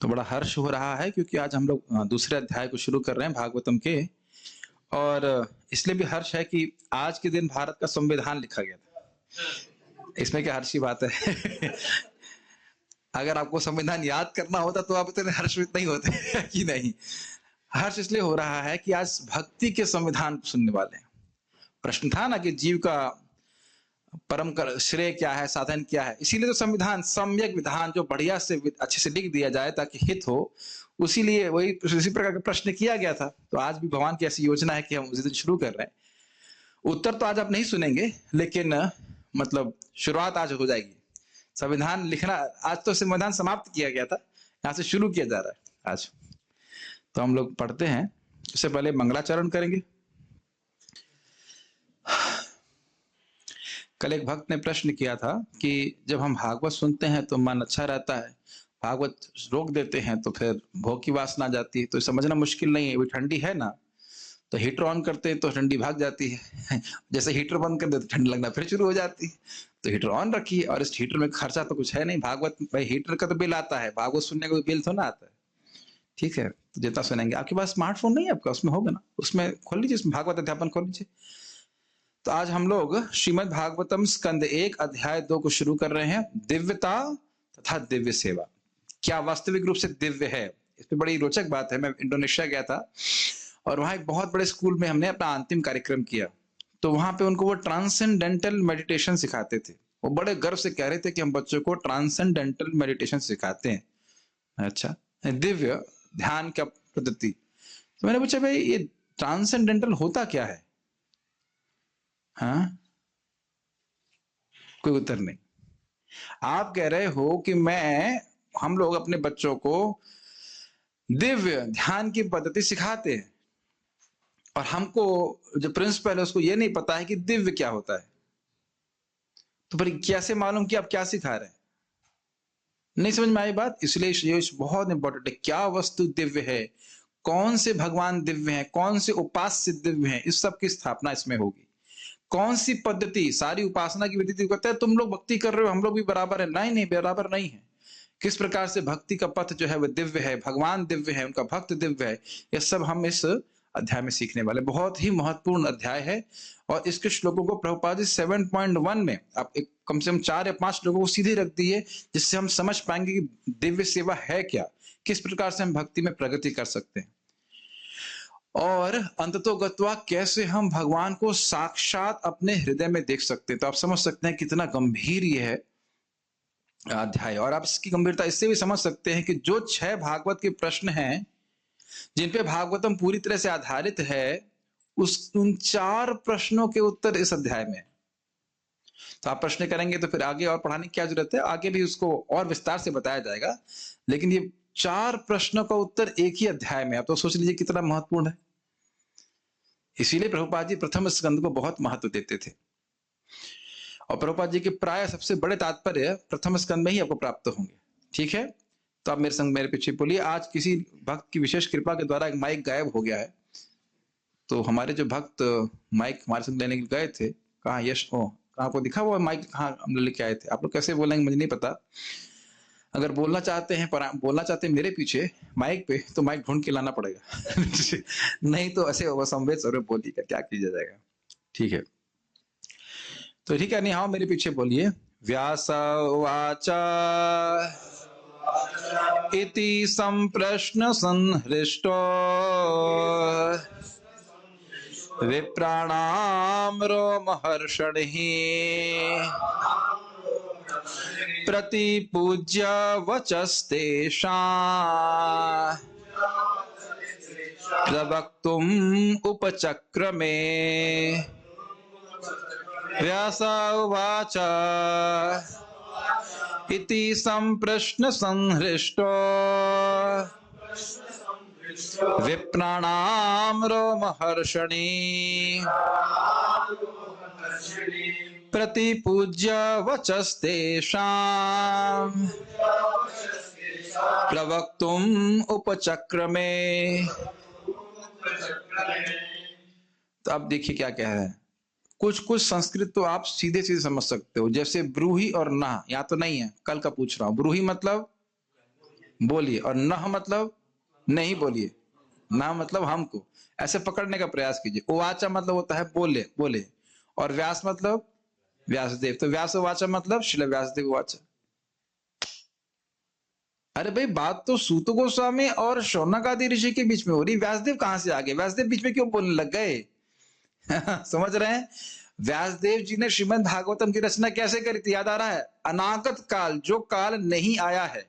तो बड़ा हर्ष हो रहा है क्योंकि आज हम लोग दूसरे अध्याय को शुरू कर रहे हैं भागवतम के। और इसलिए भी हर्ष है कि आज के दिन भारत का संविधान लिखा गया था। इसमें क्या हर्ष की बात है? अगर आपको संविधान याद करना होता तो आप इतने हर्षित नहीं होते कि नहीं। हर्ष इसलिए हो रहा है कि आज भक्ति के संविधान को सुनने वाले हैं। प्रश्न था ना कि जीव का परम श्रेय क्या है, साधन क्या है। इसीलिए तो संविधान सम्यक विधान जो बढ़िया से अच्छे से लिख दिया जाए ताकि हित हो, उसीलिए वही इसी प्रकार का प्रश्न किया गया था। तो आज भी भगवान की ऐसी योजना है कि हम उसी दिन शुरू कर रहे हैं। उत्तर तो आज आप नहीं सुनेंगे, लेकिन मतलब शुरुआत आज हो जाएगी। संविधान लिखना आज तो संविधान समाप्त किया गया था, यहाँ से शुरू किया जा रहा है आज। तो हम लोग पढ़ते हैं। इससे पहले मंगलाचरण करेंगे। कल एक भक्त ने प्रश्न किया था कि जब हम भागवत सुनते हैं तो मन अच्छा रहता है, भागवत रोक देते हैं तो फिर भोग की वासना आ जाती है। तो समझना मुश्किल नहीं है। वो ठंडी है ना, तो हीटर ऑन करते हैं तो ठंडी भाग जाती है। जैसे हीटर बंद कर देते ठंड लगना फिर शुरू हो जाती है। तो हीटर ऑन रखिए, और इस हीटर में खर्चा तो कुछ है नहीं। भागवत भाई हीटर का तो बिल आता है, भागवत सुनने का बिल थोड़ा आता है। ठीक है, तो जितना सुनेंगे। आपके पास स्मार्टफोन नहीं है आपका, उसमें होगा ना, उसमें खोल लीजिए, भागवत अध्यापन खोल लीजिए। तो आज हम लोग श्रीमद् भागवतम स्कंद 1 अध्याय 2 को शुरू कर रहे हैं। दिव्यता तथा दिव्य सेवा, क्या वास्तविक रूप से दिव्य है? इस पे बड़ी रोचक बात है। मैं इंडोनेशिया गया था और वहां एक बहुत बड़े स्कूल में हमने अपना अंतिम कार्यक्रम किया। तो वहां पे उनको वो ट्रांसेंडेंटल मेडिटेशन सिखाते थे। वो बड़े गर्व से कह रहे थे कि हम बच्चों को ट्रांसेंडेंटल मेडिटेशन सिखाते हैं। अच्छा, दिव्य ध्यान का पद्धति। तो मैंने पूछा भाई ये ट्रांसेंडेंटल होता क्या है? हाँ, कोई उत्तर नहीं। आप कह रहे हो कि हम लोग अपने बच्चों को दिव्य ध्यान की पद्धति सिखाते हैं, और हमको जो प्रिंसिपल है उसको ये नहीं पता है कि दिव्य क्या होता है। तो फिर कैसे मालूम कि आप क्या सिखा रहे हैं? नहीं समझ में आई बात। इसलिए ये बहुत इंपॉर्टेंट है। क्या वस्तु दिव्य है, कौन से भगवान दिव्य हैं, कौन से उपास्य दिव्य हैं, इस सब की स्थापना इसमें होगी। कौन सी पद्धति, सारी उपासना की विधि कहते हैं तुम लोग भक्ति कर रहे हो हम लोग भी बराबर है। नहीं नहीं, बराबर नहीं है। किस प्रकार से भक्ति का पथ जो है वह दिव्य है, भगवान दिव्य है, उनका भक्त दिव्य है, यह सब हम इस अध्याय में सीखने वाले। बहुत ही महत्वपूर्ण अध्याय है। और इसके श्लोकों को प्रभुपाद जी 7.1 में आप एक कम से कम 4 या 5 श्लोकों को सीधे रख दिए, जिससे हम समझ पाएंगे कि दिव्य सेवा है क्या, किस प्रकार से हम भक्ति में प्रगति कर सकते हैं, और अंततोगत्वा कैसे हम भगवान को साक्षात अपने हृदय में देख सकते हैं। तो आप समझ सकते हैं कितना गंभीर यह है अध्याय। और आप इसकी गंभीरता इससे भी समझ सकते हैं कि जो 6 भागवत के प्रश्न हैं जिन पे भागवतम पूरी तरह से आधारित है, उन 4 प्रश्नों के उत्तर इस अध्याय में। तो आप प्रश्न करेंगे तो फिर आगे और पढ़ाने की क्या जरूरत है, आगे भी उसको और विस्तार से बताया जाएगा। लेकिन ये 4 प्रश्नों का उत्तर एक ही अध्याय में। आप तो सोच लीजिए कितना महत्वपूर्ण है। इसीलिए प्रभुपाद जी प्रथम स्कंद को बहुत महत्व देते थे। और प्रभुपाद जी के प्राय सबसे बड़े तात्पर्य प्रथम स्कंद में ही आपको प्राप्त होंगे। ठीक है, तो आप मेरे संग मेरे पीछे बोलिए। आज किसी भक्त की विशेष कृपा के द्वारा एक माइक गायब हो गया है। तो हमारे जो भक्त माइक हमारे संग लेने के गए थे, कहाँ यश, कहाँ आपको दिखा वो माइक, कहाँ हम लेके आए थे? आप लोग कैसे बोलेंगे मुझे नहीं पता। अगर बोलना चाहते हैं मेरे पीछे माइक पे, तो माइक ढूंढ के लाना पड़ेगा। नहीं तो ऐसे संवेद स्वरूप बोलिएगा, क्या किया जाएगा। ठीक है, तो ठीक है, नहीं हाँ मेरे पीछे बोलिए। व्यास वाचा इति संप्रश्न संहृष्टो विप्राणाम रोमहर्षणिः प्रतिपूज्य वचस्तेषां प्रवक्तुम् उपचक्रमे। व्यास उवाच इति संप्रश्न संहृष्टो विप्राणाम रोमहर्षणि प्रतिपूज्य वचस्तेषां प्रवक्तुम् उपचक्रमे। तो अब देखिए क्या कह रहे हैं। कुछ कुछ संस्कृत तो आप सीधे सीधे समझ सकते हो, जैसे ब्रूही और ना, यहाँ तो नहीं है, कल का पूछ रहा हूं। ब्रूही मतलब बोलिए, और नह मतलब नहीं बोलिए, ना मतलब हमको, ऐसे पकड़ने का प्रयास कीजिए। उवाचा मतलब होता है बोले बोले, और व्यास मतलब व्यासदेव, तो व्यास उवाचा मतलब श्रील व्यासदेव उवाचा। अरे भाई, बात तो सूत गोस्वामी और शौनक आदि ऋषि के बीच में हो रही, व्यासदेव कहां से आ गए? व्यासदेव बीच में क्यों बोलने लग गए? समझ रहे हैं? व्यासदेव जी ने श्रीमद् भागवतम की रचना कैसे करी थी, याद आ रहा है? अनागत काल, जो काल नहीं आया है,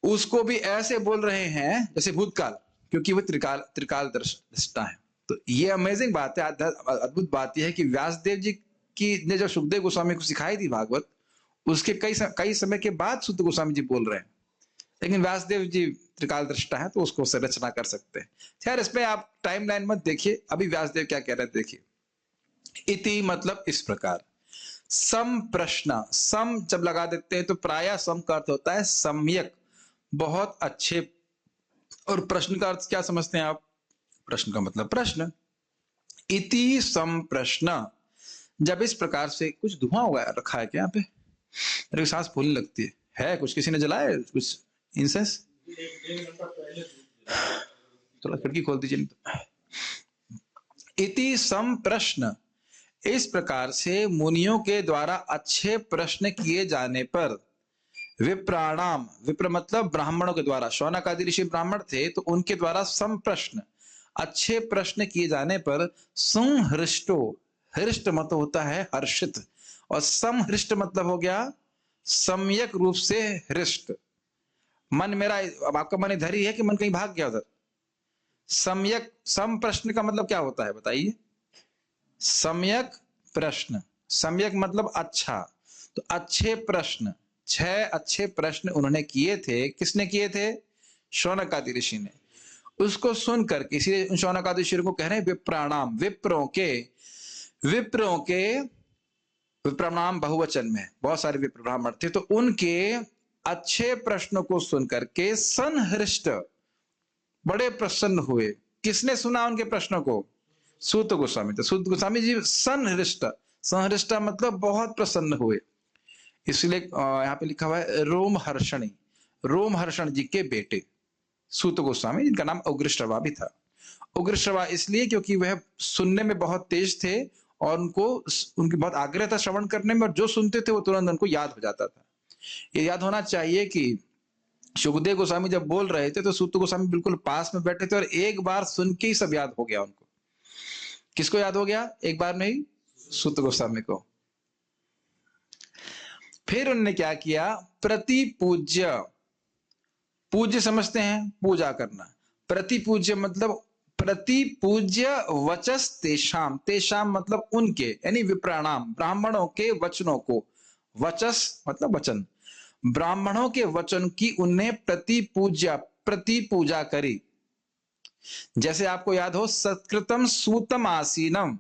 उसको भी ऐसे बोल रहे हैं जैसे भूतकाल, क्योंकि वो त्रिकाल त्रिकाल दृष्टा है। तो ये अमेजिंग बात है, अद्भुत बात यह है कि व्यासदेव जी की ने जो सुखदेव गोस्वामी को सिखाई थी भागवत, उसके कई समय के बाद सुत गोस्वामी जी बोल रहे हैं, लेकिन व्यासदेव जी त्रिकाल दृष्टा है तो उसको संरचना कर सकते हैं। खैर, इसमें आप टाइमलाइन मत देखिए, अभी व्यासदेव क्या कह रहे हैं देखिए। इति मतलब इस प्रकार, सम प्रश्न, सम जब लगा देते हैं तो प्रायः सम का अर्थ होता है सम्यक, बहुत अच्छे, और प्रश्न का अर्थ क्या समझते हैं आप? प्रश्न का मतलब प्रश्न। इति सम प्रश्न, जब इस प्रकार से, कुछ धुआं हुआ रखा है क्या यहाँ पे? मेरे सांस फूलने लगती है कुछ, किसी ने जलाया है कुछ इंसेंस? थोड़ा खिड़की खोल दीजिए। इति सम प्रश्न, इस प्रकार से मुनियों के द्वारा अच्छे प्रश्न किए जाने पर, विप्राणाम, विप्र मतलब ब्राह्मणों के द्वारा, शौनक आदि ऋषि ब्राह्मण थे तो उनके द्वारा सम प्रश्न, अच्छे प्रश्न किए जाने पर, संहृष्टो, हृष्ट मतलब होता है हर्षित, और समहृष्ट मतलब हो गया सम्यक रूप से हृष्ट। मन मेरा, अब आपका मन इधर ही है कि मन कहीं भाग गया उधर? सम्यक, सम प्रश्न का मतलब क्या होता है बताइए? सम्यक प्रश्न, सम्यक मतलब अच्छा, तो अच्छे प्रश्न, 6 अच्छे प्रश्न उन्होंने किए थे। किसने किए थे? शौनक आदि ऋषि ने। उसको सुनकर किसी शौनक आदि ऋषि को कह रहे हैं विप्राणाम, विप्रों के, विप्रों के, विप्रणाम बहुवचन में, बहुत सारे विप्र ब्राह्मण थे, तो उनके अच्छे प्रश्नों को सुनकर के संहृष्ट, बड़े प्रसन्न हुए। किसने सुना उनके प्रश्नों को? सूत गोस्वामी। तो सूत गोस्वामी जी संहृष्ट, संहृष्ट मतलब बहुत प्रसन्न हुए, इसलिए यहाँ पे लिखा हुआ है रोमहर्षणी, रोमहर्षण जी के बेटे सूत गोस्वामी, जिनका नाम उग्रश्रवा भी था। उग्रश्रवा इसलिए क्योंकि वह सुनने में बहुत तेज थे और उनको, उनकी बहुत आग्रह था श्रवण करने में, और जो सुनते थे वो तुरंत उनको याद हो जाता था। ये याद होना चाहिए कि सुखदेव गोस्वामी जब बोल रहे थे तो सूत गोस्वामी बिल्कुल पास में बैठे थे, और एक बार सुन के ही सब याद हो गया उनको। किसको याद हो गया एक बार में ही? सूत गोस्वामी को। फिर उन्होंने क्या किया? प्रति पूज्य, पूज्य समझते हैं पूजा करना, प्रति पूज्य मतलब प्रति पूज्य वचस तेषाम, तेषाम मतलब उनके, यानी विप्राणाम ब्राह्मणों के वचनों को, वचस मतलब वचन, ब्राह्मणों के वचन की उन्हें प्रति पूज्य, प्रति पूजा करी। जैसे आपको याद हो, सत्कृतम सूतम आसीनम,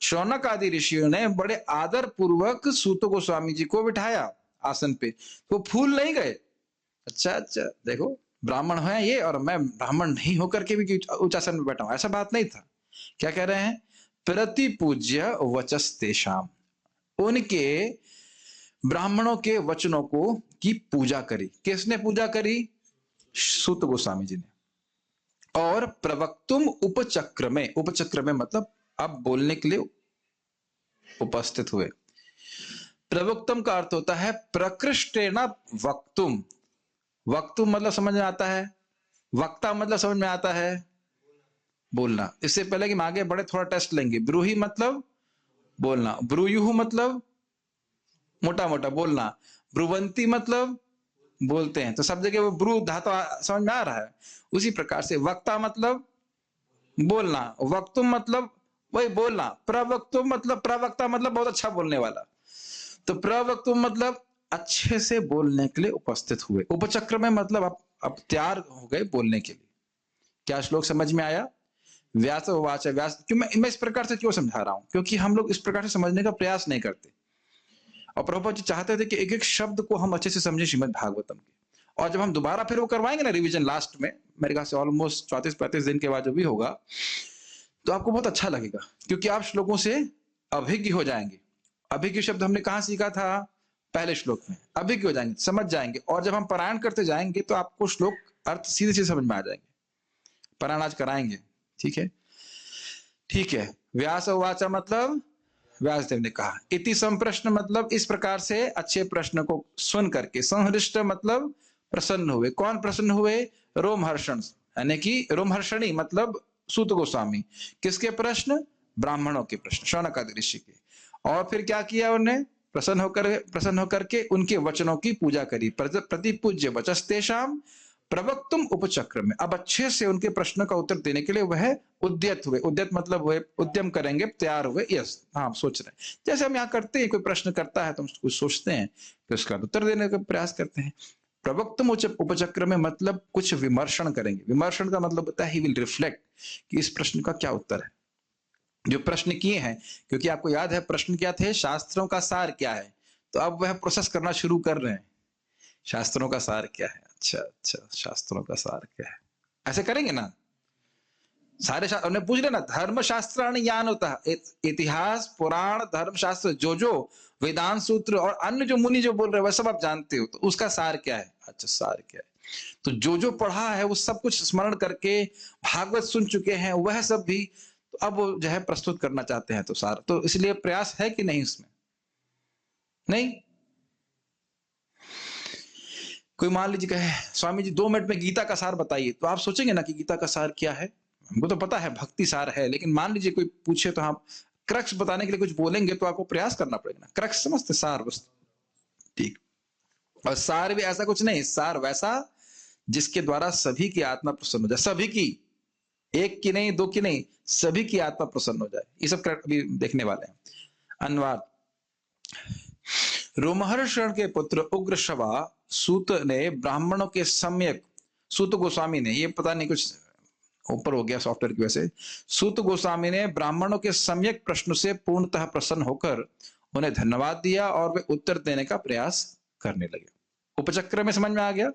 शौनक आदि ऋषियों ने बड़े आदर पूर्वक सूत गोस्वामी जी को बिठाया आसन पे, तो फूल नहीं गए। अच्छा अच्छा, देखो ब्राह्मण है ये, और मैं ब्राह्मण नहीं होकर के भी उच्च आसन में बैठा हूं, ऐसा बात नहीं था। क्या कह रहे हैं? प्रति पूज्य वचस तेषाम, उनके ब्राह्मणों के वचनों को की पूजा करी। किसने पूजा करी? सूत गोस्वामी जी ने। और प्रवक्तुम उपचक्र में, उपचक्र में मतलब अब बोलने के लिए उपस्थित हुए। प्रवक्तम का अर्थ होता है प्रकृष्टेन वक्तुम, वक्तुम मतलब समझ में आता है, वक्ता मतलब समझ में आता है बोलना। इससे पहले कि हम आगे बढ़े थोड़ा टेस्ट लेंगे। ब्रूही मतलब बोलना, ब्रूयुहु मतलब मोटा मोटा बोलना, ब्रुवंती मतलब बोलते हैं, तो सब जगह वो ब्रू धातु समझ में आ रहा है। उसी प्रकार से वक्ता मतलब बोलना, वक्तुम मतलब वही बोलना, प्रवक्तुम मतलब, प्रवक्ता मतलब बहुत अच्छा बोलने वाला, तो प्रवक्तुम मतलब अच्छे से बोलने के लिए उपस्थित हुए। उपचक्र में मतलब अब तैयार हो गए बोलने के लिए। क्या श्लोक समझ में आया? व्यास वाच, व्यास, क्यों मैं इस प्रकार से क्यों समझा रहा हूं? क्योंकि हम लोग इस प्रकार से समझने का प्रयास नहीं करते, और प्रभुपाद जी चाहते थे कि एक एक शब्द को हम अच्छे से समझे श्रीमद् भागवतम के। और जब हम दोबारा फिर वो करवाएंगे ना रिवीजन लास्ट में, मेरे ख्याल से ऑलमोस्ट 34-35 दिन के बाद जो भी होगा, तो आपको बहुत अच्छा लगेगा, क्योंकि आप श्लोकों से अभिज्ञ हो जाएंगे। अभिज्ञ शब्द हमने कहां सीखा था? पहले श्लोक में, अभी क्यों जाएंगे, समझ जाएंगे। और जब हम पारायण करते जाएंगे तो आपको श्लोक अर्थ सीधे सीधे समझ में आ जाएंगे। पारायण आज कराएंगे, ठीक है? ठीक है। व्यास उवाच मतलब व्यासदेव ने कहा। इति संप्रश्न मतलब इस प्रकार से अच्छे प्रश्न को सुन करके। संहृष्ट मतलब प्रसन्न हुए। कौन प्रसन्न हुए? रोमहर्षण, यानी कि रोमहर्षणी मतलब सूत गोस्वामी। किसके प्रश्न? ब्राह्मणों के प्रश्न, शौनकादि ऋषि के। और फिर क्या किया उन्होंने? प्रसन्न होकर के उनके वचनों की पूजा करी। प्रतिपूज्य वचस्तेषाम प्रवक्तुम उपचक्र में। अब अच्छे से उनके प्रश्न का उत्तर देने के लिए वह उद्यत हुए। उद्यत मतलब हुए उद्यम करेंगे, तैयार हुए। यस, हाँ, सोच रहे हैं। जैसे हम यहाँ करते हैं, कोई प्रश्न करता है तो हम कुछ सोचते हैं, फिर उसका उत्तर देने का प्रयास करते हैं। प्रवक्तुम उपचक्र में मतलब कुछ विमर्शन करेंगे। विमर्शन का मतलब होता है ही विल रिफ्लेक्ट कि इस प्रश्न का क्या उत्तर है, जो प्रश्न किए हैं। क्योंकि आपको याद है प्रश्न क्या थे? शास्त्रों का सार क्या है। तो अब वह प्रोसेस करना शुरू कर रहे हैं, शास्त्रों का सार क्या है। अच्छा अच्छा, शास्त्रों का सार क्या है, ऐसे करेंगे ना। सारे शास्त्र पूछ लेना, धर्म शास्त्राणि ज्ञान होता है, इतिहास पुराण धर्म शास्त्र, जो वेदांत सूत्र और अन्य जो मुनि जो बोल रहे हैं वह सब आप जानते हो, तो उसका सार क्या है। अच्छा, सार क्या है? तो जो पढ़ा है वो सब कुछ स्मरण करके भागवत सुन चुके हैं, वह सब भी तो अब वो जो है प्रस्तुत करना चाहते हैं। तो सार, तो इसलिए प्रयास है कि नहीं उसमें? नहीं। कोई मान लीजिए कहे स्वामी जी 2 मिनट में गीता का सार बताइए, तो आप सोचेंगे ना कि गीता का सार क्या है। हमको तो पता है भक्ति सार है, लेकिन मान लीजिए कोई पूछे तो आप क्रक्स बताने के लिए कुछ बोलेंगे तो आपको प्रयास करना पड़ेगा ना। क्रक्स समझते? सार बस, ठीक। और सार भी ऐसा कुछ नहीं, सार वैसा जिसके द्वारा सभी की आत्मा प्रसन्न हो जाए। सभी की, एक की नहीं, दो की नहीं, सभी की आत्मा प्रसन्न हो जाए। ये सब अभी देखने वाले हैं। अनुवाद। रोमहर्षण के पुत्र उग्रश्रवा सूत ने ब्राह्मणों के सम्यक, सूत गोस्वामी ने, ये पता नहीं कुछ ऊपर हो गया सॉफ्टवेयर की वजह से, सूत गोस्वामी ने ब्राह्मणों के सम्यक प्रश्न से पूर्णतः प्रसन्न होकर उन्हें धन्यवाद दिया और वे उत्तर देने का प्रयास करने लगे। उपचक्र में समझ में आ गया?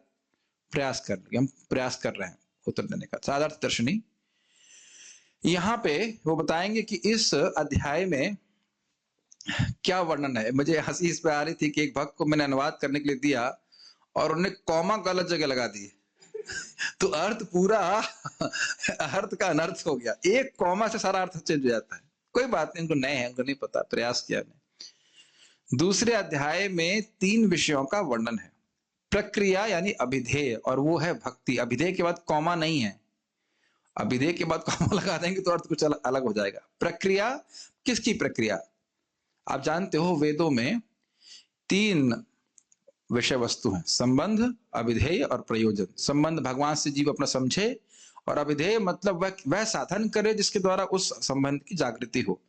प्रयास कर लगे, हम प्रयास कर रहे हैं उत्तर देने का। साधार्थ दर्शनी यहां पे वो बताएंगे कि इस अध्याय में क्या वर्णन है। मुझे हंसी इस पे आ रही थी कि एक भक्त को मैंने अनुवाद करने के लिए दिया और उन्होंने कॉमा गलत जगह लगा दी तो अर्थ पूरा अर्थ का अनर्थ हो गया। एक कॉमा से सारा अर्थ चेंज हो जाता है। कोई बात नहीं, उनको नए हैं, उनको नहीं पता, प्रयास किया नहीं। दूसरे अध्याय में 3 विषयों का वर्णन है। प्रक्रिया यानी अभिधेय, और वो है भक्ति। अभिधेय के बाद कॉमा नहीं है, अभिधेय के बाद कॉमा लगा देंगे तो अर्थ कुछ अलग हो जाएगा। प्रक्रिया, किसकी प्रक्रिया? आप जानते हो वेदों में 3 विषय वस्तु हैं, संबंध, अभिधेय और प्रयोजन। संबंध भगवान से जीव अपना समझे, और अभिधेय मतलब वह साधन करे जिसके द्वारा उस संबंध की जागृति हो।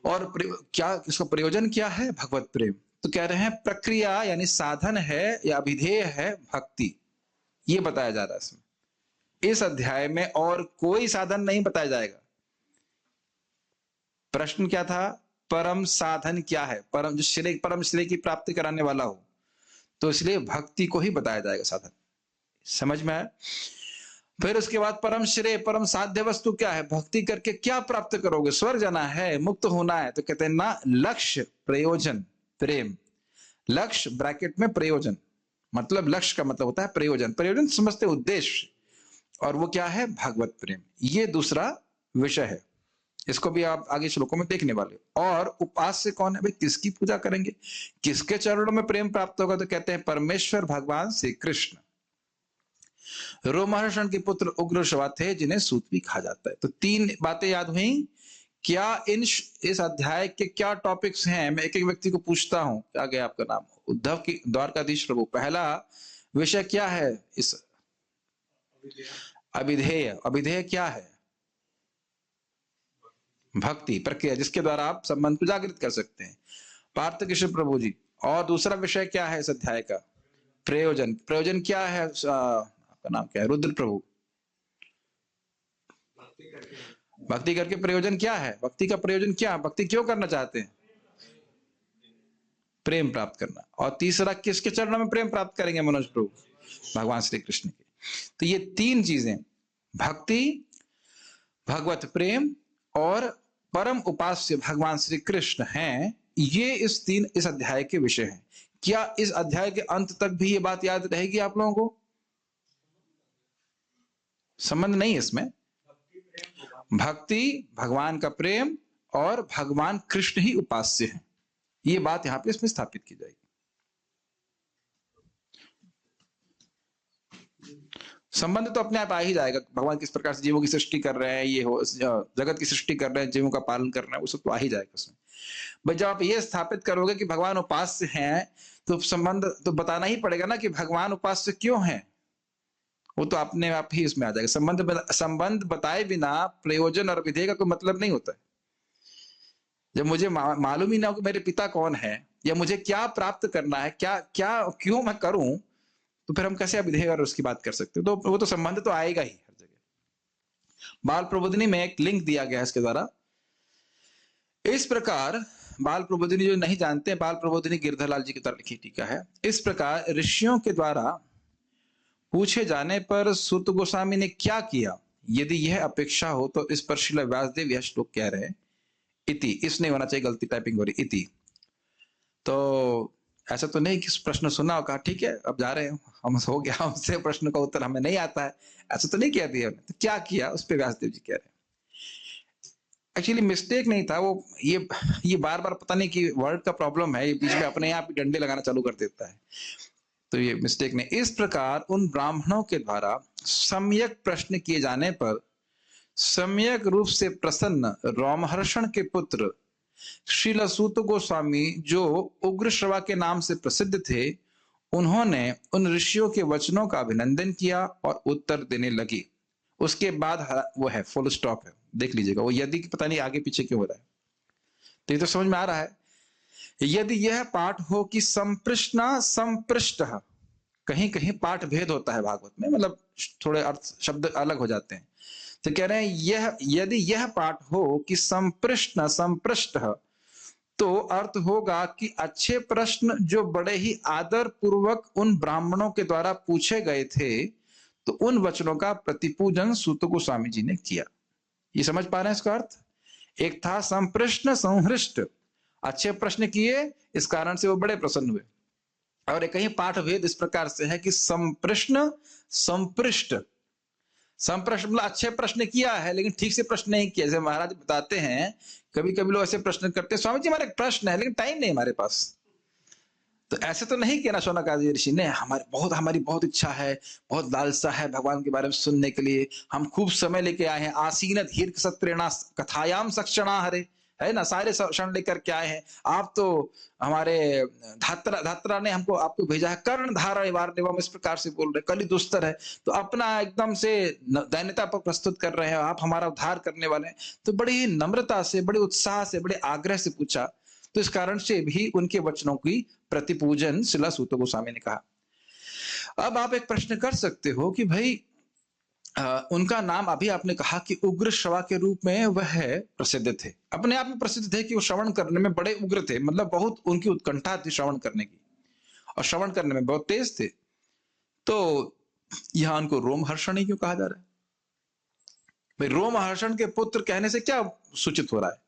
और क्या इसका प्रयोजन क्या है? भगवत प्रेम। तो कह रहे हैं प्रक्रिया यानी साधन है या अभिधेय है भक्ति, ये बताया जा रहा है इसमें। इस अध्याय में और कोई साधन नहीं बताया जाएगा। प्रश्न क्या था? परम साधन क्या है? परम जो श्रेय, परम श्रेय की प्राप्ति कराने वाला हो, तो इसलिए भक्ति को ही बताया जाएगा साधन। समझ में आया? फिर उसके बाद परम श्रेय, परम साध्य वस्तु क्या है? भक्ति करके क्या प्राप्त करोगे? स्वर्ग जाना है, मुक्त होना है, तो कहते हैं ना, लक्ष्य, प्रयोजन, प्रेम। लक्ष्य ब्रैकेट में प्रयोजन, मतलब लक्ष्य का मतलब होता है प्रयोजन। प्रयोजन समझते उद्देश्य, और वो क्या है? भगवत प्रेम। ये दूसरा विषय है, इसको भी आप आगे श्लोकों में देखने वाले हो। और उपास्य कौन है भाई? किसकी पूजा करेंगे, किसके चरणों में प्रेम प्राप्त होगा? तो कहते हैं परमेश्वर भगवान श्री कृष्ण। रोमहर्षण के पुत्र उग्रश्रवा थे जिन्हें सूत भी कहा जाता है। तो 3 बातें याद हुई। क्या इस अध्याय के क्या टॉपिक्स हैं? मैं एक एक व्यक्ति को पूछता हूं। क्या गया आपका नाम? उद्धव की द्वारकाधीश प्रभु। पहला विषय क्या है इस? अभिधेय। अभिधेय क्या है? भक्ति प्रक्रिया, जिसके द्वारा आप संबंध को जागृत कर सकते हैं। पार्थ कृष्ण प्रभु जी। और दूसरा विषय क्या है इस अध्याय का? प्रयोजन। प्रयोजन क्या है? आपका नाम क्या है? रुद्र प्रभु। भक्ति करके प्रयोजन क्या है? भक्ति का प्रयोजन क्या? भक्ति क्यों करना चाहते हैं? प्रेम प्राप्त करना। और तीसरा, किसके चरणों में प्रेम प्राप्त करेंगे मनोज प्रभु? भगवान श्री कृष्ण के। तो ये 3 चीजें, भक्ति, भगवत प्रेम और परम उपास्य भगवान श्री कृष्ण हैं, ये इस अध्याय के विषय हैं। क्या इस अध्याय के अंत तक भी ये बात याद रहेगी आप लोगों को? संबंध नहीं है इसमें। भक्ति, भगवान का प्रेम और भगवान कृष्ण ही उपास्य है, ये बात यहां पे इसमें स्थापित की जाएगी। संबंध तो अपने आप आ ही जाएगा, भगवान किस प्रकार से जीवों की सृष्टि कर रहे हैं, ये हो जगत की सृष्टि कर रहे हैं, जीवों का पालन कर रहे हैं, वो सब तो आ ही जाएगा उसमें। भाई जब आप ये स्थापित करोगे कि भगवान उपास्य हैं, तो संबंध तो बताना ही पड़ेगा ना कि भगवान उपास्य क्यों है, वो तो अपने आप ही इसमें आ जाएगा। संबंध बताए बिना प्रयोजन और विधेय का कोई मतलब नहीं होता है। जब मुझे मालूम ही ना हो कि मेरे पिता कौन है या मुझे क्या प्राप्त करना है, क्या क्या क्यों मैं करूं, तो फिर हम कैसे विधेय और उसकी बात कर सकते हैं? तो वो तो संबंध तो आएगा ही हर जगह। बाल प्रबोधिनी में एक लिंक दिया गया है इसके द्वारा। इस प्रकार बाल प्रबोधिनी, जो नहीं जानते, बाल प्रबोधिनी गिरधरलाल जी की तरह लिखी टीका है। इस प्रकार ऋषियों के द्वारा पूछे जाने पर सूत गोस्वामी ने क्या किया, यदि यह अपेक्षा हो, तो इस पर श्रील व्यासदेव यह श्लोक कह रहे हैं, इति, इसने होना चाहिए, गलती टाइपिंग हो रही, इति। तो ऐसा तो नहीं कि प्रश्न सुना और कहा ठीक है अब जा रहे हैं, हम हो गया, हमसे प्रश्न का उत्तर हमें नहीं आता है, ऐसा तो नहीं किया दिया। तो क्या किया, उस पर व्यासदेव जी कह रहे हैं। एक्चुअली मिस्टेक नहीं था वो, ये बार बार पता नहीं कि वर्ड का प्रॉब्लम है, ये बीच में अपने आप डंडे लगाना चालू कर देता है, तो ये मिस्टेक नहीं। इस प्रकार उन ब्राह्मणों के द्वारा सम्यक प्रश्न किए जाने पर सम्यक रूप से प्रसन्न रोमहर्षण के पुत्र श्रील सूत गोस्वामी, जो उग्र श्रवा के नाम से प्रसिद्ध थे, उन्होंने उन ऋषियों के वचनों का अभिनंदन किया और उत्तर देने लगी। उसके बाद वो है फुल स्टॉप है, देख लीजिएगा। वो यदि पता नहीं आगे पीछे क्यों हो रहा है, तो ये तो समझ में आ रहा है। यदि यह पाठ हो कि संप्रश्ना संपृष्ट, कहीं कहीं पाठ भेद होता है भागवत में, मतलब थोड़े अर्थ शब्द अलग हो जाते हैं। तो कह रहे हैं यदि यह पाठ हो कि संप्रश्न संपृष्ट, तो अर्थ होगा कि अच्छे प्रश्न जो बड़े ही आदर पूर्वक उन ब्राह्मणों के द्वारा पूछे गए थे, तो उन वचनों का प्रतिपूजन सूत गोस्वामी जी ने किया। ये समझ पा रहे हैं इसका अर्थ? एक था संप्रश्न संहृष्ट, अच्छे प्रश्न किए, इस कारण से वो बड़े प्रसन्न हुए। और एक कहीं पाठ भेद इस प्रकार से है कि संप्रश्न संपृष्ट, संप्रश्न मतलब अच्छे प्रश्न किया है लेकिन ठीक से प्रश्न नहीं किया। जैसे महाराज बताते हैं, कभी कभी लोग ऐसे प्रश्न करते हैं, स्वामी जी हमारा एक प्रश्न है लेकिन टाइम नहीं हमारे पास। तो ऐसे तो नहीं किया ना शौनकादि ऋषि ने, हमारी बहुत इच्छा है, बहुत लालसा है भगवान के बारे में सुनने के लिए, हम खूब समय लेके आए हैं, आसीन दीर्घ सत्रेणा कथायाम सक्षणा हरे, है ना, सारे क्षण लेकर के आए हैं। आप तो हमारे धात्रा ने हमको आपको भेजा है, कर्ण धारण वार्णिवम, इस प्रकार से बोल रहे, कली दुस्तर है, तो अपना एकदम से दैन्यता पर प्रस्तुत कर रहे हैं, आप हमारा उद्धार करने वाले हैं। तो बड़ी ही नम्रता से, बड़े उत्साह से, बड़े आग्रह से पूछा। तो इस कारण से भी उनके वचनों की प्रतिपूजन श्रील सूत गोस्वामी ने कहा। अब आप एक प्रश्न कर सकते हो कि भाई उनका नाम अभी आपने कहा कि उग्र श्रवा के रूप में वह प्रसिद्ध थे, अपने आप में प्रसिद्ध थे कि वो श्रवण करने में बड़े उग्र थे, मतलब बहुत उनकी उत्कंठा थी श्रवण करने की, और श्रवण करने में बहुत तेज थे। तो यहां उनको रोमहर्षण ही क्यों कहा जा रहा है? भाई रोमहर्षण के पुत्र कहने से क्या सूचित हो रहा है?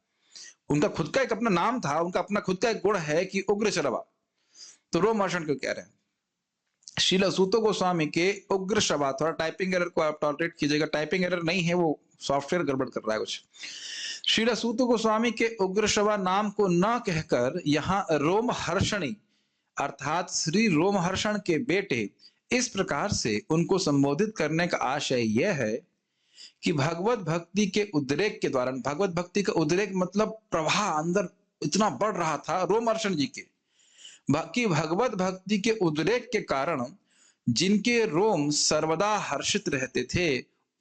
उनका खुद का एक अपना नाम था, उनका अपना खुद का एक गुण है कि उग्र श्रवा, तो रोमहर्षण क्यों कह रहे हैं? श्रील सूत गोस्वामी के उग्र श्रवा, थोड़ा टाइपिंग एरर को आप टॉलरेट कीजिएगा, टाइपिंग एरर नहीं है, वो सॉफ्टवेयर गड़बड़ कर रहा है कुछ। श्रील सूत गोस्वामी के उग्र श्रवा नाम को न कहकर यहाँ रोमहर्षणी अर्थात श्री रोमहर्षण के बेटे, इस प्रकार से उनको संबोधित करने का आशय यह है कि भगवत भक्ति के उद्रेक के द्वारा, भगवत भक्ति का उद्रेक मतलब प्रवाह अंदर इतना बढ़ रहा था रोमहर्षण जी के, कि भगवत भक्ति के उद्रेक के कारण जिनके रोम सर्वदा हर्षित रहते थे,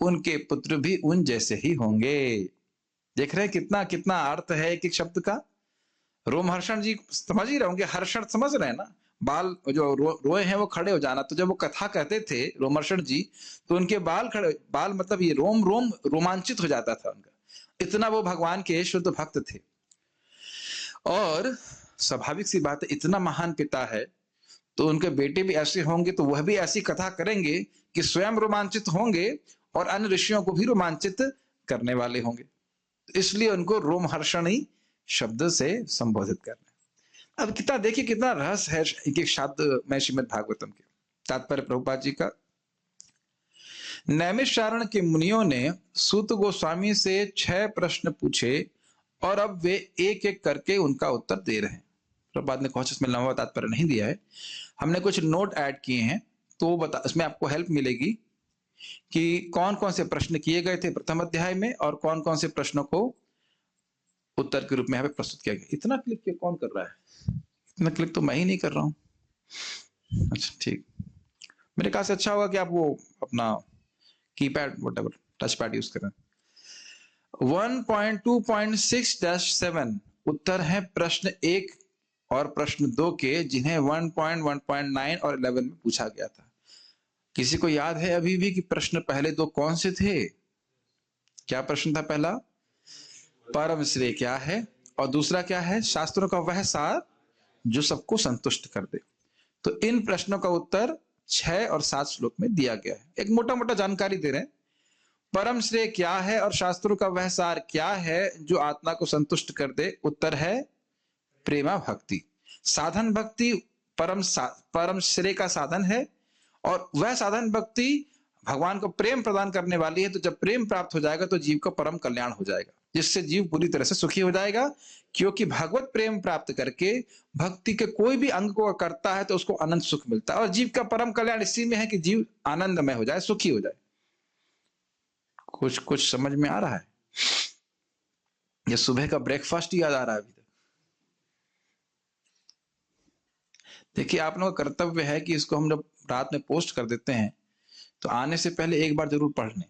उनके पुत्र भी उन जैसे ही होंगे। देख रहे हैं कितना कितना अर्थ है एक एक शब्द का। रोमहर्षण जी समझ ही रहे होंगे, हर्षण समझ रहे हैं ना, बाल जो रोए हैं वो खड़े हो जाना। तो जब वो कथा कहते थे रोमहर्षण जी, तो उनके बाल खड़े, बाल मतलब ये रोम रोमांचित हो जाता था उनका, इतना वो भगवान के शुद्ध भक्त थे। और स्वाभाविक सी बात है, इतना महान पिता है तो उनके बेटे भी ऐसे होंगे, तो वह भी ऐसी कथा करेंगे कि स्वयं रोमांचित होंगे और अन्य ऋषियों को भी रोमांचित करने वाले होंगे। इसलिए उनको रोमहर्षणी शब्द से संबोधित करना। अब कितना देखिए, कितना रहस्य है एक एक शब्द में श्रीमद् भागवतम के। तात्पर्य प्रभुपाद जी का, नैमिषारण्य के मुनियों ने सूत गोस्वामी से 6 प्रश्न पूछे और अब वे एक एक करके उनका उत्तर दे रहे हैं। प्रभुपाद ने कौशिक में लंबा तात्पर्य नहीं दिया है, हमने कुछ नोट ऐड किए हैं, तो बता इसमें आपको हेल्प मिलेगी कि कौन कौन से प्रश्न किए गए थे प्रथम अध्याय में और कौन कौन से प्रश्नों को उत्तर के रूप में यहाँ पे प्रस्तुत किया गया। इतना क्लिक क्यों कौन कर रहा है? इतना क्लिक तो मैं ही नहीं कर रहा हूं। अच्छा ठीक, मेरे ख्याल से अच्छा होगा कि आप वो अपना keypad whatever touch pad use करें। 1.2.6-7 उत्तर है प्रश्न 1 और प्रश्न 2 के, जिन्हें 1.1.9 और 11 में पूछा गया था। किसी को याद है अभी भी कि प्रश्न पहले 2 कौन से थे? क्या प्रश्न था पहला? परम श्रेय क्या है, और दूसरा क्या है? शास्त्रों का वह सार जो सबको संतुष्ट कर दे। तो इन प्रश्नों का उत्तर 6 और 7 श्लोक में दिया गया है। एक मोटा मोटा जानकारी दे रहे हैं। परम श्रेय क्या है और शास्त्रों का वह सार क्या है जो आत्मा को संतुष्ट कर दे? उत्तर है प्रेमा भक्ति। साधन भक्ति परम श्रेय का साधन है, और वह साधन भक्ति भगवान को प्रेम प्रदान करने वाली है। तो जब प्रेम प्राप्त हो जाएगा तो जीव का परम कल्याण हो जाएगा, जिससे जीव पूरी तरह से सुखी हो जाएगा। क्योंकि भगवत प्रेम प्राप्त करके भक्ति के कोई भी अंग को करता है तो उसको अनंत सुख मिलता है, और जीव का परम कल्याण इसी में है कि जीव आनंदमय हो जाए, सुखी हो जाए। कुछ समझ में आ रहा है? ये सुबह का ब्रेकफास्ट ही याद आ रहा है अभी तक। देखिए, आप लोगों का कर्तव्य है कि इसको हम जब रात में पोस्ट कर देते हैं तो आने से पहले एक बार जरूर पढ़ लें,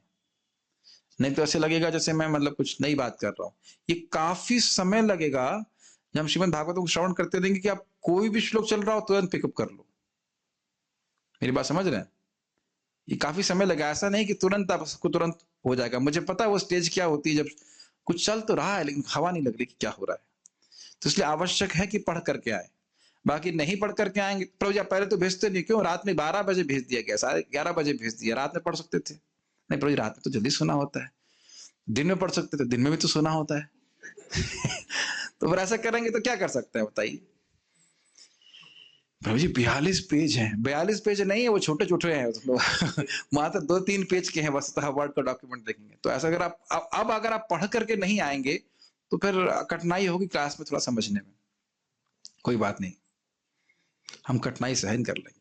नहीं तो ऐसे लगेगा जैसे मैं मतलब कुछ नई बात कर रहा हूं। ये काफी समय लगेगा जब हम श्रीमद् भागवतम को श्रवण करते देंगे कि आप कोई भी श्लोक चल रहा हो तुरंत पिकअप कर लो। मेरी बात समझ रहे हैं? ये काफी समय लगा, ऐसा नहीं कि तुरंत आप सबको तुरंत हो जाएगा। मुझे पता है वो स्टेज क्या होती है जब कुछ चल तो रहा है लेकिन हवा नहीं लग रही कि क्या हो रहा है। तो इसलिए आवश्यक है कि पढ़ करके आए। बाकी नहीं पढ़ करके आएंगे, प्रभु जी पहले तो भेजते नहीं, क्यों? रात में 12 बजे भेज दिया गया, 11:30 बजे भेज दिया, रात में पढ़ सकते थे। नहीं प्रभु जी, रात में तो जल्दी सोना होता है। दिन में पढ़ सकते थे, दिन में भी तो सोना होता है। तो फिर ऐसा करेंगे तो क्या कर सकते हैं बताइए? प्रभु जी 42 पेज हैं। 42 पेज नहीं है, वो छोटे छोटे हैं, मात्र 2-3 पेज के हैं बस, वर्ड का डॉक्यूमेंट देखेंगे तो ऐसा। अगर आप अगर आप पढ़ करके नहीं आएंगे तो फिर कठिनाई होगी क्लास में थोड़ा समझने में। कोई बात नहीं, हम कठिनाई सहन कर लेंगे।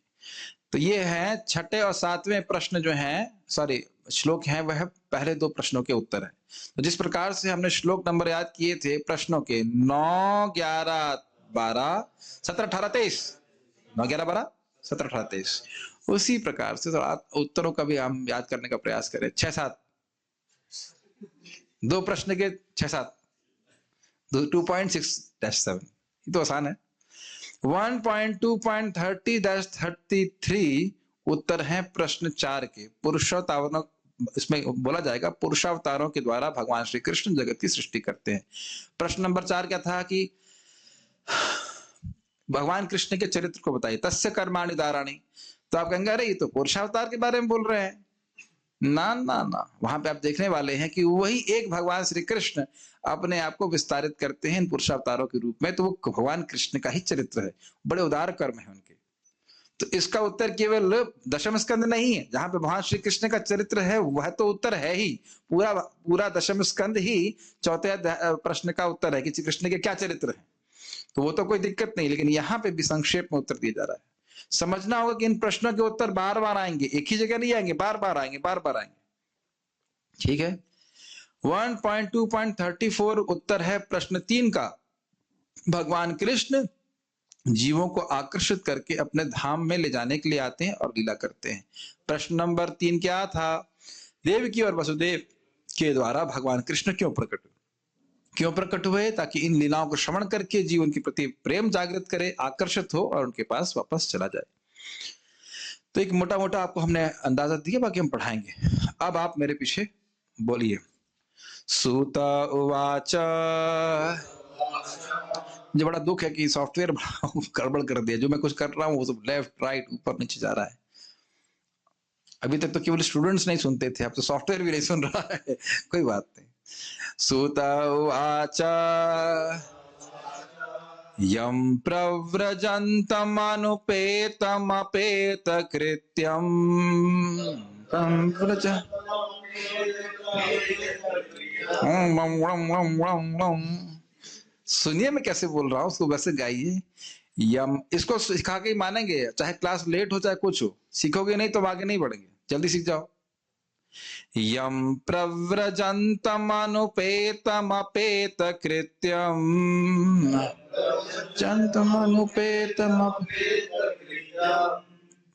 तो ये है 6 और 7वें प्रश्न जो हैं, सॉरी श्लोक हैं, वह पहले 2 प्रश्नों के उत्तर है। तो जिस प्रकार से हमने श्लोक नंबर याद किए थे प्रश्नों के 9, 11, 12, 17, 18, 23, 9, 11, 12, 17, 18, 23, उसी प्रकार से उत्तरों का भी हम याद करने का प्रयास करें। 6-7 2 प्रश्न के 6-7 2.6-7, ये तो आसान है। 1.2.30-33 उत्तर है प्रश्न 4 के। पुरुषावतारों, इसमें बोला जाएगा पुरुषावतारों के द्वारा भगवान श्री कृष्ण जगत की सृष्टि करते हैं। प्रश्न नंबर 4 क्या था कि भगवान कृष्ण के चरित्र को बताइए। तस्य कर्माणि दाराणि। तो आप कहेंगे अरे ये तो पुरुषावतार के बारे में बोल रहे हैं। ना ना ना, वहां पे आप देखने वाले हैं कि वही एक भगवान श्री कृष्ण अपने आप को विस्तारित करते हैं इन पुरुषावतारों के रूप में। तो वो भगवान कृष्ण का ही चरित्र है, बड़े उदार कर्म है उनके। तो इसका उत्तर केवल दशम स्कंद नहीं है जहां पे भगवान श्री कृष्ण का चरित्र है, वह तो उत्तर है ही। पूरा दशम स्कंद ही 4 प्रश्न का उत्तर है कि श्री कृष्ण के क्या चरित्र है। तो वो तो कोई दिक्कत नहीं, लेकिन यहाँ पे भी संक्षेप में उत्तर दिया जा रहा है। समझना होगा कि इन प्रश्नों के उत्तर बार बार आएंगे, एक ही जगह नहीं आएंगे, बार बार आएंगे, बार बार आएंगे। ठीक है। 1.2.34 उत्तर है प्रश्न 3 का। भगवान कृष्ण जीवों को आकर्षित करके अपने धाम में ले जाने के लिए आते हैं और लीला करते हैं। प्रश्न नंबर 3 क्या था? देवकी और वसुदेव के द्वारा भगवान कृष्ण क्यों प्रकट हुए? ताकि इन लीलाओं को श्रवण करके जीव उनके प्रति प्रेम जागृत करे, आकर्षित हो और उनके पास वापस चला जाए। तो एक मोटा मोटा आपको हमने अंदाजा दिया, बाकी हम पढ़ाएंगे। अब आप मेरे पीछे बोलिए। सूत उवाच। मुझे बड़ा दुख है कि सॉफ्टवेयर गड़बड़ कर दिया। जो मैं कुछ कर रहा हूँ वो सब लेफ्ट राइट ऊपर नीचे जा रहा है। अभी तक तो केवल स्टूडेंट्स नहीं सुनते थे, अब तो सॉफ्टवेयर भी नहीं सुन रहा है। कोई बात नहीं। सूत उवाच यम प्रव्रजन्तमनुपेतमपेत कृत्यम व्रज। सुनिए मैं कैसे बोल रहा हूं, उसको वैसे गाइए। यम, इसको सिखा के ही मानेंगे, चाहे क्लास लेट हो चाहे कुछ हो, सीखोगे नहीं तो आगे नहीं बढ़ेंगे, जल्दी सीख जाओ। यम प्रव्रजन्तमनुपेतमपेत कृत्यम जन्तमनुपेतम।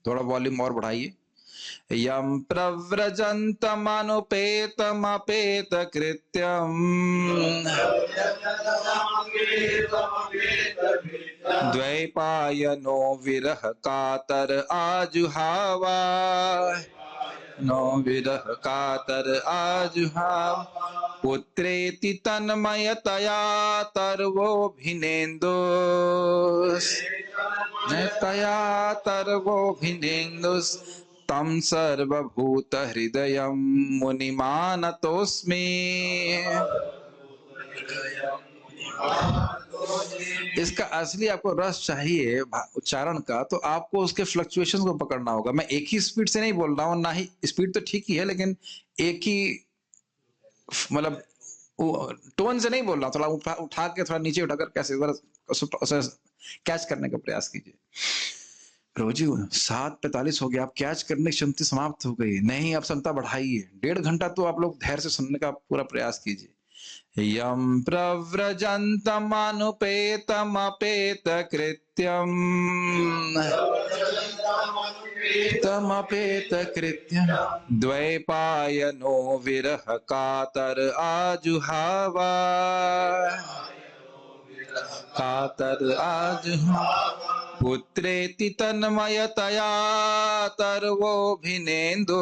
थोड़ा वॉल्यूम और बढ़ाइए। यम प्रव्रजन्तमनुपेतमपेत कृत्यम द्वैपायनो विरह कातर आजुहावा। नो विरह कातर आजुहाव पुत्रेति तन्मयतया तर्वोऽभिनेन्दुस् तया तर्वोऽभिनेन्दुस् तं सर्वभूतहृदयं मुनिमानतोऽस्मि। इसका असली आपको रस चाहिए उच्चारण का, तो आपको उसके फ्लक्चुएशन को पकड़ना होगा। मैं एक ही स्पीड से नहीं बोल रहा हूँ, ना ही स्पीड तो ठीक ही है, लेकिन एक ही मतलब टोन से नहीं बोल रहा, थोड़ा उठा के थोड़ा नीचे उठाकर कैसे कैच करने का प्रयास कीजिए। प्रभु जी 7:45 हो गया, आप कैच करने की क्षमता समाप्त हो गई। नहीं, आप क्षमता बढ़ाइए, 1.5 घंटा तो आप लोग धैर्य से सुनने का पूरा प्रयास कीजिए। यम प्रव्रजन्तमनुपेतमपेत कृत्यम तमपेत कृत्यम द्वैपायनो विरह कातर आजुहावा। कातर आजुहावा पुत्रेति तन्मयतया तर्वोऽभिनेन्दुस्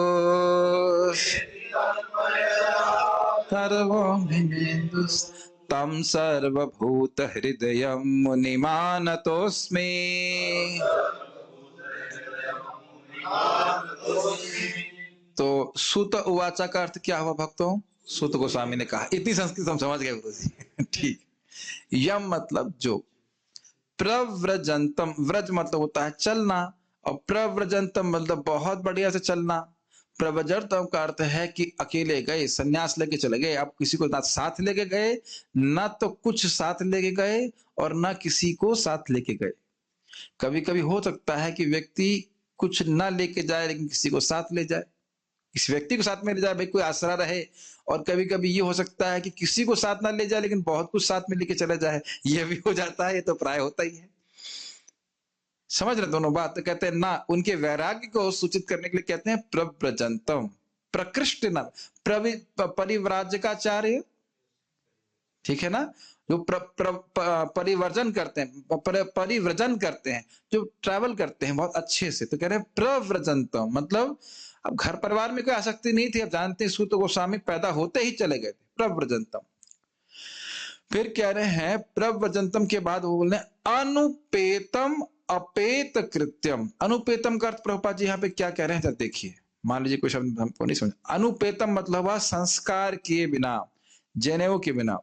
तर्वोऽभिनेन्दुस् तं सर्वभूतहृदयं मुनिमानतोऽस्मि। तो सुत उवाचा का अर्थ क्या हुआ भक्तों? सुत गोस्वामी ने कहा, इतनी संस्कृत हम समझ गए गुरु जी। ठीक। यम मतलब जो, प्रव्रजंतम, व्रज मतलब होता है चलना, और प्रव्रजंतम मतलब बहुत बढ़िया से चलना। प्रव्रजंतम का अर्थ है कि अकेले गए, सन्यास लेके चले गए, आप किसी को ना साथ लेके गए, ना तो कुछ साथ लेके गए और ना किसी को साथ लेके गए। कभी कभी हो सकता है कि व्यक्ति कुछ ना लेके जाए लेकिन किसी को साथ ले जाए, इस व्यक्ति को साथ में ले जाए, भाई कोई आसरा रहे। और कभी कभी ये हो सकता है कि किसी को साथ ना ले जाए लेकिन बहुत कुछ साथ में लेके चला जाए, ये भी हो जाता है, ये तो प्राय होता ही है। समझ रहे दोनों बात? तो कहते हैं ना, उनके वैराग्य को सूचित करने के लिए कहते हैं प्रव्रजंतम, प्रकृष्ट न परिव्राजकाचार्य, ठीक है ना, जो परिवर्जन करते हैं, परिव्रजन करते हैं, जो ट्रैवल करते हैं बहुत अच्छे से, तो कह रहे हैं प्रव्रजंतम। मतलब अब घर परिवार में कोई आसक्ति नहीं थी, अब जानते हैं सूत गोस्वामी पैदा होते ही चले गए थे, प्रव्रजंतम। फिर कह रहे हैं प्रव्रजंतम के बाद वो बोल रहे हैं अनुपेतम अपेत कृत्यम। अनुपेतम का अर्थ प्रभुपाद जी यहाँ पे क्या कह रहे हैं, देखिए। मान लीजिए कोई शब्द हमको नहीं समझ। अनुपेतम मतलब हुआ संस्कार किए बिना, जनेऊ के बिना,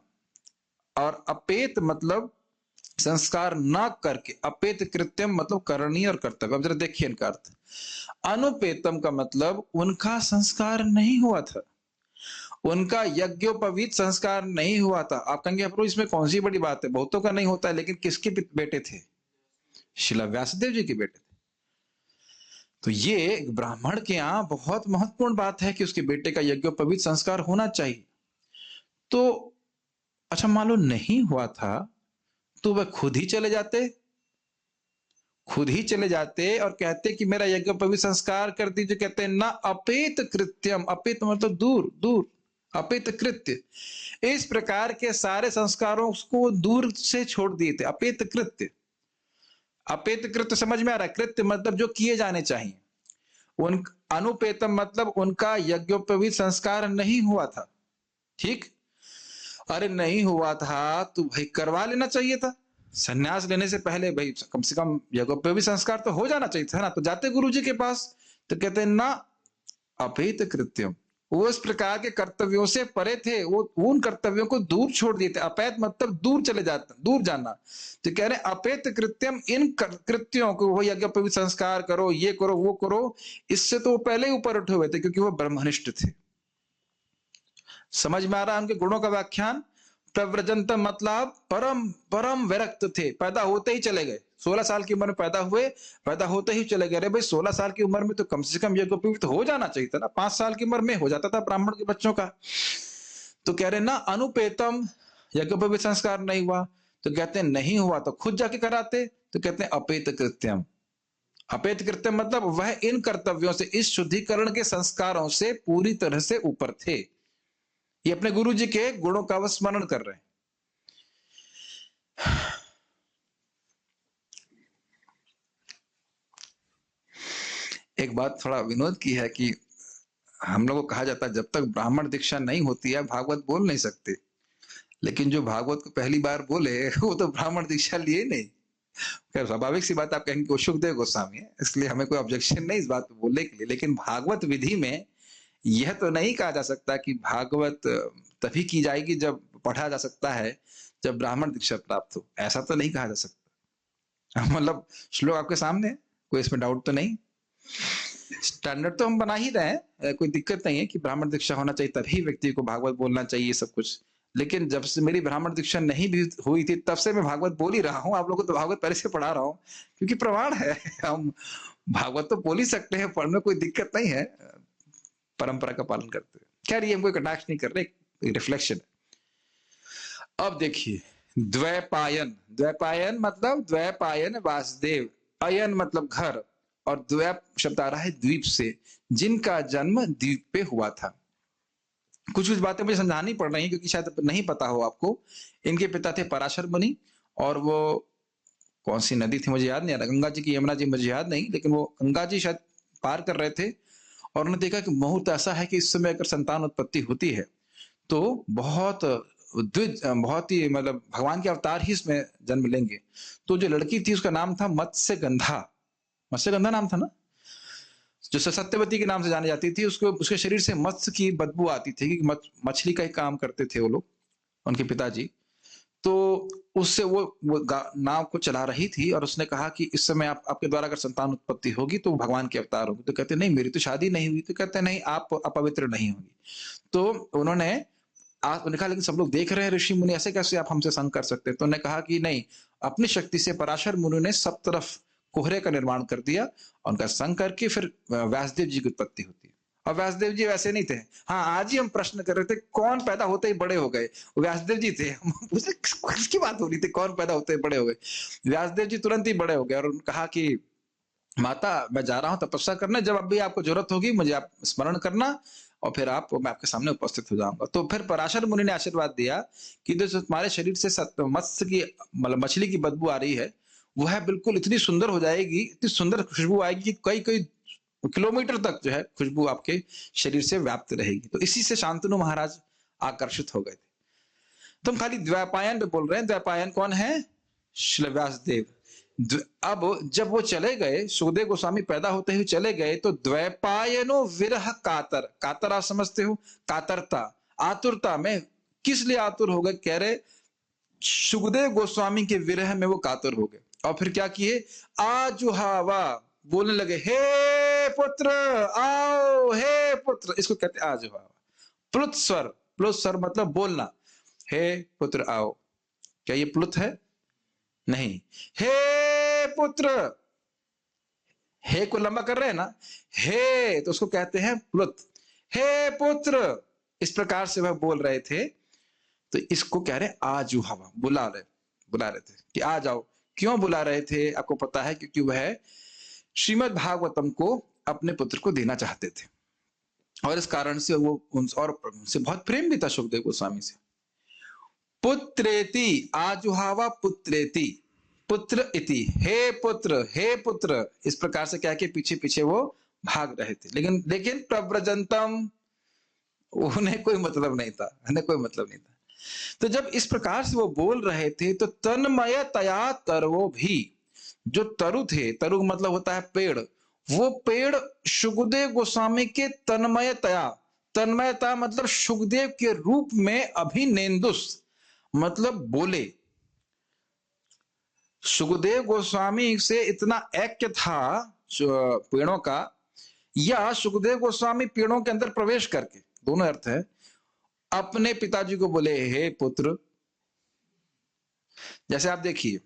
और अपेत मतलब संस्कार न करके, अपेत कृत्यम मतलब करणीय और कर्तव्य। अब जरा देखिए इनका अर्थ। अनुपेतम का मतलब उनका संस्कार नहीं हुआ था, उनका यज्ञोपवीत संस्कार नहीं हुआ था। आप कहेंगे प्रभु इसमें कौन सी बड़ी बात है, बहुतों का नहीं होता है, लेकिन किसके बेटे थे? शिला व्यासदेव जी के बेटे थे। तो ये एक ब्राह्मण के यहाँ बहुत महत्वपूर्ण बात है कि उसके बेटे का यज्ञोपवीत संस्कार होना चाहिए। तो अच्छा मान लो नहीं हुआ था, तो वह खुद ही चले जाते, खुद ही चले जाते और कहते कि मेरा यज्ञोपवीत संस्कार कर दीजिए। कहते हैं ना अपेत कृत्यम, अपेत मतलब दूर दूर, अपेत कृत्य, इस प्रकार के सारे संस्कारों को दूर से छोड़ दिए थे। अपेत कृत्य, अपेत कृत्य समझ में आ रहा है? कृत्य मतलब जो किए जाने चाहिए। उन अनुपेतम मतलब उनका यज्ञोपवीत संस्कार नहीं हुआ था। ठीक, अरे नहीं हुआ था तो भाई करवा लेना चाहिए था, सन्यास लेने से पहले भाई कम से कम यज्ञोपवीत संस्कार तो हो जाना चाहिए था ना। तो जाते गुरु जी के पास तो कहते हैं ना अपेत कृत्यम, वो इस प्रकार के कर्तव्यों से परे थे, वो उन कर्तव्यों को दूर छोड़ दिए थे। अपैत मतलब दूर चले जाता, दूर जाना। तो कह रहे हैं अपैत कृत्यम, इन कृत्यों को, वो यज्ञोपवीत संस्कार करो, ये करो, वो करो, इससे तो वो पहले ही ऊपर उठे हुए थे, क्योंकि वो ब्रह्मनिष्ठ थे। समझ में आ रहा है उनके गुणों का व्याख्यान? प्रव्रजंत मतलब परम परम विरक्त थे, पैदा होते ही चले गए। 16 साल की उम्र में पैदा हुए, पैदा होते ही चले गए। अरे भाई 16 साल की उम्र में तो कम से कम यज्ञोपवीत हो जाना चाहिए था ना। 5 साल की उम्र में हो जाता था ब्राह्मण के बच्चों का। तो कह रहे ना अनुपेतम, यज्ञोपवीत संस्कार नहीं हुआ। तो कहते हैं नहीं हुआ तो खुद जाके कराते। तो कहते हैं अपेत कृत्यम। अपेत कृत्यम मतलब वह इन कर्तव्यों से, इस शुद्धिकरण के संस्कारों से पूरी तरह से ऊपर थे। ये अपने गुरु जी के गुणों का स्मरण कर रहे हैं। एक बात थोड़ा विनोद की है कि हम लोगों को कहा जाता है जब तक ब्राह्मण दीक्षा नहीं होती है भागवत बोल नहीं सकते। लेकिन जो भागवत को पहली बार बोले वो तो ब्राह्मण दीक्षा लिए नहीं। खैर स्वाभाविक सी बात, आप कहेंगे वो सुखदेव गोस्वामी है, इसलिए हमें कोई ऑब्जेक्शन नहीं इस बात पे बोलने के लिए। लेकिन भागवत विधि में यह तो नहीं कहा जा सकता कि भागवत तभी की जाएगी जब पढ़ा जा सकता है जब ब्राह्मण दीक्षा प्राप्त हो, ऐसा तो नहीं कहा जा सकता। मतलब श्लोक आपके सामने है, कोई इसमें डाउट तो नहीं। स्टैंडर्ड तो हम बना ही रहे हैं, कोई दिक्कत नहीं है कि ब्राह्मण दीक्षा होना चाहिए तभी व्यक्ति को भागवत बोलना चाहिए सब कुछ। लेकिन जब से मेरी ब्राह्मण दीक्षा नहीं भी हुई थी तब से मैं भागवत बोल ही रहा हूँ। आप लोगों को तो भागवत पहले से पढ़ा रहा हूँ, क्योंकि प्रमाण है। हम भागवत तो बोल ही सकते हैं, पढ़ने कोई दिक्कत नहीं है, परंपरा का पालन करते हुए। खैर ये हम कोई कटाक्ष नहीं कर रहे, रिफ्लेक्शन है। अब देखिए द्वैपायन, द्वैपायन मतलब द्वैपायन वासुदेव, अयन मतलब घर, और द्वैप शब्द आ रहा है द्वीप से, जिनका जन्म द्वीप पे हुआ था। कुछ कुछ बातें मुझे समझानी पड़ रही हैं क्योंकि शायद नहीं पता हो आपको। इनके पिता थे पराशर मुनि, और वो कौन सी नदी थी मुझे याद नहीं आ रहा, गंगा जी की यमुना जी मुझे याद नहीं, लेकिन वो गंगा जी शायद पार कर रहे थे। और उन्होंने देखा कि मुहूर्त ऐसा है कि इस समय अगर संतान उत्पत्ति होती है तो बहुत द्विज, बहुत ही मतलब भगवान के अवतार ही इसमें जन्म लेंगे। तो जो लड़की थी उसका नाम था मत्स्य गंधा, मत्स्य गंधा नाम था ना, जो सत्यवती के नाम से जानी जाती थी। उसको, उसके शरीर से मत्स्य की बदबू आती थी, कि मछली का ही काम करते थे वो लोग, उनके पिताजी। तो उससे वो नाव को चला रही थी, और उसने कहा कि इस समय आपके द्वारा अगर संतान उत्पत्ति होगी तो भगवान के अवतार होगी। तो कहते नहीं मेरी तो शादी नहीं हुई। तो कहते नहीं आप अपवित्र नहीं होगी। तो उन्होंने कहा लेकिन सब लोग देख रहे हैं ऋषि मुनि, ऐसे कैसे आप हमसे संग कर सकते हैं? तो उन्होंने कहा कि नहीं, अपनी शक्ति से पराशर मुनि ने सब तरफ कोहरे का निर्माण कर दिया, और उनका संग करके फिर व्यासदेव जी की उत्पत्ति होती है। और व्यासदेव जी वैसे नहीं थे। हाँ आज ही हम प्रश्न कर रहे थे कौन पैदा होते ही बड़े हो गए, व्यासदेव जी थे। किसकी बात हो रही थी, कौन पैदा होते ही बड़े हो गए? व्यासदेव जी तुरंत ही बड़े हो गए, और उन्होंने कहा कि माता मैं जा रहा हूँ तपस्या करने, जब अभी आपको जरूरत होगी मुझे आप स्मरण करना, और फिर मैं आपके सामने उपस्थित हो जाऊंगा। तो फिर पराशर मुनि ने आशीर्वाद दिया कि जो तुम्हारे शरीर से मत्स्य की मतलब मछली की बदबू आ रही है, वह बिल्कुल इतनी सुंदर हो जाएगी, इतनी सुंदर खुशबू आएगी कि कई कई किलोमीटर तक जो है खुशबू आपके शरीर से व्याप्त रहेगी। तो इसी से शांतनु महाराज आकर्षित हो गए थे। तुम खाली द्वैपायन पे बोल रहे हैं, द्वैपायन कौन है? श्री व्यासदेव। अब जब वो चले गए, सुखदेव गोस्वामी पैदा होते ही चले गए, तो द्वैपायनो विरह कातर, कातर आप समझते हो, कातरता, आतुरता में। किस लिए आतुर हो गए? कह रहे सुखदेव गोस्वामी के विरह में वो कातर हो गए। और फिर क्या किए? आजुहावा, बोलने लगे, हे पुत्र आओ, हे पुत्र, इसको कहते आजुहावा। प्लुत स्वर, प्लुत स्वर मतलब बोलना, हे पुत्र आओ। क्या ये प्लुत है? नहीं। हे पुत्र, हे को लंबा कर रहे हैं ना, हे तो उसको कहते हैं प्लुत। हे पुत्र, इस प्रकार से वह बोल रहे थे। तो इसको कह रहे आजुहावा, बुला रहे थे कि आ जाओ। क्यों बुला रहे थे? आपको पता है, क्योंकि वह श्रीमद् भागवतम को अपने पुत्र को देना चाहते थे, और इस कारण से वो उनसे बहुत प्रेम भी था सुखदेव गोस्वामी से। पुत्रेति, आजुहावा पुत्रेति, पुत्र इति, हे पुत्र, हे पुत्र, इस प्रकार से क्या के पीछे पीछे वो भाग रहे थे। लेकिन प्रव्रजंतम, उन्हें कोई मतलब नहीं था, उन्हें कोई मतलब नहीं था। तो जब इस प्रकार से वो बोल रहे थे तो तन्मय तया तरवो भी, जो तरु थे, तरु मतलब होता है पेड़, वो पेड़ सुखदेव गोस्वामी के तन्मय तया, तन्मयता मतलब सुखदेव के रूप में अभिनेन्दुस, मतलब बोले। सुखदेव गोस्वामी से इतना ऐक्य था पेड़ों का, या सुखदेव गोस्वामी पेड़ों के अंदर प्रवेश करके, दोनों अर्थ है, अपने पिताजी को बोले हे पुत्र। जैसे आप देखिए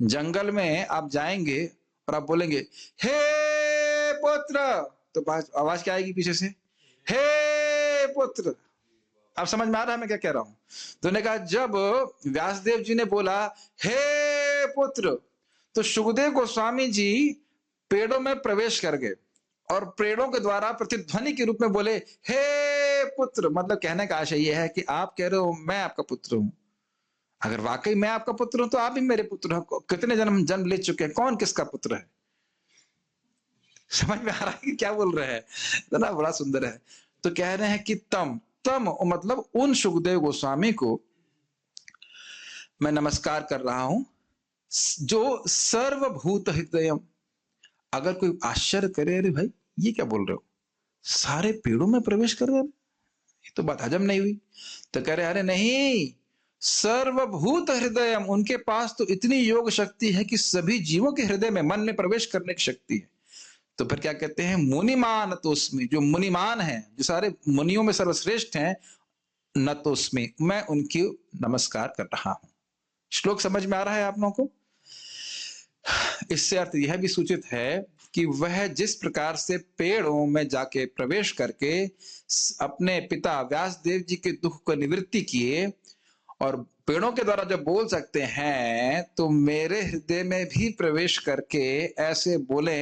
जंगल में आप जाएंगे और आप बोलेंगे हे पुत्र, तो आवाज क्या आएगी पीछे से? हे पुत्र। अब समझ में आ रहा है मैं क्या कह रहा हूं? तो उन्होंने कहा जब व्यासदेव जी ने बोला हे पुत्र, तो सुखदेव गोस्वामी जी पेड़ों में प्रवेश कर गए और पेड़ों के द्वारा प्रतिध्वनि के रूप में बोले हे पुत्र। मतलब कहने का आशय यह है कि आप कह रहे हो मैं आपका पुत्र हूं, अगर वाकई मैं आपका पुत्र हूं तो आप भी मेरे पुत्र हो। कितने जन्म ले चुके हैं, कौन किसका पुत्र है? समझ में आ रहा है कि क्या बोल रहे हैं? तो ना बड़ा सुंदर है। तो कह रहे हैं कि तम मतलब उन सुखदेव गोस्वामी को मैं नमस्कार कर रहा हूं जो सर्वभूत हृदय। अगर कोई आश्चर्य करे अरे भाई ये क्या बोल रहे हो, सारे पेड़ों में प्रवेश कर रहे, ये तो बात हजम नहीं हुई। तो कह रहे अरे नहीं, सर्वभूत हृदय, उनके पास तो इतनी योग शक्ति है कि सभी जीवों के हृदय में, मन में प्रवेश करने की शक्ति है। तो फिर क्या कहते हैं? मुनिमान तोस्मि, जो मुनिमान है, जो सारे मुनियों में सर्वश्रेष्ठ हैं, न तोस्मि, मैं उनकी नमस्कार कर रहा हूं। श्लोक समझ में आ रहा है आप लोगों को? इससे अर्थ यह भी सूचित है कि वह जिस प्रकार से पेड़ों में जाके प्रवेश करके अपने पिता व्यासदेव जी के दुख को निवृत्ति किए, और पेड़ों के द्वारा जब बोल सकते हैं तो मेरे हृदय में भी प्रवेश करके ऐसे बोले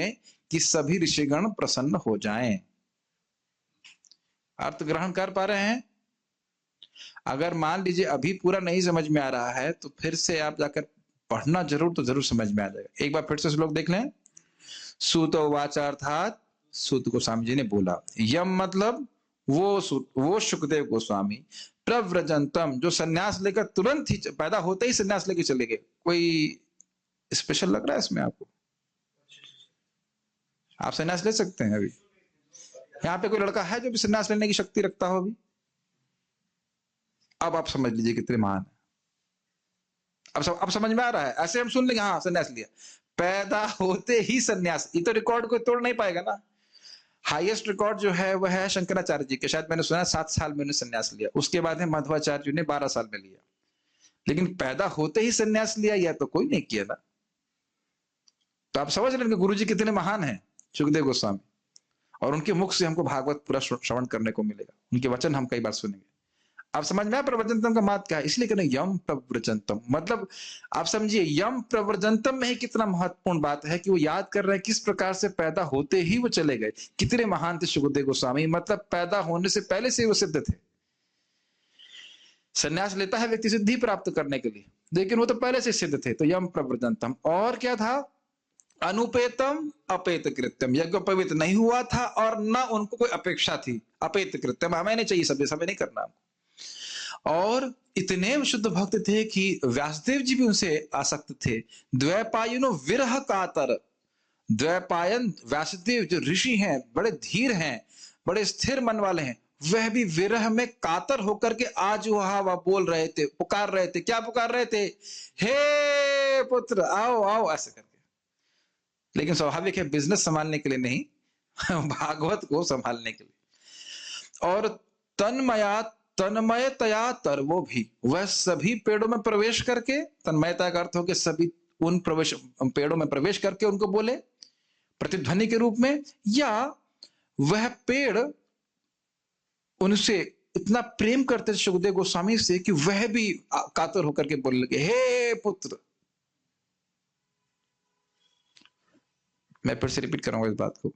कि सभी ऋषिगण प्रसन्न हो जाएं। अर्थ ग्रहण कर पा रहे हैं? अगर मान लीजिए अभी पूरा नहीं समझ में आ रहा है तो फिर से आप जाकर पढ़ना जरूर, तो जरूर समझ में आ जाएगा। एक बार फिर से श्लोक देख लें। सूत वाचा, अर्थात सूत गोस्वामी जी ने बोला। यम मतलब वो सुखदेव गोस्वामी, प्रव्रजंतम, जो सन्यास लेकर तुरंत ही, पैदा होते ही सन्यास लेके चले गए। कोई स्पेशल लग रहा है इसमें आपको? आप सन्यास ले सकते हैं अभी? यहाँ पे कोई लड़का है जो भी सन्यास लेने की शक्ति रखता हो अभी? अब आप समझ लीजिए कितने महान है। अब समझ में आ रहा है? ऐसे हम सुन लेंगे हाँ सन्यास लिया, पैदा होते ही सन्यास, ये तो रिकॉर्ड कोई तोड़ नहीं पाएगा ना। हाईएस्ट रिकॉर्ड जो है वह है शंकराचार्य जी के, शायद मैंने सुना 7 साल में उन्होंने सन्यास लिया। उसके बाद है मध्वाचार्य जी ने 12 साल में लिया, लेकिन पैदा होते ही सन्यास लिया यह तो कोई नहीं किया ना। तो आप समझ रहे हैं गुरु जी कितने महान हैं सुखदेव गोस्वामी, और उनके मुख से हमको भागवत पूरा श्रवण करने को मिलेगा, उनके वचन हम कई बार सुनेंगे। आप समझ में आया प्रव्रजंतम का मात क्या है? इसलिए कहते हैं यम प्रव्रजंतम, मतलब आप समझिए यम प्रव्रजंतम में ही कितना महत्वपूर्ण बात है कि वो याद कर रहे हैं किस प्रकार से पैदा होते ही वो चले गए। कितने महान थे सुखदेव गोस्वामी, मतलब पैदा होने से पहले से वो सिद्ध थे। संन्यास लेता है व्यक्ति सिद्धि प्राप्त करने के लिए, लेकिन वो तो पहले से सिद्ध थे। तो यम प्रव्रजंतम, और क्या था? अनुपेतम अपेत कृत्यम, यज्ञोपवीत नहीं हुआ था और न उनको कोई अपेक्षा थी। अपेत कृत्यम, हमें नहीं चाहिए, सब हमें नहीं करना। और इतने शुद्ध भक्त थे कि व्यासदेव जी भी उनसे आसक्त थे। द्वैपायनो विरह कातर, द्वैपायन व्यासदेव जो ऋषि हैं, बड़े धीर हैं, बड़े स्थिर मन वाले हैं, वह भी विरह में कातर होकर के आज वह बोल रहे थे, पुकार रहे थे। क्या पुकार रहे थे? हे पुत्र आओ आओ, ऐसे करके। लेकिन स्वाभाविक है बिजनेस संभालने के लिए नहीं, भागवत को संभालने के लिए। और तन्मयतया तर, वो भी वह सभी पेड़ों में प्रवेश करके, तन्मयता का अर्थ हो कि सभी उन पेड़ों में प्रवेश करके उनको बोले प्रतिध्वनि के रूप में, या वह पेड़ उनसे इतना प्रेम करते थे सुखदेव गोस्वामी से कि वह भी कातर होकर के बोलने लगे हे पुत्र। मैं फिर से रिपीट करूंगा इस बात को।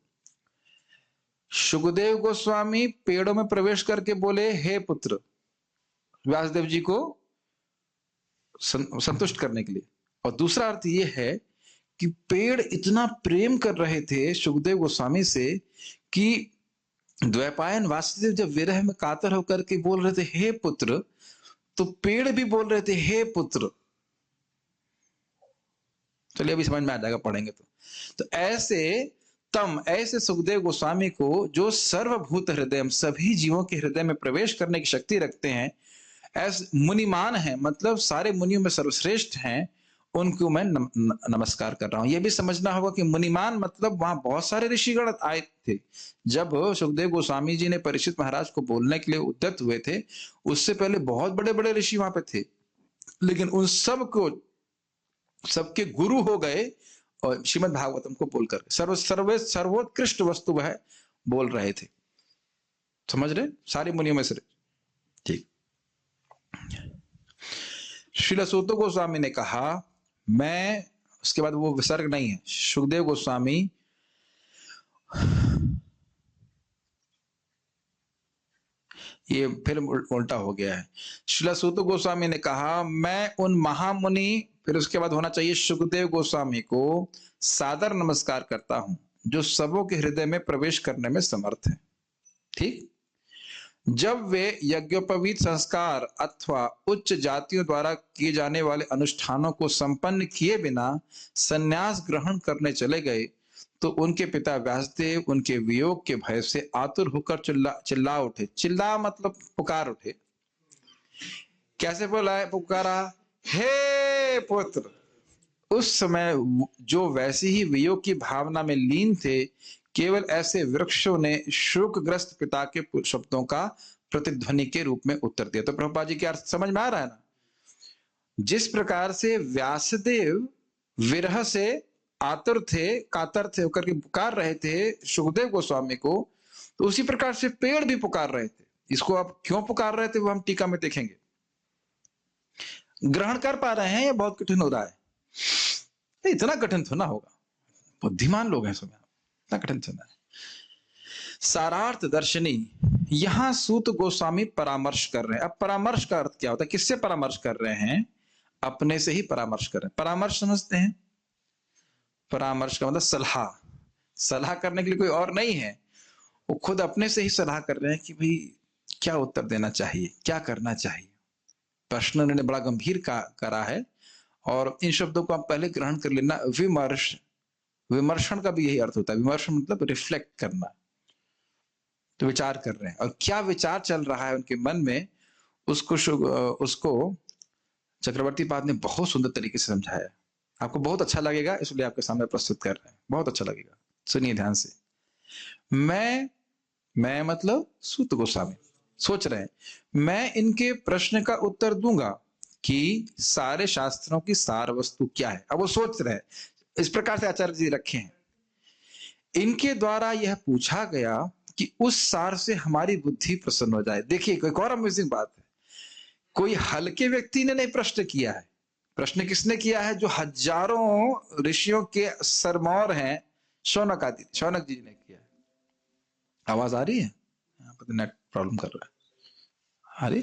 सुखदेव गोस्वामी पेड़ों में प्रवेश करके बोले हे पुत्र, व्यासदेव जी को संतुष्ट करने के लिए। और दूसरा अर्थ यह है कि पेड़ इतना प्रेम कर रहे थे सुखदेव गोस्वामी से कि द्वैपायन वासुदेव जब विरह में कातर होकर के बोल रहे थे हे पुत्र, तो पेड़ भी बोल रहे थे हे पुत्र। चलिए अभी समझ में आ जाएगा पढ़ेंगे तो ऐसे तम ऐसे सुखदेव गोस्वामी को, जो सर्वभूत हृदय, सभी जीवों के हृदय में प्रवेश करने की शक्ति रखते हैं, ऐसे मुनिमान हैं, मतलब सारे मुनियों में सर्वश्रेष्ठ हैं, उनको मैं नमस्कार कर रहा हूं। यह भी समझना होगा कि मुनिमान मतलब वहां बहुत सारे ऋषिगण आए थे। जब सुखदेव गोस्वामी जी ने परीक्षित महाराज को बोलने के लिए उद्यत हुए थे, उससे पहले बहुत बड़े बड़े ऋषि वहां पे थे, लेकिन उन सब को सबके गुरु हो गए और श्रीमद् भागवतम को बोलकर सर्वोत्कृष्ट वस्तु वह बोल रहे थे। समझ रहे? सारे मुनियों में से। ठीक। श्रील सूत गोस्वामी ने कहा, मैं, उसके बाद वो विसर्ग नहीं है, सुखदेव गोस्वामी ये फिर उल्टा हो गया है। श्रील सूत गोस्वामी ने कहा, मैं उन महामुनि, फिर उसके बाद होना चाहिए सुखदेव गोस्वामी को सादर नमस्कार करता हूं, जो सबों के हृदय में प्रवेश करने में समर्थ है। ठीक। जब वे यज्ञोपवीत संस्कार अथवा उच्च जातियों द्वारा किए जाने वाले अनुष्ठानों को संपन्न किए बिना संन्यास ग्रहण करने चले गए, तो उनके पिता व्यासदेव उनके वियोग के भय से आतुर होकर चिल्ला उठे। चिल्ला मतलब पुकार उठे। कैसे बोला है? पुकारा, हे पुत्र। उस समय जो वैसी ही वियोग की भावना में लीन थे, केवल ऐसे वृक्षों ने शोकग्रस्त पिता के शब्दों का प्रतिध्वनि के रूप में उत्तर दिया। तो प्रभुपाद जी के अर्थ समझ में आ रहा है ना? जिस प्रकार से व्यासदेव विरह से आतुर थे, कातर थे होकर के पुकार रहे थे सुखदेव गोस्वामी को, तो उसी प्रकार से पेड़ भी पुकार रहे थे। इसको आप क्यों पुकार रहे थे वो हम टीका में देखेंगे। ग्रहण कर पा रहे हैं या बहुत कठिन हो रहा है? इतना कठिन तो ना होगा, बुद्धिमान लोग हैं सब, इतना कठिन तो ना है। सारार्थ दर्शनी, यहां सूत गोस्वामी परामर्श कर रहे हैं। अब परामर्श का अर्थ क्या होता है? किससे परामर्श कर रहे हैं? अपने से ही परामर्श कर रहे हैं। परामर्श समझते हैं? परामर्श का मतलब सलाह। सलाह करने के लिए कोई और नहीं है, वो खुद अपने से ही सलाह कर रहे हैं कि भाई क्या उत्तर देना चाहिए, क्या करना चाहिए। प्रश्न उन्होंने बड़ा गंभीर करा है, और इन शब्दों को आप पहले ग्रहण कर लेना। विमर्श, विमर्शन का भी यही अर्थ होता है। विमर्श मतलब रिफ्लेक्ट करना, तो विचार कर रहे हैं, और क्या विचार चल रहा है उनके मन में, उसको चक्रवर्ती पाद ने बहुत सुंदर तरीके से समझाया। आपको बहुत अच्छा लगेगा, इसलिए आपके सामने प्रस्तुत कर रहे हैं, बहुत अच्छा लगेगा। सुनिए ध्यान से। मैं मतलब सूत गोस्वामी सोच रहे हैं, मैं इनके प्रश्न का उत्तर दूंगा कि सारे शास्त्रों की सार वस्तु क्या है। अब वो सोच रहे हैं, इस प्रकार से आचार्य जी रखे हैं। इनके द्वारा यह पूछा गया कि उस सार से हमारी बुद्धि प्रसन्न हो जाए। देखिए कोई और अमेजिंग बात है, कोई हल्के व्यक्ति ने नहीं प्रश्न किया है। प्रश्न किसने किया है? जो हजारों ऋषियों के सरमौर हैं, शौनक आदि, शौनक जी ने किया है। आवाज आ रही है? यहाँ पर नेट प्रॉब्लम कर रहा है। अरे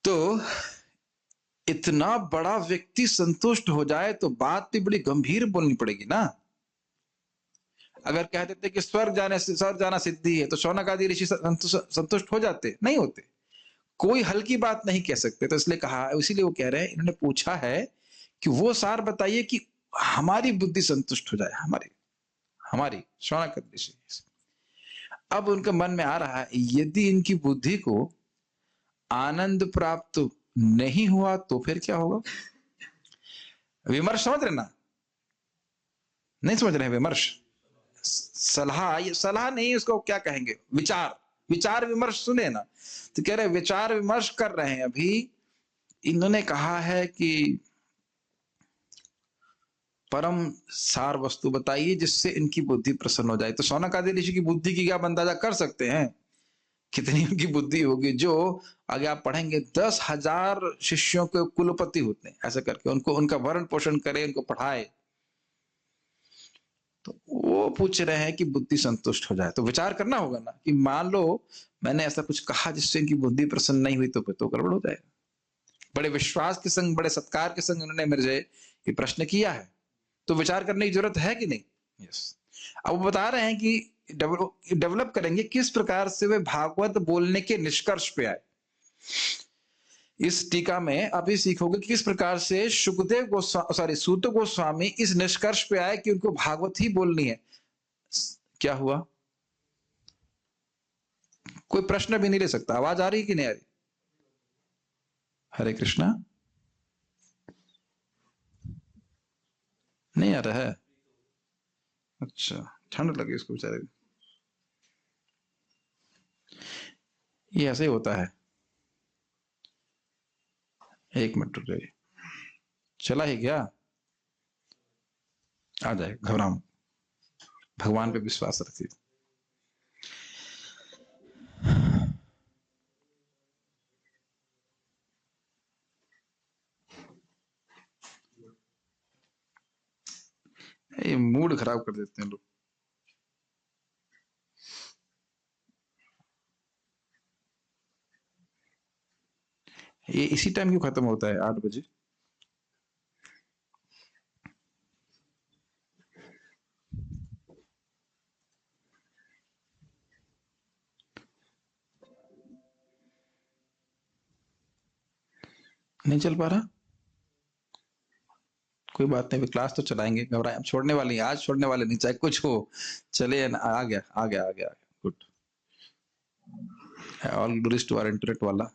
तो इतना बड़ा व्यक्ति संतुष्ट हो जाए तो बात भी बड़ी गंभीर बोलनी पड़ेगी ना। अगर कह देते कि स्वर्ग जाना सिद्धि है, तो शौनक आदि ऋषि संतुष्ट हो जाते? नहीं होते। कोई हल्की बात नहीं कह सकते। तो इसलिए कहा, इसीलिए वो कह रहे हैं, इन्होंने पूछा है कि वो सार बताइए कि हमारी बुद्धि संतुष्ट हो जाए, हमारी शौनक ऋषि। अब उनके मन में आ रहा है, यदि इनकी बुद्धि को आनंद प्राप्त नहीं हुआ तो फिर क्या होगा? विमर्श समझ रहे ना? नहीं समझ रहे? विमर्श, सलाह नहीं, उसको क्या कहेंगे? विचार विमर्श। सुने ना, तो कह रहे विचार विमर्श कर रहे हैं। अभी इन्होंने कहा है कि परम सार वस्तु बताइए जिससे इनकी बुद्धि प्रसन्न हो जाए। तो शौनक आदि ऋषि की बुद्धि की क्या अंदाजा कर सकते हैं? कितनी उनकी बुद्धि होगी? जो आगे आप पढ़ेंगे 10,000 शिष्यों के कुलपति होते हैं, ऐसा करके उनको, उनका भरण पोषण करे, उनको पढ़ाए। तो वो पूछ रहे हैं कि बुद्धि संतुष्ट हो जाए। तो विचार करना होगा ना कि मान लो मैंने ऐसा कुछ कहा जिससे इनकी बुद्धि प्रसन्न नहीं हुई, तो फिर तो गड़बड़ हो जाएगा। बड़े विश्वास के संग, बड़े सत्कार के संग उन्होंने मेरे से ये प्रश्न किया है, तो विचार करने की जरूरत है कि नहीं? यस। अब वो बता रहे हैं कि डेवलप करेंगे किस प्रकार से वे भागवत बोलने के निष्कर्ष पे आए। इस टीका में अभी सीखोगे कि किस प्रकार से सूत गोस्वामी इस निष्कर्ष पे आए कि उनको भागवत ही बोलनी है। क्या हुआ? कोई प्रश्न भी नहीं ले सकता। आवाज आ रही कि नहीं आ रही? हरे कृष्णा। नहीं आ रहा है? अच्छा, ठंड लगी इसको बेचारे। ये ऐसे ही होता है। एक मिनट रुक जाइए। चला ही गया? आ जाए, घबराओ, भगवान पे विश्वास रखिए। ये मूड खराब कर देते हैं लोग। ये इसी टाइम क्यों खत्म होता है? 8 बजे। नहीं चल पा रहा? कोई बात नहीं, क्लास तो चलाएंगे, घबराए। छोड़ने वाले, आज छोड़ने वाले नहीं, चाहे कुछ हो। चले, आ गया आ गया आ गया। Good. All glories to our internet वाला।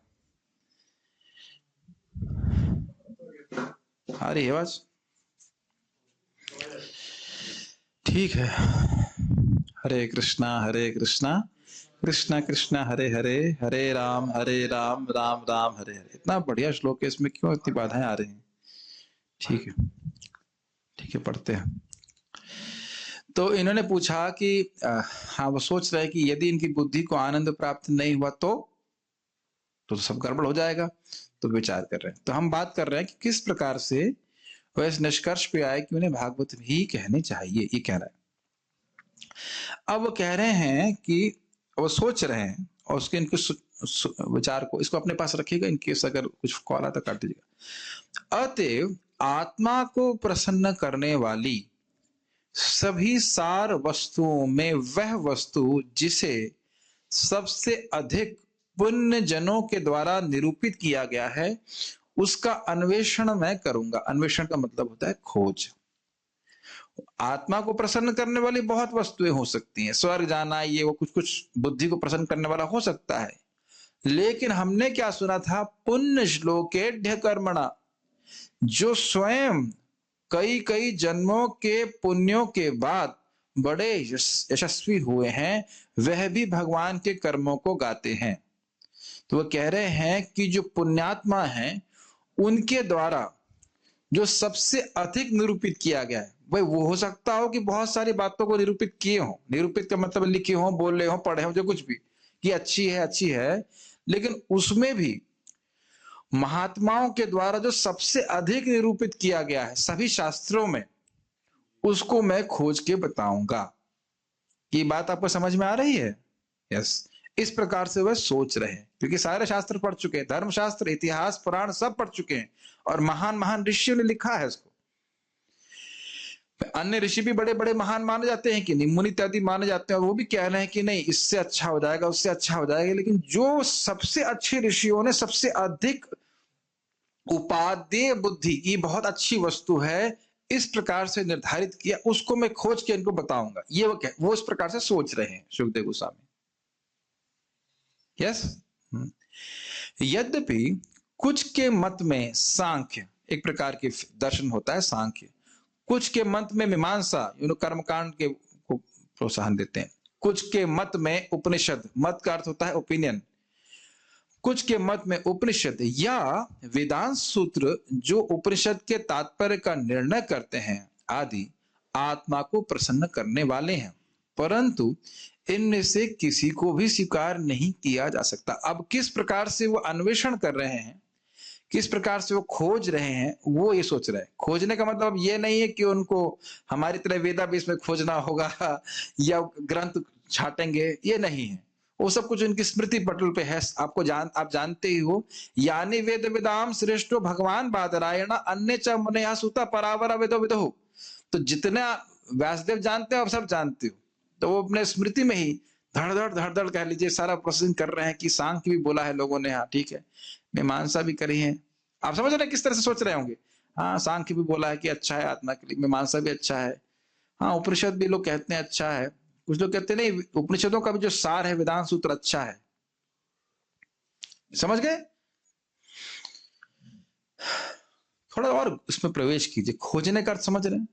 आ रही है आवाज? ठीक है। हरे कृष्णा कृष्णा कृष्णा हरे हरे, हरे राम राम राम हरे हरे। इतना बढ़िया श्लोक है, इसमें क्यों इतनी बाधाएं आ रही हैं? ठीक है ठीक है, पढ़ते हैं। तो इन्होंने पूछा कि हाँ, वो सोच रहे हैं कि यदि इनकी बुद्धि को आनंद प्राप्त नहीं हुआ तो सब गड़बड़ हो जाएगा। तो विचार कर रहे हैं। तो हम बात कर रहे हैं कि किस प्रकार से वह इस निष्कर्ष पे आए कि उन्हें भागवत ही कहनी चाहिए, ये कह रहा है। अब वो कह रहे हैं कि वो सोच रहे हैं, और उसके इनके विचार को, इसको अपने पास रखिएगा, इनकेस अगर कुछ कॉल आता काट दीजिएगा। अतएव आत्मा को प्रसन्न करने वाली सभी सार वस्तुओं में वह वस्तु जिसे सबसे अधिक पुण्य जनों के द्वारा निरूपित किया गया है, उसका अन्वेषण मैं करूंगा। अन्वेषण का मतलब होता है खोज। आत्मा को प्रसन्न करने वाली बहुत वस्तुएं हो सकती हैं, स्वर्ग जाना, ये वो, कुछ कुछ बुद्धि को प्रसन्न करने वाला हो सकता है। लेकिन हमने क्या सुना था? पुण्य श्लोकेढ्य कर्मणा, जो स्वयं कई कई जन्मों के पुण्यों के बाद बड़े यशस्वी हुए हैं, वह भी भगवान के कर्मों को गाते हैं। तो वह कह रहे हैं कि जो पुण्यात्मा हैं, उनके द्वारा जो सबसे अधिक निरूपित किया गया है, भाई वो हो सकता हो कि बहुत सारी बातों को निरूपित किए हो। निरूपित का मतलब लिखे हो, बोले हो, पढ़े हो, जो कुछ भी, कि अच्छी है, लेकिन उसमें भी महात्माओं के द्वारा जो सबसे अधिक निरूपित किया गया है सभी शास्त्रों में, उसको मैं खोज के बताऊंगा। ये बात आपको समझ में आ रही है? यस। इस प्रकार से वह सोच रहे हैं, क्योंकि सारे शास्त्र पढ़ चुके हैं, धर्मशास्त्र, इतिहास, पुराण सब पढ़ चुके हैं, और महान महान ऋषियों ने लिखा है इसको। अन्य ऋषि भी बड़े बड़े महान माने जाते हैं कि नहीं, मुनि इत्यादि माने जाते हैं, और वो भी कह रहे हैं कि नहीं, इससे अच्छा हो जाएगा, उससे अच्छा हो जाएगा। लेकिन जो सबसे अच्छे ऋषियों ने सबसे अधिक उपादेय बुद्धि, ये बहुत अच्छी वस्तु है, इस प्रकार से निर्धारित किया, उसको मैं खोज के इनको बताऊंगा। ये वो इस प्रकार से सोच रहे हैं सुखदेव गोस्वामी। यस। यद्यपि कुछ के मत में सांख्य, एक प्रकार के दर्शन होता है सांख्य, कुछ के मत में मीमांसा, कर्मकांड के को प्रोत्साहन देते हैं। कुछ के मत में उपनिषद, मत का अर्थ होता है ओपिनियन, कुछ के मत में उपनिषद या वेदांत सूत्र जो उपनिषद के तात्पर्य का निर्णय करते हैं आदि आत्मा को प्रसन्न करने वाले हैं, परंतु इनमें से किसी को भी स्वीकार नहीं किया जा सकता। अब किस प्रकार से वो अन्वेषण कर रहे हैं, किस प्रकार से वो खोज रहे हैं, वो ये सोच रहे हैं। खोजने का मतलब ये नहीं है कि उनको हमारी तरह वेदाबेस में खोजना होगा या ग्रंथ छाटेंगे, ये नहीं है। वो सब कुछ उनकी स्मृति पटल पे है। आप जानते ही हो, यानी वेद वेदाम श्रेष्ठो भगवान बादरायण अन्य च मुनया सुता परावरा वेदो विदो। तो जितना व्यासदेव जानते हो, आप सब जानते हो, तो वो अपने स्मृति में ही धड़ धड़ कह लीजिए, सारा प्रोसेसिंग कर रहे हैं कि सांख्य भी बोला है लोगों ने, हाँ ठीक है, मीमांसा भी करी है। आप समझ रहे हैं किस तरह से सोच रहे होंगे? हाँ, सांख्य भी बोला है कि अच्छा है आत्मा के लिए, मीमांसा भी अच्छा है, हाँ उपनिषद भी लोग कहते हैं अच्छा है, कुछ लोग कहते हैं नहीं, उपनिषदों का भी जो सार है वेदांत सूत्र अच्छा है। समझ गए? थोड़ा और इसमें प्रवेश कीजिए, खोजने का अर्थ समझ रहे हैं?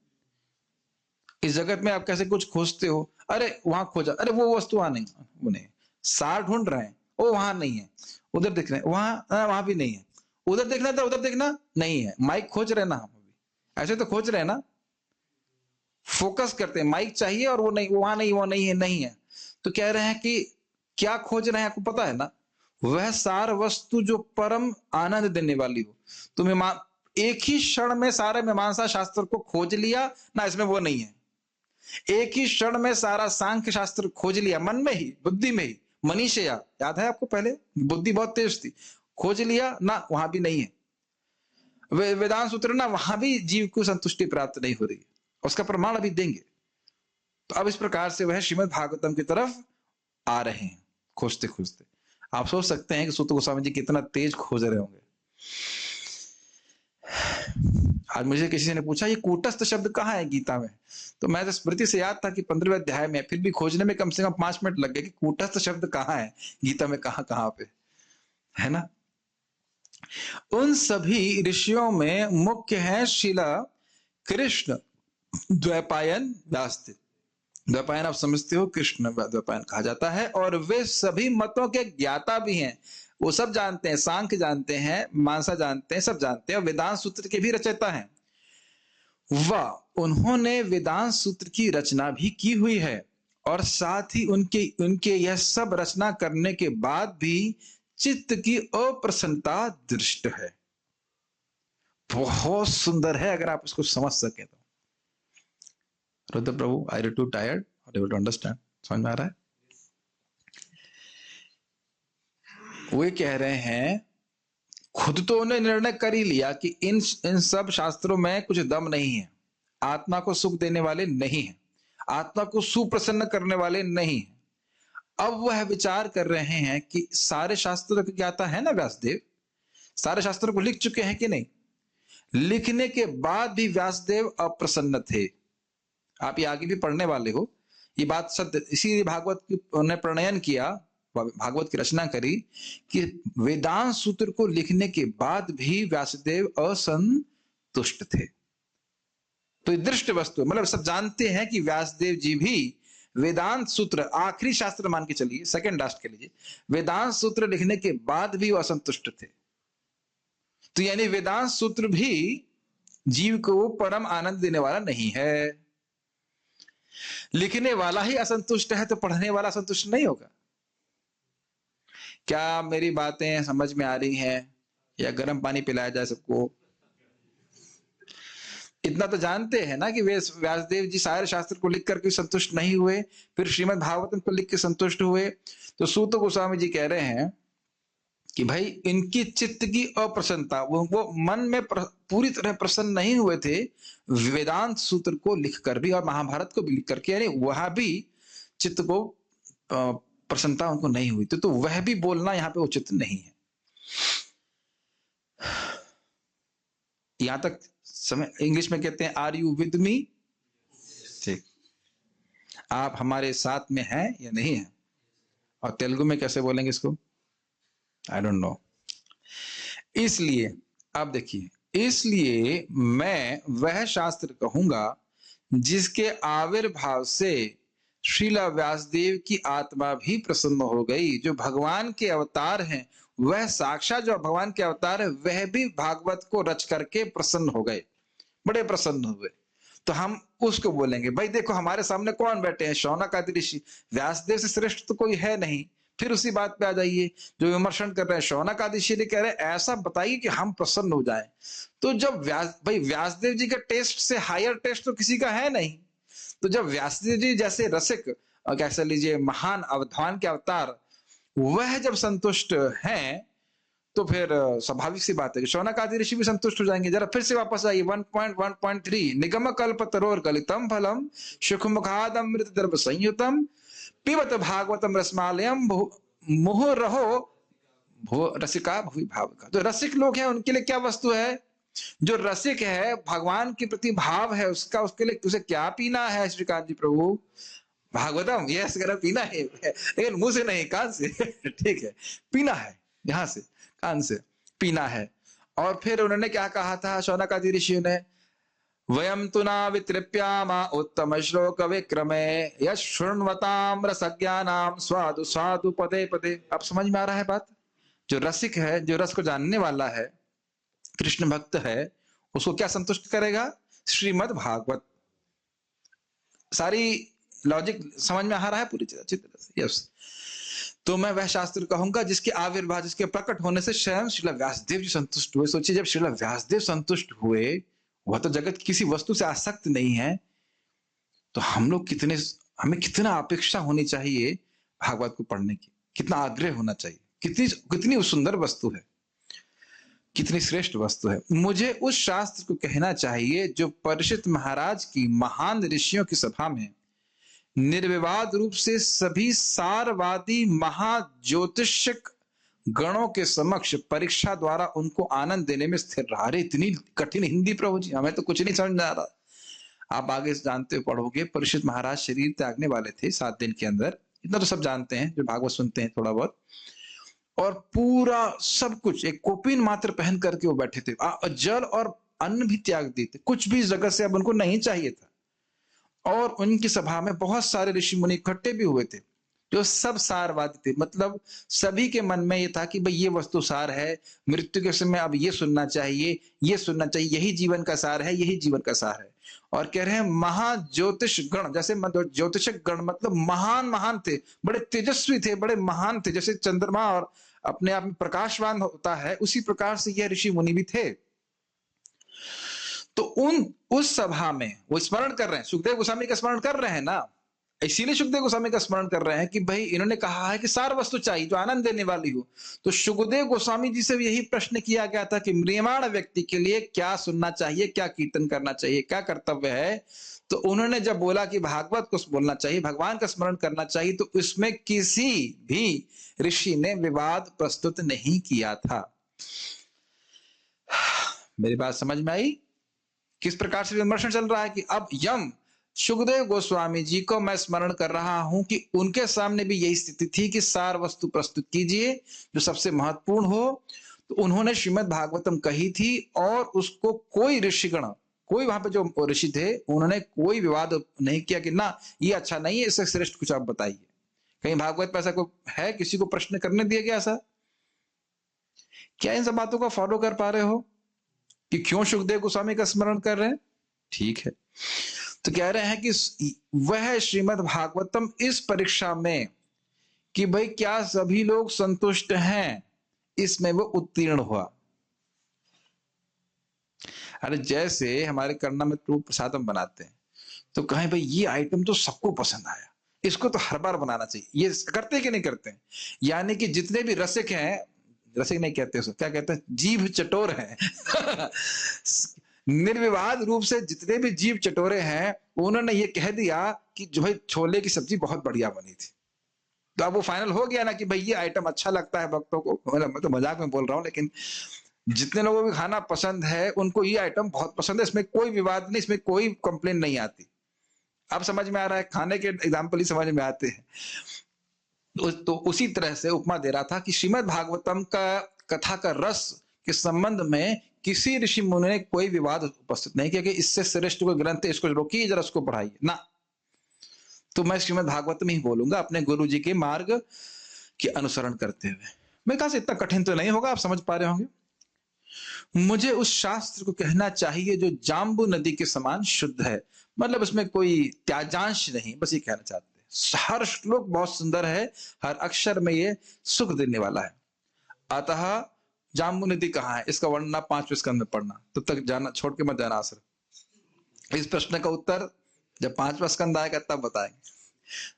इस जगत में आप कैसे कुछ खोजते हो, अरे वहां खोजा, अरे वो वस्तु वहां नहीं, वो नहीं, सार ढूंढ रहे हैं, वो वहां नहीं है, उधर देख रहे हैं, वहां भी नहीं है, उधर देखना था, उधर देखना नहीं है, माइक खोज रहे ना हम अभी, ऐसे तो खोज रहे हैं ना, फोकस करते हैं, माइक चाहिए और वो नहीं, वहां नहीं, वो नहीं है, नहीं है, तो कह रहे हैं कि क्या खोज रहे हैं, आपको पता है ना? वह सार वस्तु जो परम आनंद देने वाली हो। तुम्हें एक ही क्षण में सारे मीमांसा शास्त्र को खोज लिया ना, इसमें वो नहीं है, एक ही क्षण में सारा सांख्य शास्त्र खोज लिया, मन में ही, बुद्धि में ही, मनीषया, याद है आपको? पहले बुद्धि बहुत तेज थी, खोज लिया ना, वहां भी नहीं है। वेदांत सूत्र ना, वहां भी जीव को संतुष्टि प्राप्त नहीं हो रही, उसका प्रमाण अभी देंगे। तो अब इस प्रकार से वह श्रीमद् भागवतम की तरफ आ रहे हैं, खोजते खोजते। आप सोच सकते हैं कि सूत गोस्वामी जी कितना तेज खोज रहे होंगे। आज मुझे किसी ने पूछा ये कूटस्थ शब्द कहाँ है गीता में, तो मैं तो स्मृति से याद था कि 15वें अध्याय में, फिर भी खोजने में कम से कम 5 मिनट लग गए कि कूटस्थ शब्द कहाँ है गीता में, कहाँ कहाँ पे है ना। उन सभी ऋषियों में मुख्य है शिला कृष्ण द्वैपायन व्यासदेव। द्वैपायन आप समझते हो, कृष्ण द्वैपायन कहा जाता है, और वे सभी मतों के ज्ञाता भी हैं, वो सब जानते हैं, सांख्य जानते हैं, मानसा जानते हैं, सब जानते हैं, और वेदांत सूत्र के भी रचयिता हैं। वह उन्होंने वेदांत सूत्र की रचना भी की हुई है, और साथ ही उनके यह सब रचना करने के बाद भी चित्त की अप्रसन्नता दृष्ट है। बहुत सुंदर है अगर आप उसको समझ सके तो। रुद्र प्रभु, आई एम टू टायर्ड और एबल टू अंडरस्टैंड? समझ में आ रहा है? वे कह रहे हैं, खुद तो उन्होंने निर्णय कर ही लिया कि इन सब शास्त्रों में कुछ दम नहीं है, आत्मा को सुख देने वाले नहीं है, आत्मा को सुप्रसन्न करने वाले नहीं है। अब वह विचार कर रहे हैं कि सारे शास्त्रों की ज्ञाता है ना व्यासदेव, सारे शास्त्रों को लिख चुके हैं कि नहीं? लिखने के बाद भी व्यासदेव अप्रसन्न थे। आप ये आगे भी पढ़ने वाले हो, ये बात सत्य, इसीलिए भागवत की उन्होंने प्रणयन किया, भागवत की रचना करी कि वेदांत सूत्र को लिखने के बाद भी व्यासदेव असंतुष्ट थे। तो ये दृष्ट वस्तु, मतलब सब जानते हैं कि व्यासदेव जी भी वेदांत सूत्र, आखिरी शास्त्र मान के चलिए, सेकंड लास्ट के लिए, वेदांत सूत्र लिखने के बाद भी वो असंतुष्ट थे। तो यानी वेदांत सूत्र भी जीव को परम आनंद देने वाला नहीं है। लिखने वाला ही असंतुष्ट है तो पढ़ने वाला संतुष्ट नहीं होगा। क्या मेरी बातें समझ में आ रही हैं, या गर्म पानी पिलाया जाए सबको? इतना तो जानते हैं ना कि वे व्यासदेव जी सारे शास्त्र को लिख करके संतुष्ट नहीं हुए, फिर श्रीमद् भागवतम को लिख के संतुष्ट हुए। तो सूत गोस्वामी जी कह रहे हैं कि भाई इनकी चित्त की अप्रसन्नता, वो मन में पूरी तरह प्रसन्न नहीं हुए थे वेदांत सूत्र को लिखकर भी और महाभारत को भी लिख करके, यानी वह भी चित्त को प्रसन्नता उनको नहीं हुई। तो वह भी बोलना यहाँ पे उचित नहीं है। यहां तक समय, इंग्लिश में कहते हैं आर यू विद मी, ठीक, आप हमारे साथ में हैं या नहीं है? और तेलुगु में कैसे बोलेंगे इसको? I don't know. इसलिए आप देखिए, इसलिए मैं वह शास्त्र कहूंगा जिसके आविर्भाव से श्रीला व्यासदेव की आत्मा भी प्रसन्न हो गई। जो भगवान के अवतार हैं, वह साक्षात जो भगवान के अवतार है, वह भी भागवत को रच करके प्रसन्न हो गए, बड़े प्रसन्न हुए। तो हम उसको बोलेंगे, भाई देखो हमारे सामने कौन बैठे हैं, शौनक आदि ऋषि, व्यासदेव से श्रेष्ठ तो कोई है नहीं। फिर उसी बात पे आ जाइए, जो विमर्शन कर रहे हैं, शौनक आदि ऋषि कह रहे हैं ऐसा बताइए कि हम प्रसन्न हो जाएं। तो जब भाई व्यासदेव जी का टेस्ट से हायर टेस्ट तो किसी का है नहीं। तो जब व्यासदेव जी जैसे रसिक, कैसे लीजिए महान अवधान के अवतार, वह जब संतुष्ट हैं, तो फिर स्वाभाविक सी बात है कि शौनक आदि ऋषि भी संतुष्ट हो जाएंगे। जरा फिर से वापस आइए 1.1.3, निगम कल्प तरोर गलितम फलम सुख मुखाद अमृत द्रव संयुतम पिबत भागवतम रसमालयम मुहुः रहो भो रसिका भुवि भावुका। तो रसिक लोग हैं उनके लिए क्या वस्तु है? जो रसिक है, भगवान के प्रति भाव है उसका, उसके लिए उसे क्या पीना है श्रीकांत जी प्रभु? भागवतम। यस, अगर पीना है लेकिन मुंह से नहीं, कान से। ठीक है, पीना है, यहां से कान से पीना है। और फिर उन्होंने क्या कहा था शौनकादि ऋषियों ने? वयम तु न वितृप्यामा उत्तम श्लोक विक्रमे यश शृण्वताम रसज्ञानाम स्वादु स्वादु पदे पदे। अब समझ में आ रहा है बात? जो रसिक है, जो रस को जानने वाला है, कृष्ण भक्त है, उसको क्या संतुष्ट करेगा? श्रीमद् भागवत। सारी लॉजिक समझ में आ रहा है पूरी अच्छी तरह से? यस। तो मैं वह शास्त्र कहूंगा जिसके आविर्भाव, जिसके प्रकट होने से स्वयं श्रील व्यासदेव जी संतुष्ट हुए। सोचिए, जब श्रील व्यासदेव संतुष्ट हुए, वह तो जगत किसी वस्तु से आसक्त नहीं है, तो हम लोग हमें कितना अपेक्षा होनी चाहिए भागवत को पढ़ने की, कितना आग्रह होना चाहिए, कितनी सुंदर वस्तु है, कितनी श्रेष्ठ वस्तु है। मुझे उस शास्त्र को कहना चाहिए जो परीक्षित महाराज की महान ऋषियों की सभा में निर्विवाद रूप से सभी सारवादी महाज्योतिषक गणों के समक्ष परीक्षा द्वारा उनको आनंद देने में स्थिर रहा। अरे इतनी कठिन हिंदी प्रभु जी, हमें तो कुछ नहीं समझ में आ रहा। आप आगे जानते पढ़ोगे, परीक्षित महाराज शरीर त्यागने वाले थे 7 दिन के अंदर, इतना तो सब जानते हैं जो भागवत सुनते हैं थोड़ा बहुत। और पूरा सब कुछ एक कोपीन मात्र पहन करके वो बैठे थे, जल और अन्न भी त्याग दिए थे, कुछ भी जगत से अब उनको नहीं चाहिए था। और उनकी सभा में बहुत सारे ऋषि मुनि इकट्ठे भी हुए थे जो सब सारवादी थे। मतलब सभी के मन में ये था कि भाई ये वस्तु सार है, मृत्यु के समय अब ये सुनना चाहिए, ये सुनना चाहिए, यही जीवन का सार है, यही जीवन का सार है। और कह रहे हैं महाज्योतिष गण, जैसे ज्योतिषक गण मतलब महान महान थे, बड़े तेजस्वी थे, बड़े महान थे, जैसे चंद्रमा और अपने आप में प्रकाशवान होता है, उसी प्रकार से यह ऋषि मुनि भी थे। तो उस सभा में वो स्मरण कर रहे हैं, सुखदेव गोस्वामी का स्मरण कर रहे हैं ना, इसीलिए सुखदेव गोस्वामी का स्मरण कर रहे हैं कि भाई इन्होंने कहा है कि सार वस्तु चाहिए जो आनंद देने वाली हो। तो सुखदेव गोस्वामी जी से यही प्रश्न किया गया था कि म्रियमाण व्यक्ति के लिए क्या सुनना चाहिए, क्या कीर्तन करना चाहिए, क्या कर्तव्य है। तो उन्होंने जब बोला कि भागवत को बोलना चाहिए, भगवान का स्मरण करना चाहिए, तो इसमें किसी भी ऋषि ने विवाद प्रस्तुत नहीं किया था। मेरी बात समझ में आई? किस प्रकार से विमर्शन चल रहा है कि अब यम सुखदेव गोस्वामी जी को मैं स्मरण कर रहा हूं कि उनके सामने भी यही स्थिति थी कि सार वस्तु प्रस्तुत कीजिए जो सबसे महत्वपूर्ण हो। तो उन्होंने श्रीमद् भागवतम कही थी और उसको कोई ऋषिगण, कोई वहां पे जो ऋषि थे, उन्होंने कोई विवाद नहीं किया कि ना ये अच्छा नहीं है, इससे श्रेष्ठ कुछ आप बताइए। कहीं भागवत पे ऐसा कोई है, किसी को प्रश्न करने दिया गया ऐसा? क्या इन सब बातों को फॉलो कर पा रहे हो कि क्यों सुखदेव गोस्वामी का स्मरण कर रहे हैं? ठीक है, तो कह रहे हैं कि वह श्रीमद् भागवतम इस परीक्षा में कि भाई क्या सभी लोग संतुष्ट हैं, इसमें वो उत्तीर्ण हुआ। अरे जैसे हमारे करना में प्रभु प्रसादम बनाते हैं तो कहें भाई ये आइटम तो सबको पसंद आया, इसको तो हर बार बनाना चाहिए, ये करते कि नहीं करते हैं? यानी कि जितने भी रसिक हैं, रसिक नहीं कहते उसको, क्या कहते हैं, जीभ चटोर हैं निर्विवाद रूप से जितने भी जीव चटोरे हैं, उन्होंने ये कह दिया कि जो भाई छोले की सब्जी बहुत बढ़िया बनी थी। तो अब वो फाइनल हो गया ना कि भाई ये आइटम अच्छा लगता है भक्तों को। मैं तो मजाक में बोल रहा हूं, लेकिन जितने लोगों को खाना पसंद है उनको ये आइटम बहुत पसंद है, इसमें कोई विवाद नहीं, इसमें कोई कंप्लेन नहीं आती। अब समझ में आ रहा है, खाने के एग्जाम्पल ही समझ में आते हैं। तो उसी तरह से उपमा दे रहा था कि श्रीमद् भागवतम का कथा का रस के संबंध में किसी ऋषि मुनि ने कोई विवाद उपस्थित नहीं किया कि इससे श्रेष्ठ कोई ग्रंथ है, इसको रोकिए जरा, उसको पढ़ाइए ना। तो मैं श्रीमद् भागवत में ही बोलूंगा अपने गुरु जी के मार्ग के अनुसरण करते हुए। मेरे ख्याल से इतना कठिन तो नहीं होगा, आप समझ पा रहे होंगे। मुझे उस शास्त्र को कहना चाहिए जो जाम्बू नदी के समान शुद्ध है, मतलब उसमें कोई त्याजांश नहीं, बस ये कहना चाहते हैं। हर श्लोक बहुत सुंदर है, हर अक्षर में ये सुख देने वाला है। अतः जाम्बू नदी कहाँ है, इसका वर्णन 5वें स्कंद में पढ़ना, तब तक जाना छोड़ के मत जाना आश्रम। इस प्रश्न का उत्तर जब 5वां स्कंद आएगा तब बताएंगे।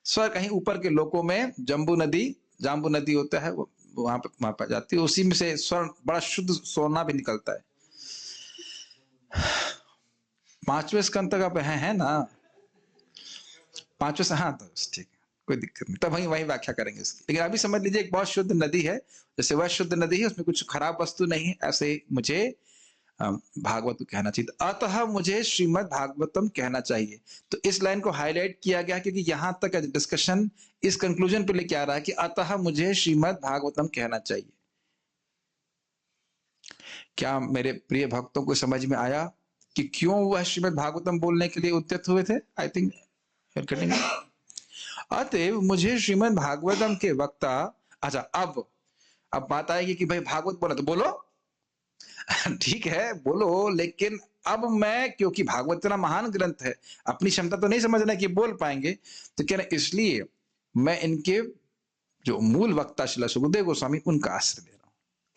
स्वर कहीं ऊपर के लोकों में जाम्बू नदी होता है, वो वहां पर जाती है, उसी में से स्वर्ण बड़ा शुद्ध सोना भी निकलता है। 5वें स्कंद तक आप है ना? 5वें से, हाँ तो ठीक है, कोई दिक्कत नहीं, तब वही वही व्याख्या करेंगे इसकी। लेकिन अभी समझ लीजिए एक बहुत शुद्ध नदी है, जैसे वह शुद्ध नदी है, उसमें कुछ खराब वस्तु नहीं है, ऐसे मुझे भागवत कहना चाहिए। अतः मुझे श्रीमद् भागवतम कहना चाहिए। तो इस लाइन को हाईलाइट किया गया क्योंकि यहां तक डिस्कशन इस कंक्लूजन पे लेके आ रहा है कि अतः मुझे श्रीमद् भागवतम कहना चाहिए। क्या मेरे प्रिय भक्तों को समझ में आया कि क्यों वह श्रीमद् भागवतम बोलने के लिए उद्यत हुए थे? आई थिंक अतएव मुझे श्रीमद् भागवतम के वक्ता, अच्छा अब बात आएगी कि भाई भागवत बोला तो बोलो ठीक है बोलो, लेकिन अब मैं, क्योंकि भागवत इतना महान ग्रंथ है, अपनी क्षमता तो नहीं समझना कि बोल पाएंगे, तो क्या ना, इसलिए मैं इनके जो मूल वक्ता श्रील सुखदेव गोस्वामी उनका आश्रय ले रहा हूं।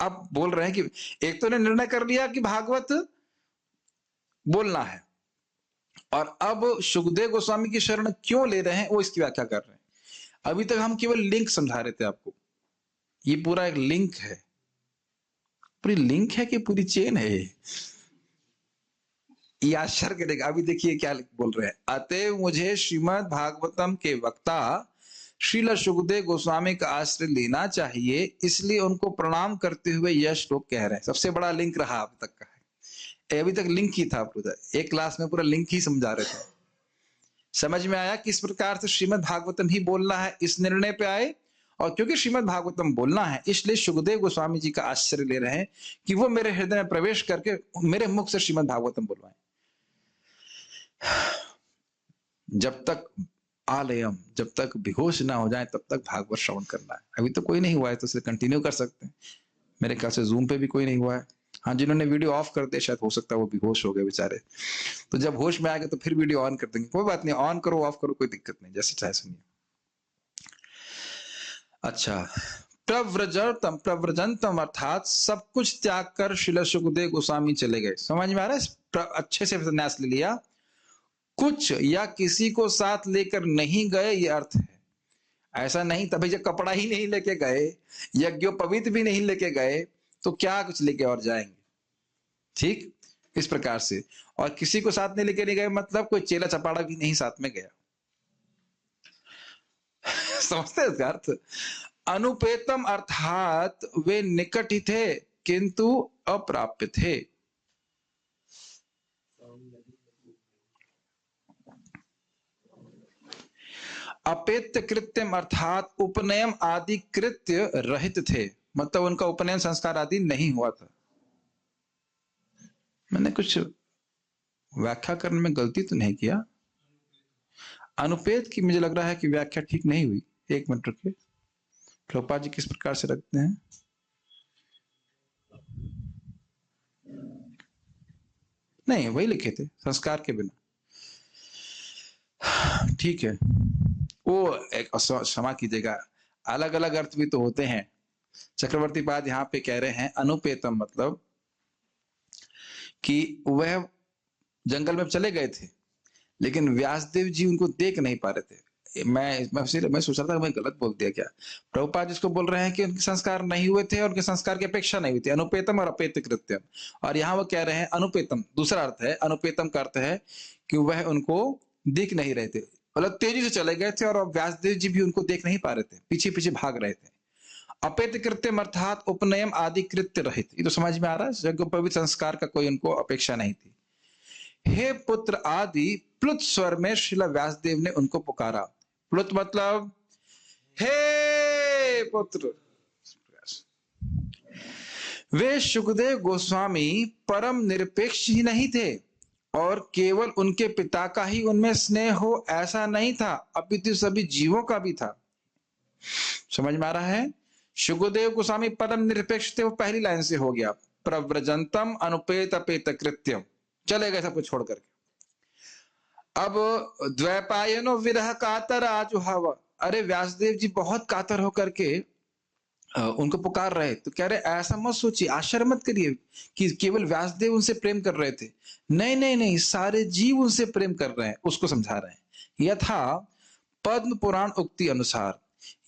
अब बोल रहे हैं कि एक तो ने निर्णय कर लिया कि भागवत बोलना है, और अब सुखदेव गोस्वामी की शरण क्यों ले रहे हैं वो इसकी व्याख्या कर रहे हैं। अभी तक हम केवल लिंक समझा रहे थे आपको, ये पूरा एक लिंक है, पूरी लिंक है कि पूरी चेन है ये आश्चर्य करेगा। अभी देखिए क्या बोल रहे हैं। अतएव मुझे श्रीमद् भागवतम के वक्ता श्रील सुखदेव गोस्वामी का आश्रय लेना चाहिए, इसलिए उनको प्रणाम करते हुए यह श्लोक कह रहे हैं। सबसे बड़ा लिंक रहा अब तक का है, अभी तक लिंक ही था, पूरा एक क्लास में पूरा लिंक ही समझा रहे थे। समझ में आया किस प्रकार से श्रीमद् भागवतम ही बोलना है, इस निर्णय पे आए। और क्योंकि श्रीमद् भागवतम बोलना है, इसलिए सुखदेव गोस्वामी जी का आश्रय ले रहे हैं कि वो मेरे हृदय में प्रवेश करके मेरे मुख से श्रीमद् भागवतम बोलवाएं। जब तक आलयम, जब तक बेहोश ना हो जाए तब तक भागवत श्रवण करना है। अभी तो कोई नहीं हुआ है तो इसे कंटिन्यू कर सकते हैं। मेरे ख्याल से जूम पे भी कोई नहीं हुआ है। हाँ, जिन्होंने वीडियो ऑफ कर दिया शायद हो सकता है वो बेहोश हो गए बेचारे, तो जब होश में आ गए तो फिर वीडियो ऑन कर देंगे। कोई बात नहीं, ऑन करो ऑफ करो कोई दिक्कत नहीं, जैसे चाहे सुनिए। अच्छा, प्रव्रजंतम अर्थात सब कुछ त्याग कर श्रील सुखदेव गोस्वामी चले गए। समझ में आ रहा है? अच्छे से न्यास ले लिया। कुछ या किसी को साथ लेकर नहीं गए, ये अर्थ है। ऐसा नहीं था भाई, जब कपड़ा ही नहीं लेके गए, यज्ञोपवीत भी नहीं लेके गए, तो क्या कुछ लेके और जाएंगे। ठीक इस प्रकार से। और किसी को साथ नहीं लेके नहीं गए मतलब कोई चेला चपाड़ा भी नहीं साथ में गया। समझते हैं इसका अर्थ? अनुपेतम अर्थात वे निकट ही थे किंतु अप्राप्य थे। अपेत्य कृत्यम अर्थात उपनयन आदि कृत्य रहित थे, मतलब उनका उपनयन संस्कार आदि नहीं हुआ था। मैंने कुछ व्याख्या करने में गलती तो नहीं किया? अनुपेत की मुझे लग रहा है कि व्याख्या ठीक नहीं हुई। एक मिनट रुकिए, प्रभुपाद जी किस प्रकार से रखते हैं? नहीं, वही लिखे थे संस्कार के बिना। ठीक है, वो एक क्षमा कीजिएगा, अलग अलग अर्थ भी तो होते हैं। चक्रवर्ती पाद यहाँ पे कह रहे हैं अनुपेतम मतलब कि वह जंगल में चले गए थे लेकिन व्यासदेव जी उनको देख नहीं पा रहे थे। मैं सोच रहा था मैं गलत बोल दिया क्या। प्रभुपाद जिसको बोल रहे हैं कि उनके संस्कार नहीं हुए थे और उनके संस्कार की अपेक्षा नहीं हुई थी, अनुपेतम और अपेत कृत्यम। और यहाँ वो कह रहे हैं अनुपेतम, दूसरा अर्थ है। अनुपेतम का अर्थ है कि वह उनको दिख नहीं रहे थे, मतलब तेजी से चले गए थे और व्यासदेव जी भी उनको देख नहीं पा रहे थे, पीछे पीछे भाग रहे थे। अपेत कृत्यम अर्थात उपनयन आदि कृत्य रहित, ये तो समझ में आ रहा है। यज्ञोपवीत संस्कार का कोई उनको अपेक्षा नहीं थी। हे पुत्र आदि प्लुत स्वर में श्रील व्यासदेव ने उनको पुकारा। प्लुत मतलब हे पुत्र। वे सुखदेव गोस्वामी परम निरपेक्ष ही नहीं थे और केवल उनके पिता का ही उनमें स्नेह हो ऐसा नहीं था, अपितु सभी जीवों का भी था। समझ में आ रहा है? सुखदेव गोस्वामी परम निरपेक्ष थे, वो पहली लाइन से हो गया। प्रव्रजंतम अनुपेत अपेत कृत्यम, चले गए सब कुछ छोड़ करके। अब द्वैपायनो विरह कातर आजुहाव, अरे व्यासदेव जी बहुत कातर होकर के उनको पुकार रहे, तो कह रहे ऐसा मत सोचिए, आश्चर्य मत करिए कि केवल व्यासदेव उनसे प्रेम कर रहे थे। नहीं नहीं नहीं, सारे जीव उनसे प्रेम कर रहे हैं, उसको समझा रहे हैं। यथा पद्म पुराण उक्ति अनुसार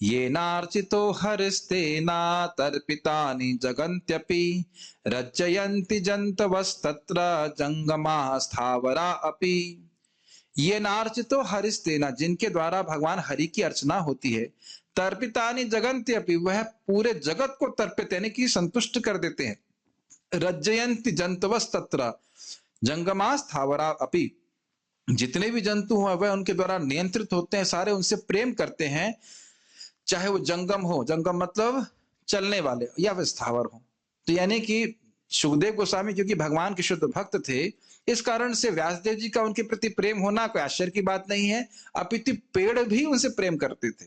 ये नार्चितो हरिस्तेना तर्पितानि जगन्त्यपि रज्जयन्ति जन्तवस्तत्र जंगमा स्थावरा अपि। ये नार्चितो हरिस्तेना, जिनके द्वारा भगवान हरि की अर्चना होती है, तर्पितानि जगन्ति अपि, वह पूरे जगत को तर्पित यानी कि संतुष्ट कर देते हैं। रज्जयन्ति जंतवस तत्र जंगमा स्थावरा अपि, जितने भी जंतु हैं वह उनके द्वारा नियंत्रित होते हैं, सारे उनसे प्रेम करते हैं, चाहे वो जंगम हो, जंगम मतलब चलने वाले, या वह स्थावर हो। तो यानी कि सुखदेव गोस्वामी क्योंकि भगवान के शुद्ध भक्त थे, इस कारण से व्यासदेव जी का उनके प्रति प्रेम होना कोई आश्चर्य की बात नहीं है, अपितु पेड़ भी उनसे प्रेम करते थे।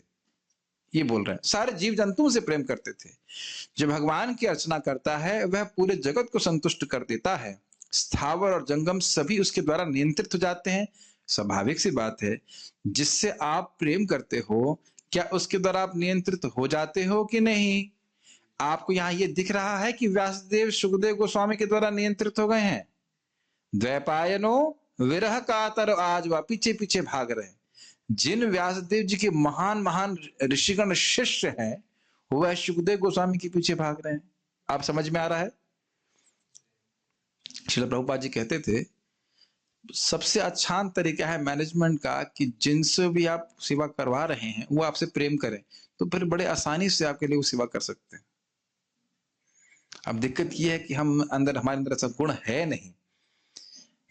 ये बोल रहे हैं सारे जीव जंतुओं से प्रेम करते थे। जो भगवान की अर्चना करता है वह पूरे जगत को संतुष्ट कर देता है। स्थावर और जंगम सभी उसके द्वारा नियंत्रित हो जाते हैं। स्वाभाविक सी बात है, जिससे आप प्रेम करते हो, क्या उसके द्वारा आप नियंत्रित हो जाते हो कि नहीं? आपको यहां ये दिख रहा है कि व्यासदेव सुखदेव गोस्वामी के द्वारा नियंत्रित हो गए हैं। द्वैपायनो विरह कातर आज वह पीछे पीछे भाग रहे हैं। जिन व्यासदेव जी के महान महान ऋषिगण शिष्य हैं, वह सुखदेव गोस्वामी के पीछे भाग रहे हैं। आप समझ में आ रहा है? श्रील प्रभुपाद जी कहते थे, सबसे अच्छा तरीका है मैनेजमेंट का कि जिनसे भी आप सेवा करवा रहे हैं वो आपसे प्रेम करें, तो फिर बड़े आसानी से आपके लिए वो सेवा कर सकते हैं। अब दिक्कत ये है कि हमारे अंदर ऐसा गुण है नहीं।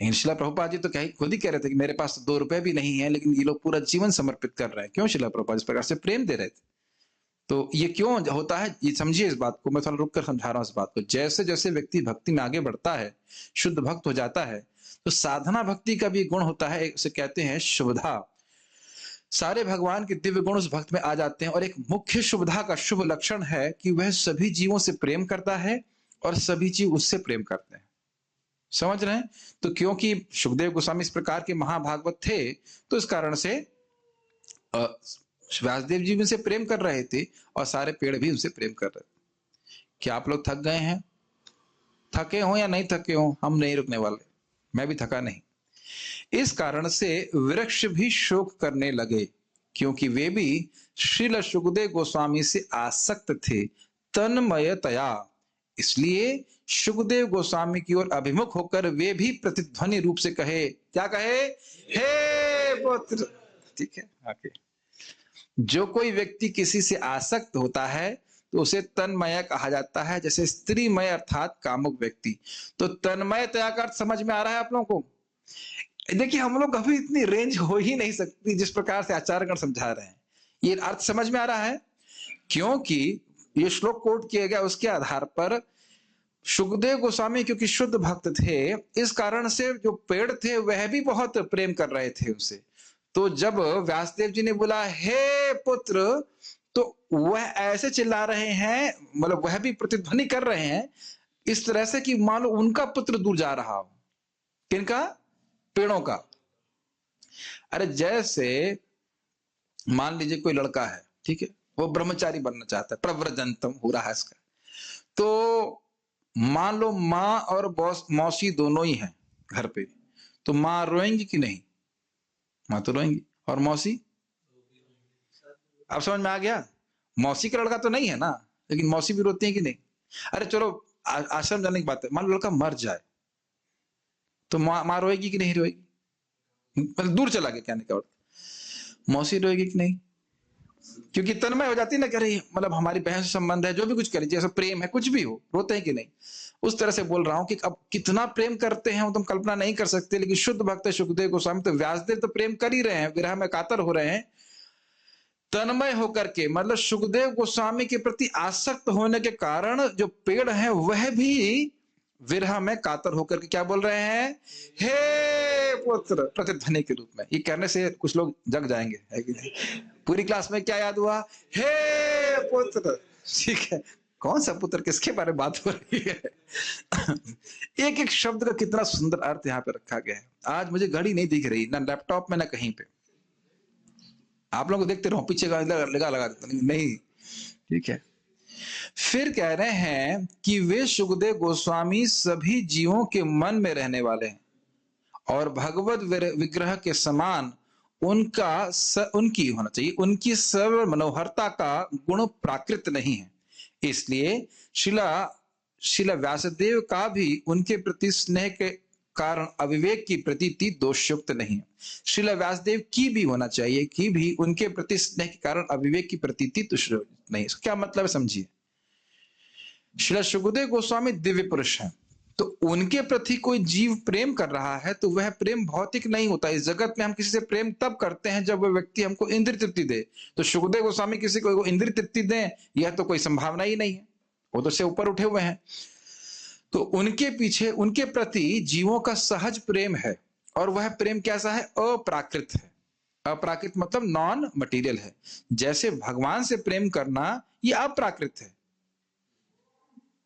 शिला प्रभुपाद जी तो खुद ही कह रहे थे कि मेरे पास 2 रुपए भी नहीं है, लेकिन ये लोग पूरा जीवन समर्पित कर रहे हैं। क्यों? शिला प्रभुपाद इस प्रकार से प्रेम दे रहे थे। तो ये क्यों होता है, ये समझिए। इस बात को मैं थोड़ा रुक कर समझा रहा हूं। इस बात को, जैसे जैसे व्यक्ति भक्ति में आगे बढ़ता है, शुद्ध भक्त हो जाता है, तो साधना भक्ति का भी गुण होता है, उसे कहते हैं शुभधा। सारे भगवान के दिव्य गुण उस भक्त में आ जाते हैं। और एक मुख्य शुभधा का शुभ लक्षण है कि वह सभी जीवों से प्रेम करता है और सभी जीव उससे प्रेम करते हैं। समझ रहे हैं? तो क्योंकि सुखदेव गोस्वामी इस प्रकार के महाभागवत थे, तो इस कारण से व्यासदेव जी उनसे प्रेम कर रहे थे और सारे पेड़ भी उनसे प्रेम कर रहे थे। क्या आप लोग थक गए हैं? थके हो या नहीं थके हो, हम नहीं रुकने वाले। मैं भी थका नहीं। इस कारण से वृक्ष भी शोक करने लगे, क्योंकि वे भी श्रील सुखदेव गोस्वामी से आसक्त थे तन्मयतया। इसलिए सुखदेव गोस्वामी की ओर अभिमुख होकर वे भी प्रतिध्वनि रूप से कहे, क्या कहे? हे पुत्र। ठीक है, आगे। जो कोई व्यक्ति किसी से आसक्त होता है तो उसे तन्मय कहा जाता है, जैसे स्त्रीमय अर्थात कामुक व्यक्ति। तो तन्मयतया का अर्थ समझ में आ रहा है आप लोगों को? देखिए, हम लोग कभी इतनी रेंज हो ही नहीं सकती जिस प्रकार से आचार्यगण समझा रहे हैं। ये अर्थ समझ में आ रहा है? क्योंकि ये श्लोक कोट किया गया उसके आधार पर सुखदेव गोस्वामी क्योंकि शुद्ध भक्त थे, इस कारण से जो पेड़ थे वह भी बहुत प्रेम कर रहे थे उसे। तो जब व्यासदेव जी ने बोला हे पुत्र, तो वह ऐसे चिल्ला रहे हैं, मतलब वह भी प्रतिध्वनि कर रहे हैं इस तरह से कि मान लो उनका पुत्र दूर जा रहा हो। किनका? पेड़ों का। अरे जैसे मान लीजिए कोई लड़का है, ठीक है, वो ब्रह्मचारी बनना चाहता है, प्रव्रजंतम हो रहा है इसका। तो मान लो माँ और मौसी दोनों ही हैं घर पे, तो माँ रोएंगी कि नहीं? माँ तो रोएंगी। और मौसी? अब समझ में आ गया? मौसी का लड़का तो नहीं है ना, लेकिन मौसी भी रोती है कि नहीं? अरे चलो आश्रम जाने की बात है, मान लो लड़का मर जाए तो माँ रोएगी कि नहीं रोएगी? मतलब दूर चला गया, कहने का अर्थ। मौसी रोएगी कि नहीं? क्योंकि तन्मय हो जाती है ना, कह रही मतलब हमारी बहन से संबंध है, जो भी कुछ करे, जैसे प्रेम है, कुछ भी हो, रोते हैं कि नहीं? उस तरह से बोल रहा हूं कि अब कितना प्रेम करते हैं वो तुम कल्पना नहीं कर सकते। लेकिन शुद्ध भक्त सुखदेव गोस्वामी तो व्यासदेव तो प्रेम कर ही रहे हैं, विरह में कातर हो रहे हैं तन्मय होकर के। मतलब सुखदेव गोस्वामी के प्रति आसक्त होने के कारण जो पेड़ है वह भी विरह में कातर होकर के क्या बोल रहे हैं? हे पुत्र, प्रतिध्वनि के रूप में। ये कहने से कुछ लोग जग जाएंगे, है कि नहीं? पूरी क्लास में क्या याद हुआ? हे पुत्र। ठीक है, कौन सा पुत्र, किसके बारे में बात हो रही है? एक एक शब्द का कितना सुंदर अर्थ यहाँ पे रखा गया है। आज मुझे घड़ी नहीं दिख रही, ना लैपटॉप में ना कहीं पे। आप लोग देखते रहो, पीछे लगा देता नहीं। ठीक है, फिर कह रहे हैं कि वे सुखदेव गोस्वामी सभी जीवों के मन में रहने वाले हैं और भगवत विग्रह के समान उनकी होना चाहिए। उनकी सर्व मनोहरता का गुण प्राकृत नहीं है। इसलिए शिला व्यासदेव का भी उनके प्रति स्नेह के कारण अविवेक की प्रतीति दोषयुक्त नहीं है। श्रील व्यासदेव की भी होना चाहिए कि भी उनके प्रति स्नेह के कारण अविवेक की प्रतीति दोषयुक्त नहीं। क्या मतलब है समझिए। श्रील सुखदेव गोस्वामी दिव्य पुरुष हैं, तो उनके प्रति कोई जीव प्रेम कर रहा है तो वह प्रेम भौतिक नहीं होता। इस जगत में हम किसी से प्रेम तब करते हैं जब वह व्यक्ति हमको इंद्रिय तृप्ति दे। तो सुखदेव गोस्वामी किसी को इंद्रिय तृप्ति दें यह तो कोई संभावना ही नहीं है, वो तो से ऊपर उठे हुए हैं। तो उनके पीछे उनके प्रति जीवों का सहज प्रेम है, और वह प्रेम कैसा है? अप्राकृत है। अप्राकृत मतलब नॉन मटेरियल है। जैसे भगवान से प्रेम करना यह अप्राकृत है,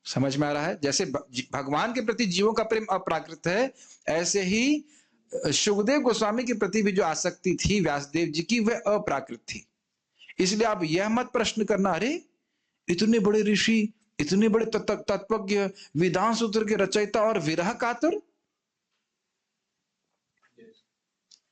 समझ में आ रहा है? जैसे भगवान के प्रति जीवों का प्रेम अप्राकृत है, ऐसे ही सुखदेव गोस्वामी के प्रति भी जो आसक्ति थी व्यासदेव जी की वह अप्राकृत थी। इसलिए आप यह मत प्रश्न करना, अरे इतने बड़े ऋषि, इतने बड़े तत्वज्ञ, वेदांत सूत्र के रचयिता और विरह कातर,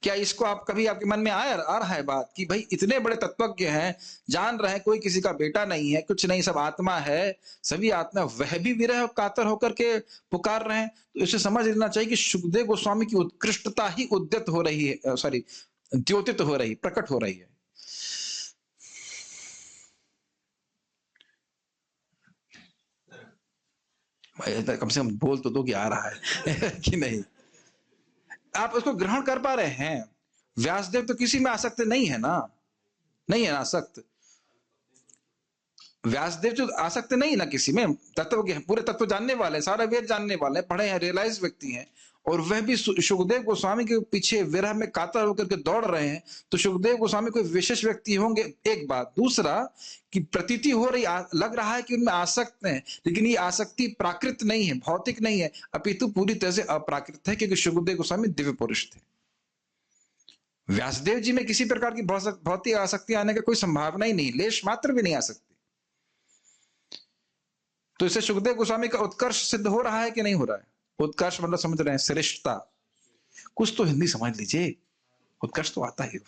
क्या इसको आप कभी आपके मन में आ रहा है बात कि भाई इतने बड़े तत्वज्ञ हैं, जान रहे हैं कोई किसी का बेटा नहीं है, कुछ नहीं, सब आत्मा है, सभी आत्मा, वह भी विरह कातर होकर के पुकार रहे हैं। तो इसे समझ लेना चाहिए कि सुखदेव गोस्वामी की उत्कृष्टता ही उद्यत हो रही है, सॉरी द्योतित हो रही, प्रकट हो रही है। कम से कम बोल तो दो कि आ रहा है कि नहीं, आप उसको ग्रहण कर पा रहे हैं। व्यासदेव तो किसी में आसक्त नहीं है ना, नहीं है ना आसक्त। व्यासदेव जो आसक्त नहीं ना किसी में, तत्व के पूरे तत्व जानने वाले, सारा वेद जानने वाले, पढ़े हैं, रियलाइज व्यक्ति हैं, और वह भी सुखदेव गोस्वामी के पीछे विरह में कातर होकर के दौड़ रहे हैं। तो सुखदेव गोस्वामी कोई विशेष व्यक्ति होंगे, एक बात। दूसरा कि प्रतीति हो रही, लग रहा है कि उनमें आसक्त हैं, लेकिन ये आसक्ति प्राकृत नहीं है, भौतिक नहीं है, अपितु पूरी तरह से अप्राकृत है, क्योंकि सुखदेव गोस्वामी दिव्य पुरुष थे। व्यासदेव जी में किसी प्रकार की भौतिक आसक्ति आने का कोई संभावना ही नहीं, लेश मात्र भी नहीं आ सकती। तो इससे सुखदेव गोस्वामी का उत्कर्ष सिद्ध हो रहा है कि नहीं हो रहा है? उत्कर्ष मतलब समझ रहे हैं, श्रेष्ठता। कुछ तो हिंदी समझ लीजिए, उत्कर्ष तो आता ही।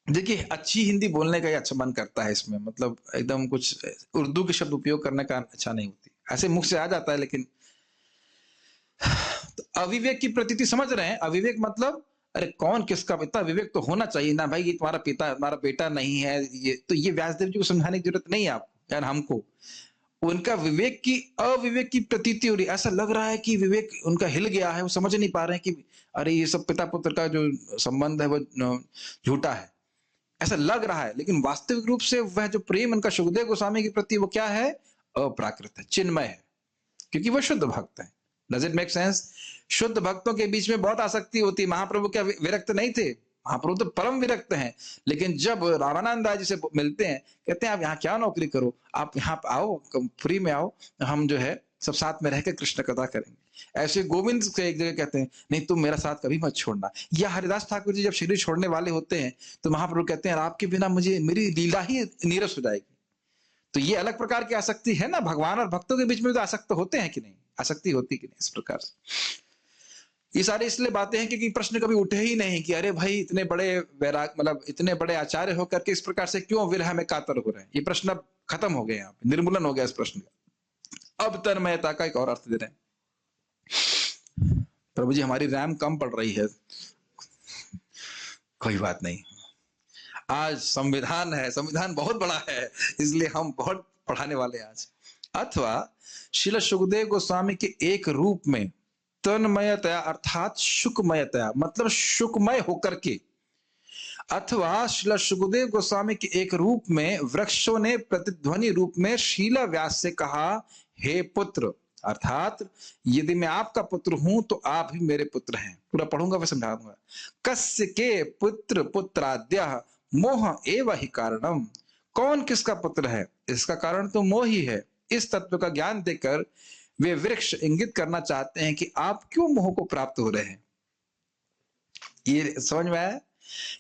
देखिए अच्छी हिंदी बोलने का ही अच्छा मन करता है इसमें, मतलब एकदम कुछ उर्दू के शब्द उपयोग करने का अच्छा नहीं होती, ऐसे मुख से आ जाता है। लेकिन तो अविवेक की प्रतीति समझ रहे हैं। अविवेक मतलब अरे कौन किसका, इतना विवेक तो होना चाहिए ना भाई, ये तुम्हारा पिता, तुम्हारा बेटा नहीं है, ये तो ये व्यासदेव जी को समझाने की जरूरत नहीं है आपको यार, हमको। उनका विवेक की अविवेक की प्रतीति हो रही, ऐसा लग रहा है कि विवेक उनका हिल गया है, वो समझ नहीं पा रहे हैं कि अरे ये सब पिता पुत्र का जो संबंध है वो झूठा है, ऐसा लग रहा है। लेकिन वास्तविक रूप से वह जो प्रेम उनका सुखदेव गोस्वामी के प्रति वो क्या है? अप्राकृत है, चिन्मय है, क्योंकि वह शुद्ध भक्त है। Does it make sense? शुद्ध भक्तों के बीच में बहुत आसक्ति होती है। महाप्रभु क्या विरक्त नहीं थे? महाप्रभु तो परम विरक्त हैं, लेकिन जब रामानंद जी से मिलते हैं, कहते हैं आप यहाँ क्या नौकरी करो, आप यहाँ आओ, फ्री में आओ, हम जो है सब साथ में रहकर कृष्ण कथा करेंगे। ऐसे गोविंद से एक जगह कहते हैं नहीं तुम मेरा साथ कभी मत छोड़ना। या हरिदास ठाकुर जी जब शरीर छोड़ने वाले होते हैं तो महाप्रभु कहते हैं आपके बिना मुझे मेरी लीला ही नीरस हो जाएगी। तो ये अलग प्रकार की आसक्ति है ना, भगवान और भक्तों के बीच में तो आसक्त होते हैं कि नहीं, आसक्ति होती कि नहीं, इस प्रकार से। ये सारे इसलिए बातें हैं क्योंकि प्रश्न कभी उठे ही नहीं कि अरे भाई इतने बड़े वैराग, मतलब इतने बड़े आचार्य होकर के इस प्रकार से क्यों विरह में कातर हो रहे हैं। ये प्रश्न अब खत्म हो गए, यहाँ पे निर्मूलन हो गया इस प्रश्न का। अब तन्मयता का एक और अर्थ दे रहे हैं। प्रभु जी हमारी रैम कम पड़ रही है, कोई बात नहीं, आज संविधान है, संविधान बहुत बड़ा है, इसलिए हम बहुत पढ़ाने वाले आज। अथवा श्रील सुखदेव गोस्वामी के एक रूप में तन्मयतया अर्थात सुखमयतया मतलब सुखमय होकर के, अथवा श्रील सुखदेव गोस्वामी के एक रूप में वृक्षों ने प्रतिध्वनि रूप में शील व्यास से कहा हे पुत्र, अर्थात यदि मैं आपका पुत्र हूं तो आप भी मेरे पुत्र हैं। पूरा पढ़ूंगा वह समझा दूंगा। कस्य के पुत्र पुत्राद्य मोह एव ही कारणम, कौन किसका पुत्र है इसका कारण तो मोह ही है। इस तत्व का ज्ञान देकर वे वृक्ष इंगित करना चाहते हैं कि आप क्यों मोह को प्राप्त हो रहे हैं। ये समझ में आया?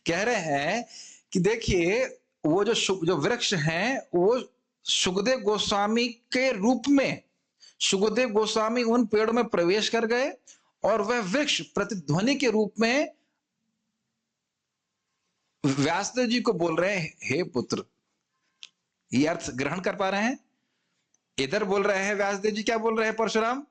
कह रहे हैं कि देखिए वो जो वृक्ष हैं वो सुखदेव गोस्वामी के रूप में, सुखदेव गोस्वामी उन पेड़ों में प्रवेश कर गए और वह वृक्ष प्रतिध्वनि के रूप में व्यासदेव जी को बोल रहे हैं हे पुत्र। ये अर्थ ग्रहण कर पा रहे हैं? इधर बोल रहे हैं व्यासदेव जी, क्या बोल रहे हैं परशुराम?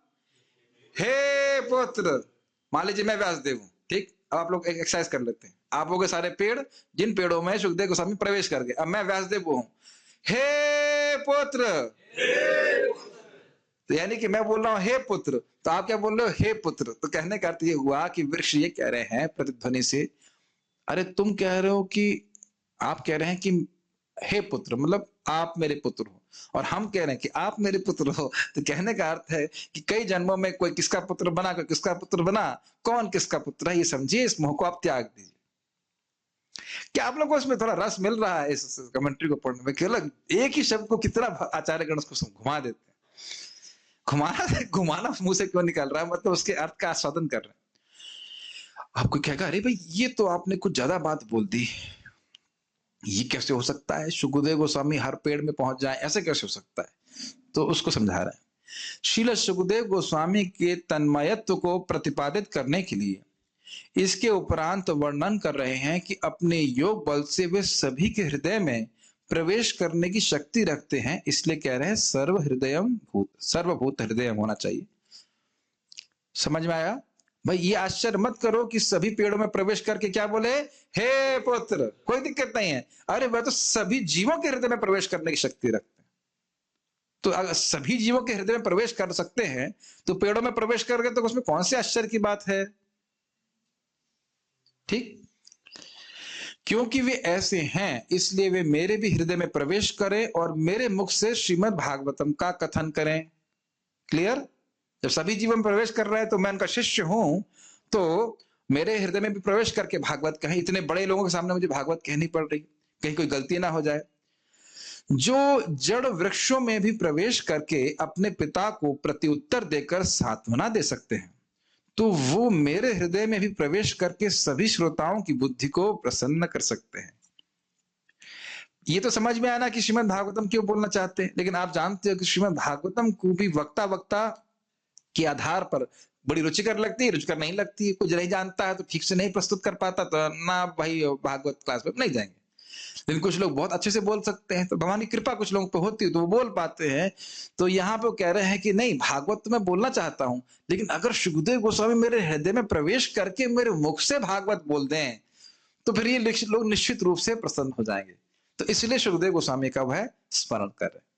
हे पुत्र, मान लीजिए मैं व्यासदेव हूं, ठीक। अब आप लोग एक एक्सरसाइज कर लेते हैं। आप हो गए सारे पेड़, जिन पेड़ों में सुखदेव गोस्वामी प्रवेश कर गए। अब मैं व्यासदेव हूं, हे पुत्र, तो यानी कि मैं बोल रहा हूं हे पुत्र, तो आप क्या बोल रहे हो, हे पुत्र। तो कहने का अर्थ ये हुआ कि वृक्ष ये कह रहे हैं प्रतिध्वनि से, अरे तुम कह रहे हो कि, आप कह रहे हैं कि हे पुत्र, मतलब आप मेरे पुत्र हो, और हम कह रहे हैं कि आप मेरे पुत्र हो। तो कहने का अर्थ है कि कई जन्मों में कोई किसका पुत्र बना, कोई किसका पुत्र बना, कौन किसका पुत्र है ये समझिए, इस मोह को आप त्याग दीजिए। क्या आप लोगों को इसमें थोड़ा रस मिल रहा है इस कमेंट्री को पढ़ने में? केवल एक ही शब्द को कितना आचार्यगण उसको घुमा देते हैं। घुमाना घुमाना मुंह से क्यों निकल रहा है, मतलब उसके अर्थ का आस्वादन कर रहे हैं। आपको कहेगा अरे भाई ये तो आपने कुछ ज्यादा बात बोल दी, ये कैसे हो सकता है, सुखदेव गोस्वामी हर पेड़ में पहुंच जाए, ऐसे कैसे हो सकता है? तो उसको समझा रहे हैं। श्रील सुखदेव गोस्वामी के तन्मयत्व को प्रतिपादित करने के लिए इसके उपरांत वर्णन कर रहे हैं कि अपने योग बल से वे सभी के हृदय में प्रवेश करने की शक्ति रखते हैं, इसलिए कह रहे हैं सर्वभूत हृदय होना चाहिए। समझ में आया भाई? ये आश्चर्य मत करो कि सभी पेड़ों में प्रवेश करके क्या बोले, हे पुत्र, कोई दिक्कत नहीं है। अरे वह तो सभी जीवों के हृदय में प्रवेश करने की शक्ति रखते हैं। तो अगर सभी जीवों के हृदय में प्रवेश कर सकते हैं तो पेड़ों में प्रवेश कर गए, तो उसमें कौन सी आश्चर्य की बात है? ठीक, क्योंकि वे ऐसे हैं इसलिए वे मेरे भी हृदय में प्रवेश करें और मेरे मुख से श्रीमद् भागवतम का कथन करें। क्लियर? जब सभी जीवन में प्रवेश कर रहे हैं तो मैं उनका शिष्य हूं, तो मेरे हृदय में भी प्रवेश करके भागवत कहें। इतने बड़े लोगों के सामने मुझे भागवत कहनी पड़ रही, कहीं कोई गलती ना हो जाए। जो जड़ वृक्षों में भी प्रवेश करके अपने पिता को प्रत्युत्तर देकर सांत्वना दे सकते हैं, तो वो मेरे हृदय में भी प्रवेश करके सभी श्रोताओं की बुद्धि को प्रसन्न कर सकते हैं। ये तो समझ में आना कि श्रीमद् भागवतम क्यों बोलना चाहते हैं, लेकिन आप जानते हो कि श्रीमद् भागवतम को भी वक्ता के आधार पर बड़ी रुचिकर लगती है, रुचिकर नहीं लगती है। कुछ नहीं जानता है तो ठीक से नहीं प्रस्तुत कर पाता, तो ना भाई भागवत क्लास में नहीं जाएंगे। लेकिन कुछ लोग बहुत अच्छे से बोल सकते हैं, तो भगवान की कृपा कुछ लोगों पे होती है तो वो बोल पाते हैं। तो यहाँ पे वो कह रहे हैं कि नहीं, भागवत तो मैं बोलना चाहता हूं, लेकिन अगर सुखदेव गोस्वामी मेरे हृदय में प्रवेश करके मेरे मुख से भागवत बोल दें तो फिर ये लोग निश्चित रूप से प्रसन्न हो जाएंगे। तो इसलिए सुखदेव गोस्वामी का वह स्मरण कर रहे।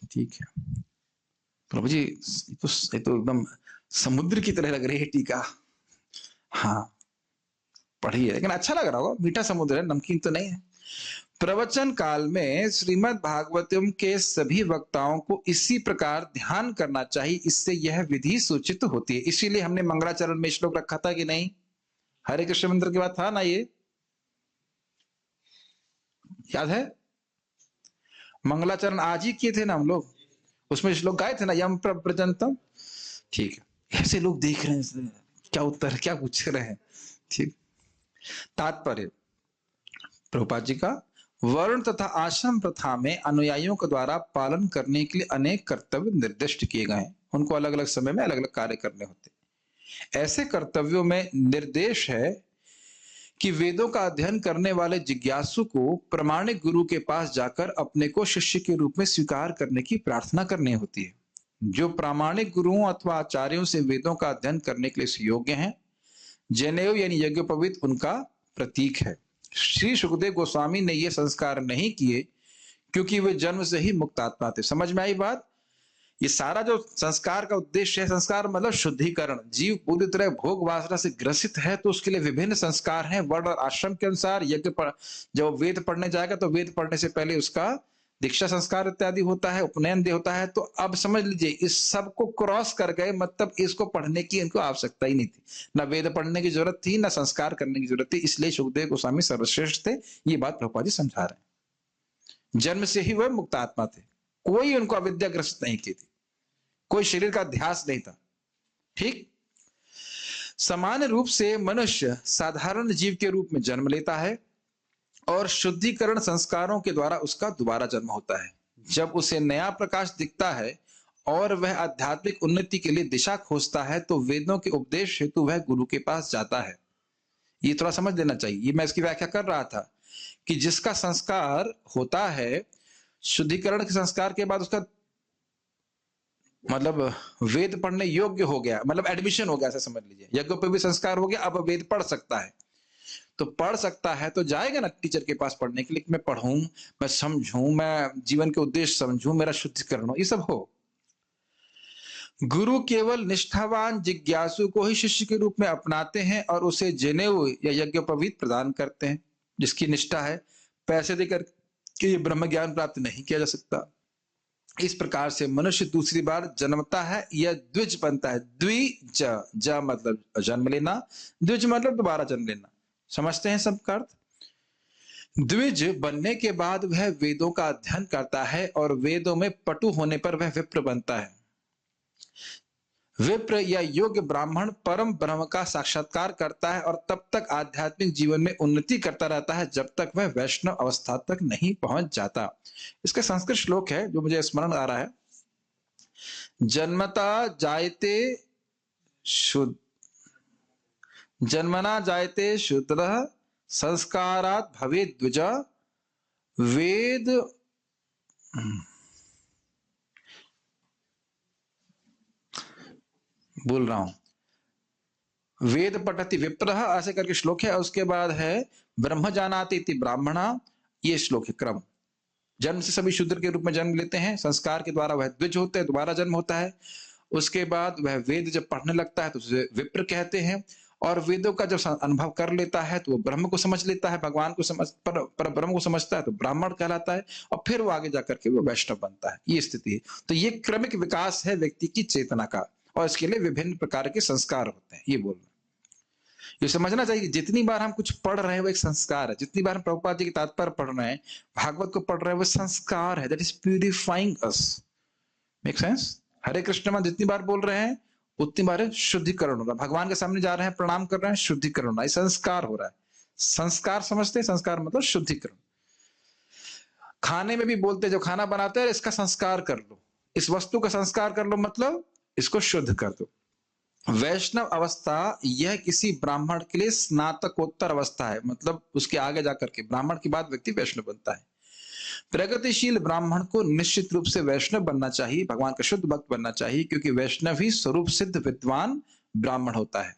ठीक है प्रभु जी, ये तो एकदम समुद्र की तरह लग रही है टीका। हाँ पढ़िए, लेकिन अच्छा लग रहा होगा, मीठा समुद्र है, नमकीन तो नहीं है। प्रवचन काल में श्रीमद् भागवतम के सभी वक्ताओं को इसी प्रकार ध्यान करना चाहिए, इससे यह विधि सूचित होती है। इसीलिए हमने मंगलाचरण में श्लोक रखा था कि नहीं, हरे कृष्ण मंत्र के बाद था ना, ये याद है? मंगलाचरण आज ही किए थे ना हम लोग, उसमें श्लोक गाए थे ना, यम प्रव्रजंतम। ठीक है, ऐसे लोग देख रहे हैं क्या उत्तर क्या पूछ रहे हैं। ठीक, तात्पर्य प्रभुपाद जी का, वर्ण तथा आश्रम प्रथा में अनुयायियों के द्वारा पालन करने के लिए अनेक कर्तव्य निर्दिष्ट किए गए हैं। उनको अलग अलग समय में अलग अलग कार्य करने होते। ऐसे कर्तव्यों में निर्देश है कि वेदों का अध्ययन करने वाले जिज्ञासु को प्रामाणिक गुरु के पास जाकर अपने को शिष्य के रूप में स्वीकार करने की प्रार्थना करनी होती है। जो प्रामाणिक गुरुओं अथवा आचार्यों से वेदों का अध्ययन करने के लिए योग्य हैं, जनेऊ यानी यज्ञोपवीत उनका प्रतीक है। श्री सुखदेव गोस्वामी ने ये संस्कार नहीं किए क्योंकि वे जन्म से ही मुक्त आत्मा थे। समझ में आई बात? ये सारा जो संस्कार का उद्देश्य है, संस्कार मतलब शुद्धिकरण। जीव पूरी तरह भोग वासना से ग्रसित है तो उसके लिए विभिन्न संस्कार हैं वर्ण और आश्रम के अनुसार। यज्ञ जब वेद पढ़ने जाएगा तो वेद पढ़ने से पहले उसका दीक्षा संस्कार इत्यादि होता है, उपनयन दे होता है। तो अब समझ लीजिए इस सब को क्रॉस कर गए, मतलब इसको पढ़ने की इनको आवश्यकता ही नहीं थी, ना वेद पढ़ने की जरूरत थी, ना संस्कार करने की जरूरत थी। इसलिए सुखदेव गोस्वामी सर्वश्रेष्ठ थे। ये बात प्रभुपाद जी समझा रहे हैं। जन्म से ही वह मुक्त आत्मा थे, कोई उनको अविद्या ग्रस्त नहीं की थी, कोई शरीर का अध्यास नहीं था। ठीक, सामान्य रूप से मनुष्य साधारण जीव के रूप में जन्म लेता है और शुद्धिकरण संस्कारों के द्वारा उसका दोबारा जन्म होता है। जब उसे नया प्रकाश दिखता है और वह आध्यात्मिक उन्नति के लिए दिशा खोजता है तो वेदों के उपदेश हेतु वह गुरु के पास जाता है। ये थोड़ा समझ लेना चाहिए। ये मैं इसकी व्याख्या कर रहा था कि जिसका संस्कार होता है शुद्धिकरण के संस्कार के बाद उसका मतलब वेद पढ़ने योग्य हो गया, मतलब एडमिशन हो गया, ऐसा समझ लीजिए। यज्ञोपवीत संस्कार हो गया, अब वेद पढ़ सकता है। तो पढ़ सकता है तो जाएगा ना टीचर के पास पढ़ने के लिए कि मैं पढ़ूं, मैं समझूं, मैं जीवन के उद्देश्य समझूं, मेरा शुद्धिकरण हो, ये सब हो। गुरु केवल निष्ठावान जिज्ञासु को ही शिष्य के रूप में अपनाते हैं और उसे जनेऊ या यज्ञोपवीत प्रदान करते हैं। जिसकी निष्ठा है, पैसे देकर के ये ब्रह्म ज्ञान प्राप्त नहीं किया जा सकता। इस प्रकार से मनुष्य दूसरी बार जन्मता है या द्विज बनता है। द्विज, ज मतलब जन्म लेना, द्विज मतलब दोबारा जन्म लेना। समझते हैं सबका अर्थ? द्विज बनने के बाद वह वेदों का अध्ययन करता है और वेदों में पटु होने पर वह विप्र बनता है। विप्र या योग्य ब्राह्मण परम ब्रह्म का साक्षात्कार करता है और तब तक आध्यात्मिक जीवन में उन्नति करता रहता है जब तक वह वैष्णव अवस्था तक नहीं पहुंच जाता। इसका संस्कृत श्लोक है जो मुझे स्मरण आ रहा है। जन्मता जायते शुद्ध, जन्मना जायते शूद्रः संस्कारात् भवेत् द्विज। वेद बोल रहा हूं, वेद पठति विप्रः ऐसे करके श्लोक है। उसके बाद है ब्रह्म जानाति इति ब्राह्मणा, ये श्लोक है क्रम। जन्म से सभी शूद्र के रूप में जन्म लेते हैं, संस्कार के द्वारा वह द्विज होते हैं, दोबारा जन्म होता है। उसके बाद वह वेद जब पढ़ने लगता है तो उसे विप्र कहते हैं, और वेदों का जब अनुभव कर लेता है तो वो ब्रह्म को समझ लेता है, भगवान को समझ पर ब्रह्म को समझता है तो ब्राह्मण कहलाता है, और फिर वो आगे जाकर के वो वैष्णव बनता है। ये स्थिति है। तो ये क्रमिक विकास है व्यक्ति की चेतना का, और इसके लिए विभिन्न प्रकार के संस्कार होते हैं। ये बोलना, ये समझना चाहिए कि जितनी बार हम कुछ पढ़ रहे हैं वो एक संस्कार है। जितनी बार हम प्रभुपाद जी की तात्पर्य पढ़ रहे हैं, भागवत को पढ़ रहे हैं, वो संस्कार है, that is purifying us. Make sense? Hare Krishna में जितनी बार बोल रहे हैं उतनी बार शुद्धिकरण हो रहा है। भगवान के सामने जा रहे हैं, प्रणाम कर रहे हैं, शुद्धिकरण हो रहा है, संस्कार हो रहा है। संस्कार समझते हैं? संस्कार मतलब शुद्धिकरण। खाने में भी बोलते हैं, जो खाना बनाते हैं इसका संस्कार कर लो, इस वस्तु का संस्कार कर लो, मतलब इसको शुद्ध कर दो। वैष्णव अवस्था यह किसी ब्राह्मण के लिए स्नातकोत्तर अवस्था है, मतलब उसके आगे जाकर के ब्राह्मण के बाद व्यक्ति वैष्णव बनता है। प्रगतिशील ब्राह्मण को निश्चित रूप से वैष्णव बनना चाहिए, भगवान का शुद्ध भक्त बनना चाहिए, क्योंकि वैष्णव ही स्वरूप सिद्ध विद्वान ब्राह्मण होता है,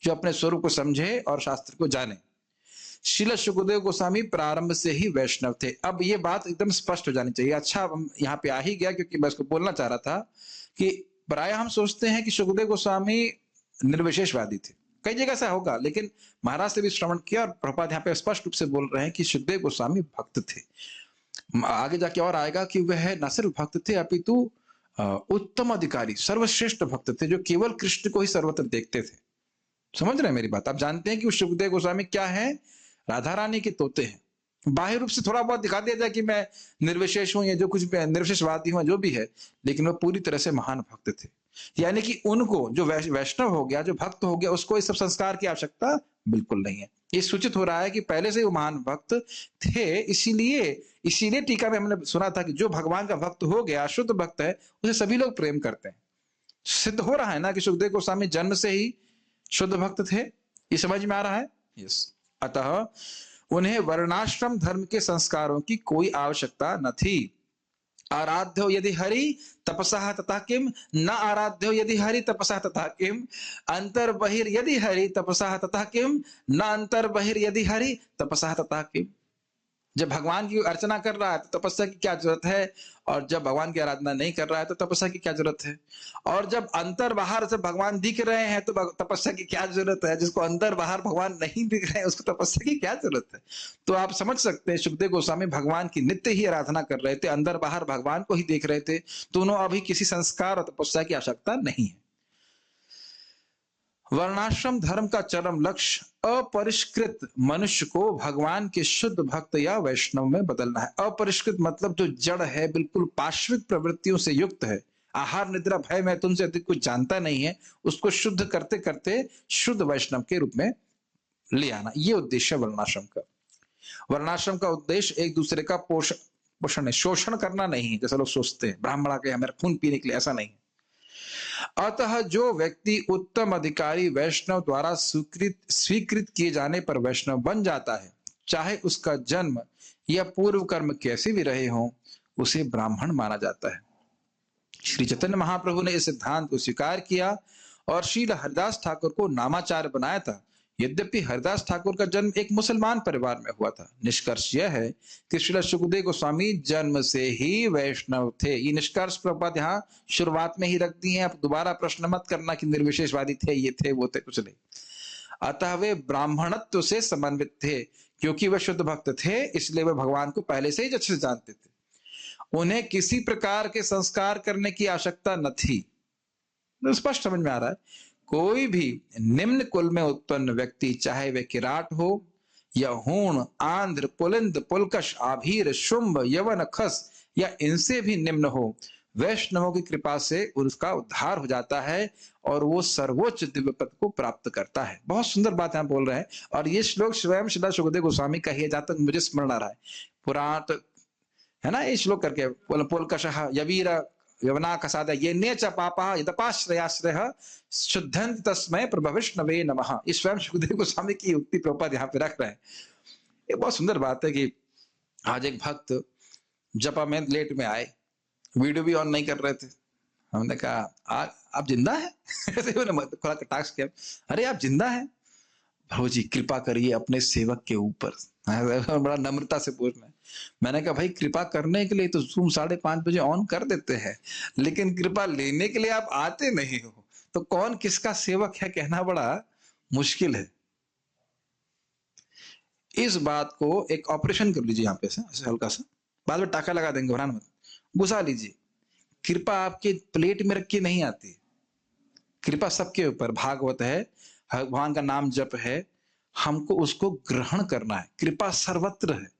जो अपने स्वरूप को समझे और शास्त्र को जाने। श्रील सुखदेव गोस्वामी प्रारंभ से ही वैष्णव थे। अब ये बात एकदम स्पष्ट हो जानी चाहिए। अच्छा, यहाँ पे आ ही गया, क्योंकि मैं इसको बोलना चाह रहा था कि प्राय हम सोचते हैं कि सुखदेव गोस्वामी निर्विशेषवादी थे। कई जगह ऐसा होगा, लेकिन महाराज से भी श्रवण किया और प्रभुपाद यहाँ पे स्पष्ट रूप से बोल रहे हैं कि सुखदेव गोस्वामी भक्त थे। आगे जाके और आएगा कि वह न सिर्फ भक्त थे अपितु उत्तम अधिकारी, सर्वश्रेष्ठ भक्त थे, जो केवल कृष्ण को ही सर्वत्र देखते थे। समझ रहे हैं मेरी बात? आप जानते हैं कि सुखदेव गोस्वामी क्या है? राधा रानी के तोते हैं। बाह्य रूप से थोड़ा बहुत दिखा दिया जाए कि मैं निर्विशेष हूं या जो कुछ निर्विशेषवादी हूं, जो भी है, लेकिन वो पूरी तरह से महान भक्त थे। यानी कि उनको जो वैष्णव हो गया, जो भक्त हो गया, उसको इस सब संस्कार की आवश्यकता बिल्कुल नहीं है। ये सूचित हो रहा है कि पहले से वो महान भक्त थे। इसीलिए टीका में हमने सुना था कि जो भगवान का भक्त हो गया, शुद्ध भक्त है, उसे सभी लोग प्रेम करते हैं। सिद्ध हो रहा है ना कि सुखदेव गोस्वामी जन्म से ही शुद्ध भक्त थे। ये समझ में आ रहा है? यस। अतः उन्हें वर्णाश्रम धर्म के संस्कारों की कोई आवश्यकता न थी। आराध्यो यदि हरि तपसा तथा किम, न आराध्यो यदि हरि तपसा तथा किम, अंतर बहिर यदि हरि तपसा तथा किम, न अंतर बहिर यदि हरि तपसा तथा किम। जब भगवान की अर्चना कर रहा है तो तपस्या की क्या जरूरत है, और जब भगवान की आराधना नहीं कर रहा है तो तपस्या की क्या जरूरत है। और जब अंतर बाहर से भगवान दिख रहे हैं तो तपस्या की क्या जरूरत है। जिसको अंदर बाहर भगवान नहीं दिख रहे हैं उसको तपस्या की क्या जरूरत है। तो आप समझ सकते हैं, सुखदेव गोस्वामी भगवान की नित्य ही आराधना कर रहे थे, अंदर बाहर भगवान को ही देख रहे थे, तो उन्होंने अभी किसी संस्कार और तपस्या की आवश्यकता नहीं है। वर्णाश्रम धर्म का चरम लक्ष्य अपरिष्कृत मनुष्य को भगवान के शुद्ध भक्त या वैष्णव में बदलना है। अपरिष्कृत मतलब जो जड़ है, बिल्कुल पाश्विक प्रवृत्तियों से युक्त है, आहार निद्रा भय मैं तुमसे अधिक कुछ जानता नहीं है, उसको शुद्ध करते करते शुद्ध वैष्णव के रूप में ले आना, ये उद्देश्य वर्णाश्रम का। वर्णाश्रम का उद्देश्य एक दूसरे का पोषण है, शोषण करना नहीं है, जैसा लोग सोचते हैं ब्राह्मण आके हमारे खून पीने के लिए, ऐसा नहीं है। अतः जो व्यक्ति उत्तम अधिकारी वैष्णव द्वारा स्वीकृत किए जाने पर वैष्णव बन जाता है, चाहे उसका जन्म या पूर्व कर्म कैसे भी रहे हों, उसे ब्राह्मण माना जाता है। श्री चैतन्य महाप्रभु ने इस सिद्धांत को स्वीकार किया और श्रील हरिदास ठाकुर को नामाचार्य बनाया था। यद्यपि हरिदास ठाकुर का जन्म एक मुसलमान परिवार में हुआ था। निष्कर्ष यह है कि श्रील सुखदेव गोस्वामी जन्म से ही वैष्णव थे। ये निष्कर्ष प्रभुपाद यहाँ शुरुआत में ही रख दिए हैं। आप दोबारा प्रश्न मत करना कि निर्विशेषवादी थे, ये थे, वो थे, कुछ नहीं। अतः वे ब्राह्मणत्व से समन्वित थे। क्योंकि वे शुद्ध भक्त थे, इसलिए वे भगवान को पहले से ही अच्छे से जानते थे। उन्हें किसी प्रकार के संस्कार करने की आवश्यकता न थी। तो स्पष्ट समझ में आ रहा है, कोई भी निम्न कुल में उत्पन्न व्यक्ति, चाहे वे किराट हो या हूण, आंध्र, पुलिंद, पुलकश, आभीर, शुंभ, यवन, खस या इनसे भी निम्न हो, वैष्णवों की कृपा से उसका उद्धार हो जाता है और वो सर्वोच्च दिव्य पद को प्राप्त करता है। बहुत सुंदर बात यहाँ बोल रहे हैं। और ये श्लोक स्वयं श्रील सुखदेव गोस्वामी का ही है, जहां तक मुझे स्मरण आ रहा है। पुराण है ना, ये श्लोक करके पुलकशः यवीर यवना कसाद ये नेच पापा यदपाश्रयाश्रय शुद्धंत तस्मै प्रभविष्णवे नमः। इस स्वयं सुखदेव गोस्वामी की उक्ति प्रभुपाद यहाँ पे रख रहे हैं। ये बहुत सुंदर बात है कि आज एक भक्त जपा में लेट में आए, वीडियो भी ऑन नहीं कर रहे थे। हमने कहा आप जिंदा है? ऐसे थोड़ा कटाक्ष किया, अरे आप जिंदा है? प्रभु जी कृपा करिए अपने सेवक के ऊपर। बड़ा नम्रता से पूछना है। मैंने कहा भाई कृपा करने के लिए तो जूम 5:30 बजे ऑन कर देते हैं, लेकिन कृपा लेने के लिए आप आते नहीं हो, तो कौन किसका सेवक है कहना बड़ा मुश्किल है। इस बात को एक ऑपरेशन कर लीजिए यहाँ पे से, ऐसे हल्का सा, बाद में टाका लगा देंगे, घबराना मत, घुसा लीजिए। कृपा आपके प्लेट में रख के नहीं आती। कृपा सबके ऊपर, भागवत है, भगवान का नाम जप है, हमको उसको ग्रहण करना है। कृपा सर्वत्र है।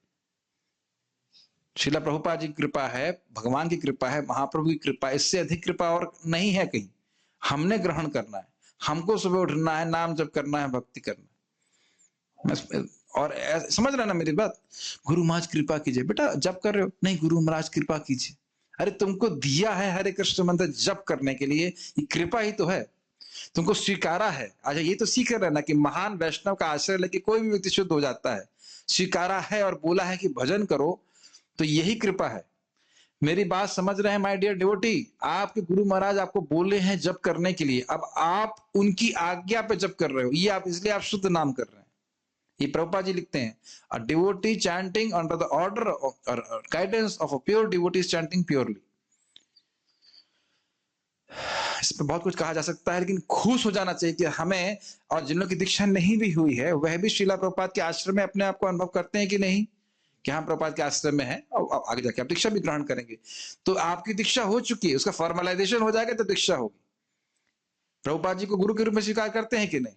श्रीला प्रभुपाद जी की कृपा है, भगवान की कृपा है, महाप्रभु की कृपा, इससे अधिक कृपा और नहीं है कहीं। हमने ग्रहण करना है, हमको सुबह उठना है, नाम जप करना है, भक्ति करना है। और समझ रहे ना मेरी बात? गुरु महाराज कृपा कीजिए। बेटा जप कर रहे हो? नहीं, गुरु महाराज कृपा कीजिए। अरे तुमको दिया है हरे कृष्ण मंत्र जप करने के लिए, ये कृपा ही तो है। तुमको स्वीकारा है। अच्छा ये तो सीख रहे ना कि महान वैष्णव का आश्रय लेके कोई भी व्यक्ति शुद्ध हो जाता है। स्वीकारा है और बोला है कि भजन करो, तो यही कृपा है। मेरी बात समझ रहे हैं माय डियर डिवोटी? आपके गुरु महाराज आपको बोले हैं जप करने के लिए, अब आप उनकी आज्ञा पे जप कर रहे हो, ये आप इसलिए आप शुद्ध नाम कर रहे हैं। ये प्रभुपाद जी लिखते हैं, a devotee chanting under the order और guidance of a pure devotee is chanting purely. इस पे बहुत कुछ कहा जा सकता है, लेकिन खुश हो जाना चाहिए कि हमें, और जिन लोगों की दीक्षा नहीं भी हुई है वह भी श्रीला प्रभुपाद के आश्रम में अपने आप को अनुभव करते हैं कि नहीं, कि हम प्रभुपाद के आश्रम में हैं और आगे जाके आप दीक्षा भी ग्रहण करेंगे। तो आपकी दीक्षा हो चुकी है, उसका फॉर्मलाइजेशन हो जाएगा तो दीक्षा होगी। प्रभुपाद जी को गुरु के रूप में स्वीकार करते हैं कि नहीं?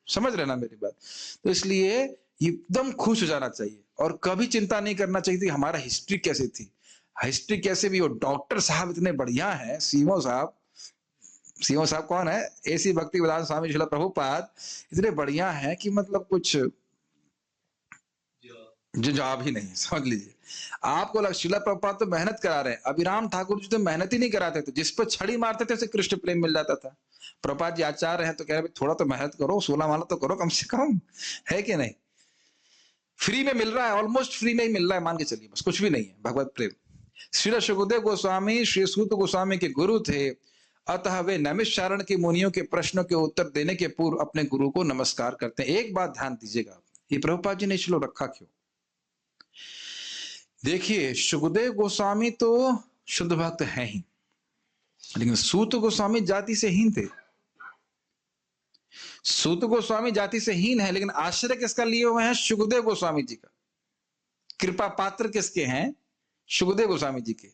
समझ रहे ना मेरी बात? तो इसलिए एकदम खुश हो जाना चाहिए और कभी चिंता नहीं करना चाहिए कि हमारा हिस्ट्री कैसे थी। हिस्ट्री कैसे भी हो, डॉक्टर साहब इतने बढ़िया हैं, सीओ साहब कौन है? ऐसी भक्ति वेदांत स्वामी श्रील प्रभुपाद इतने बढ़िया हैं कि मतलब कुछ जो जवाब ही नहीं, समझ लीजिए। आपको लग श्रील प्रभुपाद तो मेहनत करा रहे हैं, अभिराम ठाकुर जी तो मेहनत ही नहीं कराते थे, जिस पर छड़ी मारते थे उसे कृष्ण प्रेम मिल जाता था। प्रभुपाद जी आचार्य हैं तो कह रहे थोड़ा तो मेहनत करो, 16 माला तो करो कम से कम, है कि नहीं? फ्री में मिल रहा है, ऑलमोस्ट फ्री में ही मिल रहा है, मान के चलिए, बस कुछ भी नहीं है भगवत प्रेम। श्री सुखदेव गोस्वामी श्री सूत गोस्वामी के गुरु थे, अतः वे नैमिषारण्य के मुनियों के प्रश्नों के उत्तर देने के पूर्व अपने गुरु को नमस्कार करते हैं। एक बात ध्यान दीजिएगा, ये प्रभुपाद जी ने श्लोक रखा क्यों? देखिए सुखदेव गोस्वामी तो शुद्ध भक्त है ही, लेकिन सूत गोस्वामी जाति से हीन थे। सूत गोस्वामी जाति से हीन है, लेकिन आश्रय किसका लिए हुए हैं? सुखदेव गोस्वामी जी का। कृपा पात्र किसके हैं? सुखदेव गोस्वामी जी के।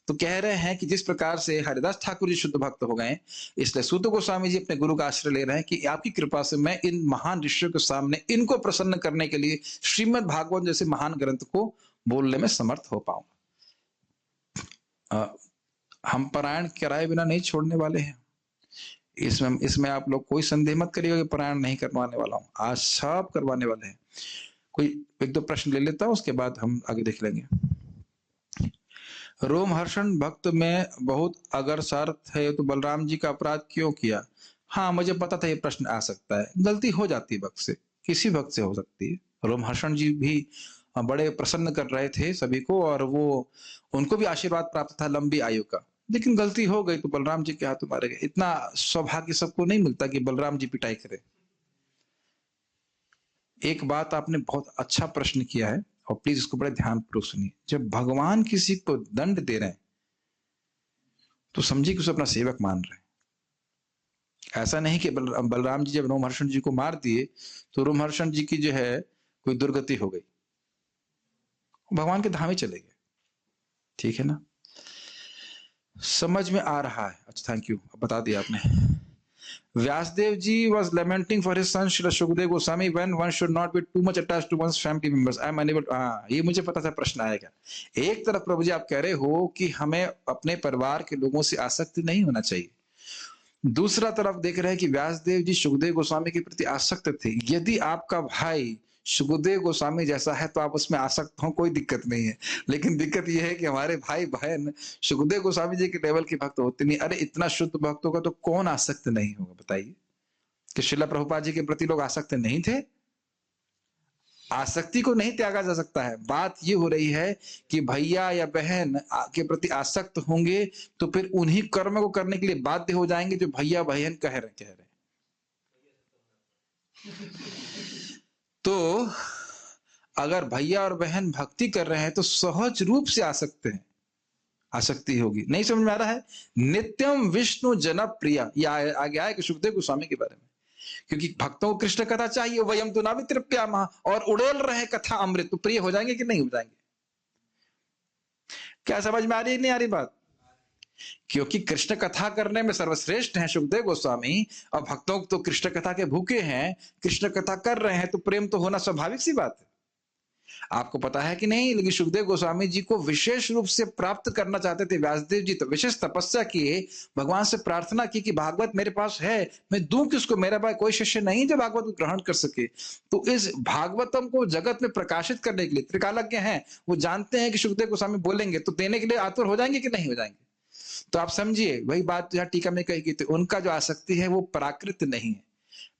तो कह रहे हैं कि जिस प्रकार से हरिदास ठाकुर जी शुद्ध भक्त हो गए, इसलिए सूत गोस्वामी जी अपने गुरु का आश्रय ले रहे हैं कि आपकी कृपा से मैं इन महान ऋषियों के सामने इनको प्रसन्न करने के लिए श्रीमद् भागवत जैसे महान ग्रंथ को बोलने में समर्थ हो पाऊंगा। हम पारायण कराए बिना नहीं छोड़ने वाले हैं। इसमें आप लोग कोई संदेह मत करिएगा कि पारायण नहीं करवाने वाला हूं, आज सब करवाने वाले हैं। कोई एक दो प्रश्न ले लेता हूं, उसके बाद हम आगे देख लेंगे। रोमहर्षण भक्त में बहुत अगर स्वार्थ है तो बलराम जी का अपराध क्यों किया? हाँ मुझे पता था ये प्रश्न आ सकता है, गलती हो जाती है भक्त से, किसी भक्त से हो सकती है। रोमहर्षण जी भी बड़े प्रसन्न कर रहे थे सभी को, और वो उनको भी आशीर्वाद प्राप्त था लंबी आयु का। लेकिन गलती हो गई तो बलराम जी के हाथ मारे गए। इतना सौभाग्य सबको नहीं मिलता कि बलराम जी पिटाई करे। एक बात आपने बहुत अच्छा प्रश्न किया है और प्लीज इसको बड़े ध्यानपूर्वक सुनिए। जब भगवान किसी को दंड दे रहे हैं तो समझिए कि उसे अपना सेवक मान रहे हैं। ऐसा नहीं कि बलराम जी जब रोमहर्षण जी को मार दिए तो रोमहर्षण जी की जो है कोई दुर्गति हो गई, भगवान के धाम ही चले गए। ठीक है ना, समझ में आ रहा है? अच्छा, थैंक यू, बता दिया आपने। Vyasdev ji was lamenting for his son Shri Shukdev Goswami when one should not be too much attached to one's family members. I am unable to, ये मुझे पता था प्रश्न आएगा। एक तरफ प्रभु जी आप कह रहे हो कि हमें अपने परिवार के लोगों से आसक्ति नहीं होना चाहिए, दूसरा तरफ देख रहे हैं कि व्यासदेव जी सुखदेव गोस्वामी के प्रति आसक्त थे। यदि आपका भाई सुखदेव गोस्वामी जैसा है तो आप उसमें आसक्त हो, कोई दिक्कत नहीं है। लेकिन दिक्कत यह है कि हमारे भाई बहन सुखदेव गोस्वामी जी के लेवल के भक्त होते नहीं। अरे इतना शुद्ध भक्त होगा तो कौन आसक्त नहीं होगा बताइए? कि श्रील प्रभुपाद जी के प्रति लोग आसक्त नहीं थे? आसक्ति को नहीं त्यागा जा सकता है। बात ये हो रही है कि भैया या बहन के प्रति आसक्त होंगे तो फिर उन्हीं कर्म को करने के लिए बाध्य हो जाएंगे जो भैया बहन कह रहे। तो अगर भैया और बहन भक्ति कर रहे हैं तो सहज रूप से आसक्ति होगी। नहीं समझ में आ रहा है? नित्यम विष्णु जन प्रिया, यह आगे आया कि सुखदेव गोस्वामी के बारे में, क्योंकि भक्तों को कृष्ण कथा चाहिए। वयम तो नावितृप्यामः, और उड़ेल रहे कथा अमृत, तो प्रिय हो जाएंगे कि नहीं हो जाएंगे? क्या समझ में आ रही है? नहीं आ रही बात? क्योंकि कृष्ण कथा करने में सर्वश्रेष्ठ हैं सुखदेव गोस्वामी, और भक्तों तो कृष्ण कथा के भूखे हैं, कृष्ण कथा कर रहे हैं, तो प्रेम तो होना स्वाभाविक सी बात है। आपको पता है कि नहीं? लेकिन सुखदेव गोस्वामी जी को विशेष रूप से प्राप्त करना चाहते थे व्यासदेव जी, तो विशेष तपस्या किए, भगवान से प्रार्थना की कि भागवत मेरे पास है, मैं दूं किसको? मेरा भाई कोई शिष्य नहीं जो भागवत को ग्रहण कर सके। तो इस भागवतम को जगत में प्रकाशित करने के लिए त्रिकालज्ञ हैं, वो जानते हैं कि सुखदेव गोस्वामी बोलेंगे तो देने के लिए आतुर हो जाएंगे कि नहीं हो जाएंगे? तो आप समझिए, वही बात यहाँ टीका में कही गई थी, उनका जो आसक्ति है वो प्राकृत नहीं है।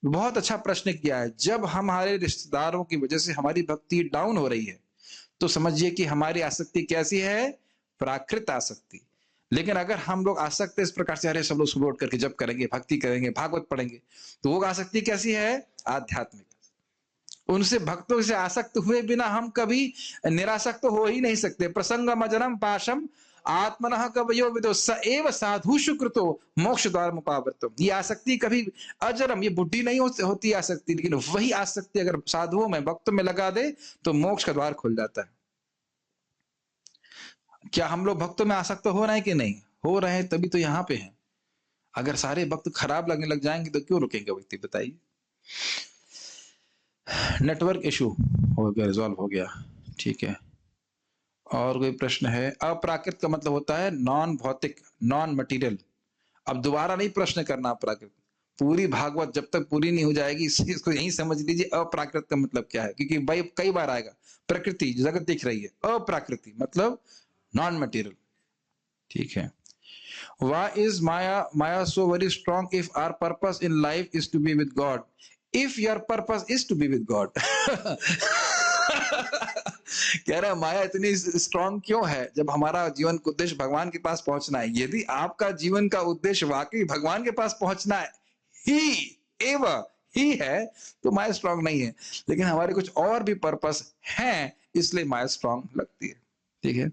बहुत अच्छा प्रश्न किया है। जब हमारे रिश्तेदारों की वजह से हमारी भक्ति डाउन हो रही है तो समझिए कि हमारी आसक्ति कैसी है? प्राकृत आसक्ति। लेकिन अगर हम लोग आसक्त इस प्रकार से, अरे सब लोग सुबह उठ करके जप करेंगे, भक्ति करेंगे, भागवत पढ़ेंगे, तो वो आसक्ति कैसी है? आध्यात्मिक। उनसे भक्तों से आसक्त हुए बिना हम कभी निरासक्त हो ही नहीं सकते। प्रसंगम अजरम पाशम आत्मनः कवयो विदो स एव साधुषु कृतो मोक्ष द्वार मुपावर्तो। ये आसक्ति कभी अजरम, ये बुद्धि नहीं होती आसक्ति, लेकिन वही आसक्ति अगर साधुओं में, भक्तों में लगा दे तो मोक्ष का द्वार खुल जाता है। क्या हम लोग भक्तों में आसक्त हो रहे हैं कि नहीं हो रहे हैं? तभी तो यहाँ पे हैं। अगर सारे भक्त खराब लगने लग जाएंगे तो क्यों रुकेंगे व्यक्ति? बताइए। नेटवर्क इशू हो गया, रिजॉल्व हो गया, ठीक है। और कोई प्रश्न है? अप्राकृत का मतलब होता है नॉन भौतिक, नॉन मटेरियल। अब दोबारा नहीं प्रश्न करना अप्राकृत। पूरी भागवत जब तक पूरी नहीं हो जाएगी इसको यही समझ लीजिए अप्राकृत का मतलब क्या है, क्योंकि भाई कई बार आएगा। प्रकृति जगत दिख रही है, अप्राकृति मतलब नॉन मटेरियल, ठीक है। Why is Maya so very strong if our purpose in life is to be with God? If your purpose is to be with God. कह रहा है माया इतनी स्ट्रांग क्यों है जब हमारा जीवन का उद्देश्य भगवान के पास पहुंचना है। यदि आपका जीवन का उद्देश्य वाकई भगवान के पास पहुंचना है ही है तो माया स्ट्रांग नहीं है। लेकिन हमारे कुछ और भी पर्पस हैं, इसलिए माया स्ट्रांग लगती है, ठीक है।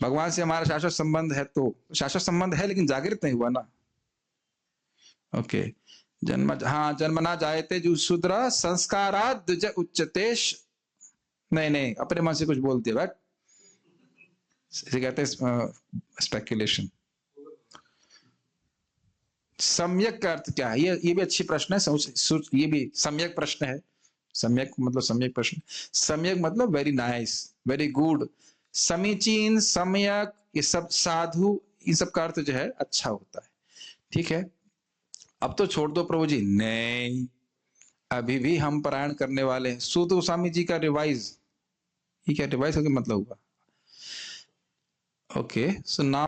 भगवान से हमारा शाश्वत संबंध है, तो शाश्वत संबंध है लेकिन जागृत नहीं हुआ ना। ओके, जन्म ना जायते जो शूद्र संस्काराद द्विज उच्चतेश। नहीं अपने मन से कुछ बोल दिया, बट इसे कहते हैं स्पेकुलेशन। सम्यक का अर्थ क्या है? ये भी अच्छी प्रश्न है, ये भी सम्यक प्रश्न है। सम्यक मतलब सम्यक प्रश्न, सम्यक मतलब वेरी नाइस, वेरी गुड। समीचीन, सम्यक, ये सब साधु, इन सब का अर्थ जो है अच्छा होता है, ठीक है। अब तो छोड़ दो प्रभु जी, नहीं अभी भी हम पारायण करने वाले हैं। सूत गोस्वामी जी का रिवाइज, ये क्या रिवाइज का मतलब हुआ? Okay, so now